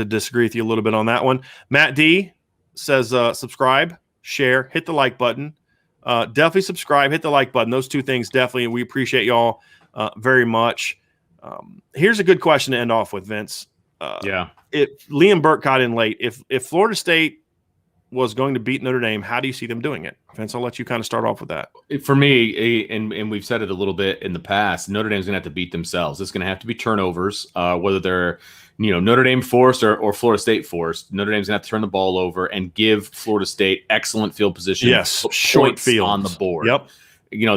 disagree with you a little bit on that one. Matt D says, subscribe, share, hit the like button. Definitely subscribe, hit the like button. Those two things definitely. We appreciate y'all very much. Here's a good question to end off with, Vince. If Liam Burke got in late, if Florida State was going to beat Notre Dame, how do you see them doing it? Vince, I'll let you kind of start off with that. For me, and we've said it a little bit in the past, Notre Dame's going to have to beat themselves. It's going to have to be turnovers, whether they're Notre Dame forced or Florida State forced. Notre Dame's going to have to turn the ball over and give Florida State excellent field position. Yes, short fields on the board. Yep.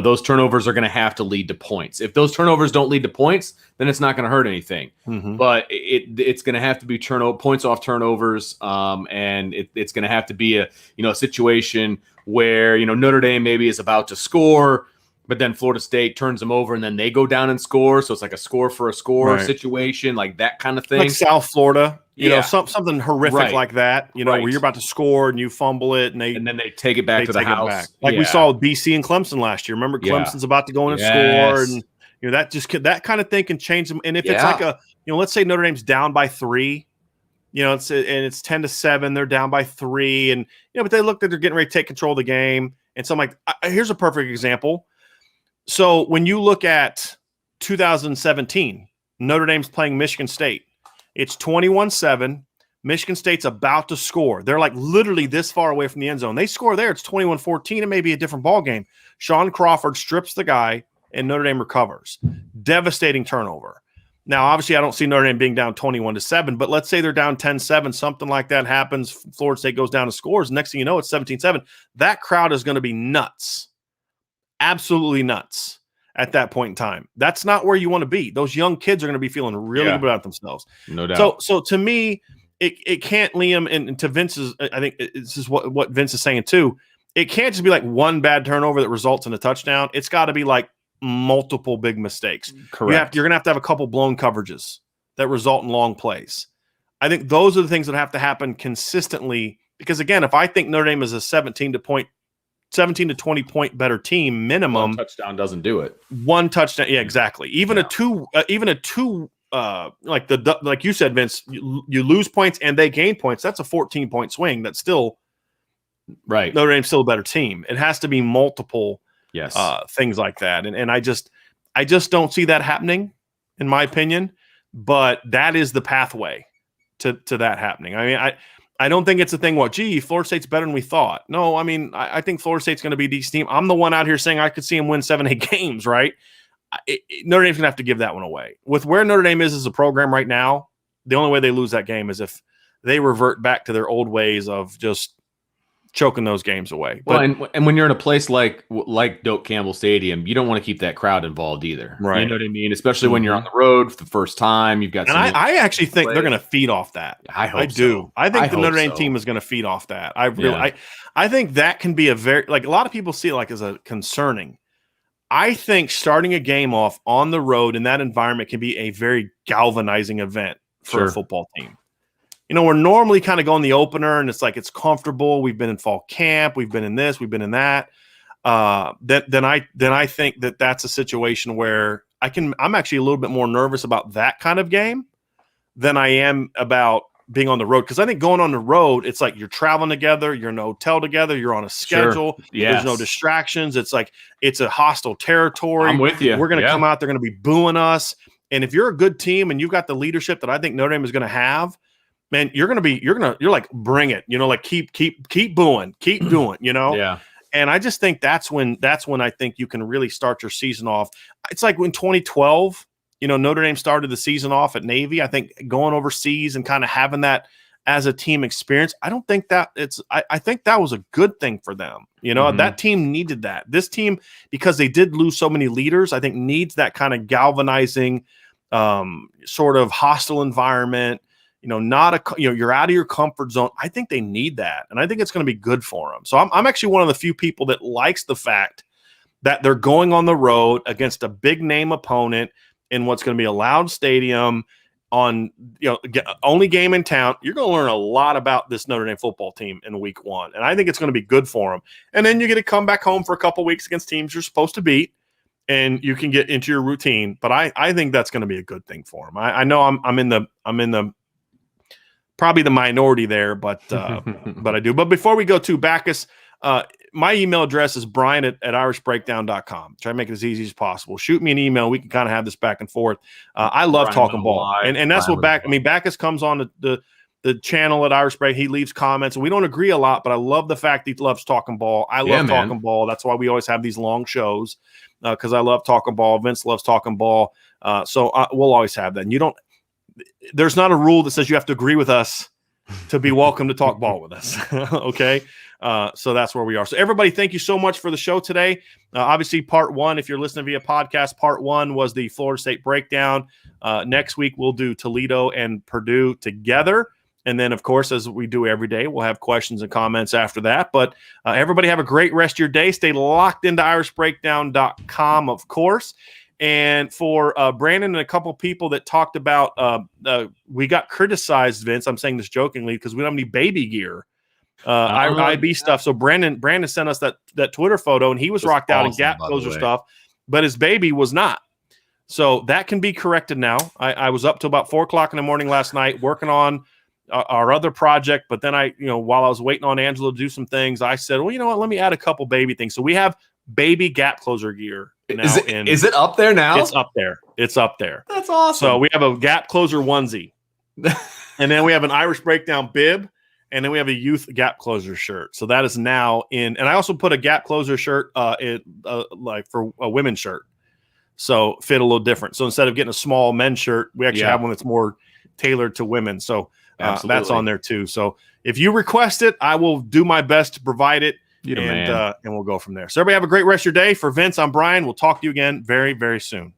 Those turnovers are going to have to lead to points. If those turnovers don't lead to points, then it's not going to hurt anything. Mm-hmm. But it's going to have to be points off turnovers, and it's going to have to be a situation where Notre Dame maybe is about to score, but then Florida State turns them over and then they go down and score. So it's like a score for a score situation, like that kind of thing. Like South Florida, something horrific like that, where you're about to score and you fumble it and then they take it back to the house. Like we saw with BC and Clemson last year. Remember, Clemson's about to go in and score, and that kind of thing can change them. And if it's like let's say Notre Dame's down by 3, it's 10-7, they're down by 3, and but they look that they're getting ready to take control of the game. And so I'm like, here's a perfect example. So when you look at 2017, Notre Dame's playing Michigan State. It's 21-7. Michigan State's about to score. They're like literally this far away from the end zone. They score there. It's 21-14. It may be a different ball game. Sean Crawford strips the guy, and Notre Dame recovers. Devastating turnover. Now, obviously, I don't see Notre Dame being down 21-7, but let's say they're down 10-7. Something like that happens. Florida State goes down and scores. Next thing you know, it's 17-7. That crowd is going to be nuts. Absolutely nuts at that point in time. That's not where you want to be. Those young kids are going to be feeling really good about themselves. No doubt. So to me, it can't, Liam, and to Vince's, I think this is what Vince is saying too. It can't just be like one bad turnover that results in a touchdown. It's got to be like multiple big mistakes. Correct. You're going to have a couple blown coverages that result in long plays. I think those are the things that have to happen consistently, because again, if I think Notre Dame is a 17 to 20 point better team minimum, one touchdown doesn't do it. One touchdown, yeah, exactly. Even a two, like you said, Vince, you lose points and they gain points. That's a 14-point swing. That's still right. Notre Dame's still a better team. It has to be multiple things like that, and I just don't see that happening, in my opinion. But that is the pathway to that happening. I mean, I don't think it's a thing. Well, gee, Florida State's better than we thought. No, I mean, I think Florida State's going to be a decent team. I'm the one out here saying I could see them win 7-8 games, right? Notre Dame's going to have to give that one away. With where Notre Dame is as a program right now, the only way they lose that game is if they revert back to their old ways of just choking those games away. Well, and when you're in a place like Doak Campbell Stadium, you don't want to keep that crowd involved either. Right. You know what I mean? Especially when you're on the road for the first time. You've got and I actually think they're going to feed off that. I do. So. I think the Notre Dame team is going to feed off that. I think that can be a lot of people see it like as a concerning. I think starting a game off on the road in that environment can be a very galvanizing event for a football team. You know, we're normally kind of going the opener and it's like it's comfortable. We've been in fall camp. We've been in this. We've been in that. Then I think that's a situation where I'm actually a little bit more nervous about that kind of game than I am about being on the road. Because I think going on the road, it's like you're traveling together, you're in a hotel together, you're on a schedule. Yes. There's no distractions. It's like it's a hostile territory. I'm with you. We're going to come out. They're going to be booing us. And if you're a good team and you've got the leadership that I think Notre Dame is going to have, man, you're like, bring it, you know, like keep booing, keep doing, you know? Yeah. And I just think that's when I think you can really start your season off. It's like when 2012, you know, Notre Dame started the season off at Navy. I think going overseas and kind of having that as a team experience, I don't think that I think that was a good thing for them. You know, that team needed that. This team, because they did lose so many leaders, I think needs that kind of galvanizing sort of hostile environment. You know, you're out of your comfort zone. I think they need that. And I think it's going to be good for them. So I'm actually one of the few people that likes the fact that they're going on the road against a big name opponent in what's going to be a loud stadium on, you know, only game in town. You're going to learn a lot about this Notre Dame football team in week 1. And I think it's going to be good for them. And then you get to come back home for a couple weeks against teams you're supposed to beat and you can get into your routine. But I think that's going to be a good thing for them. I know I'm in the probably the minority there, but I do. But before we go to Backus, my email address is brian@irishbreakdown.com. Try to make it as easy as possible. Shoot me an email. We can kind of have this back and forth. I love talking ball. And that's what Backus comes on the channel at Irish Break. He leaves comments. And we don't agree a lot, but I love the fact he loves talking ball. I love talking ball. That's why we always have these long shows because I love talking ball. Vince loves talking ball. So we'll always have that. And there's not a rule that says you have to agree with us to be welcome to talk ball with us. Okay. So that's where we are. So everybody, thank you so much for the show today. Obviously part 1, if you're listening via podcast, part 1 was the Florida State breakdown. Next week we'll do Toledo and Purdue together. And then of course, as we do every day, we'll have questions and comments after that, but everybody have a great rest of your day. Stay locked into irishbreakdown.com, of course. And for Brandon and a couple people that talked about, we got criticized, Vince. I'm saying this jokingly because we don't have any baby gear, IB stuff. So Brandon sent us that Twitter photo, and he was rocked out in gap closer stuff, but his baby was not. So that can be corrected now. I was up till about 4:00 in the morning last night working on our other project, but then while I was waiting on Angela to do some things, I said, well, you know what? Let me add a couple baby things. So we have baby gap closer gear. Now is it up there now? It's up there. That's awesome. So we have a gap closer onesie, and then we have an Irish breakdown bib, and then we have a youth gap closer shirt. So that is now in, and I also put a gap closer shirt like for a women's shirt. So fit a little different. So instead of getting a small men's shirt, we actually have one that's more tailored to women. So that's on there too. So if you request it, I will do my best to provide it. And we'll go from there. So everybody have a great rest of your day. For Vince, I'm Brian. We'll talk to you again very, very soon.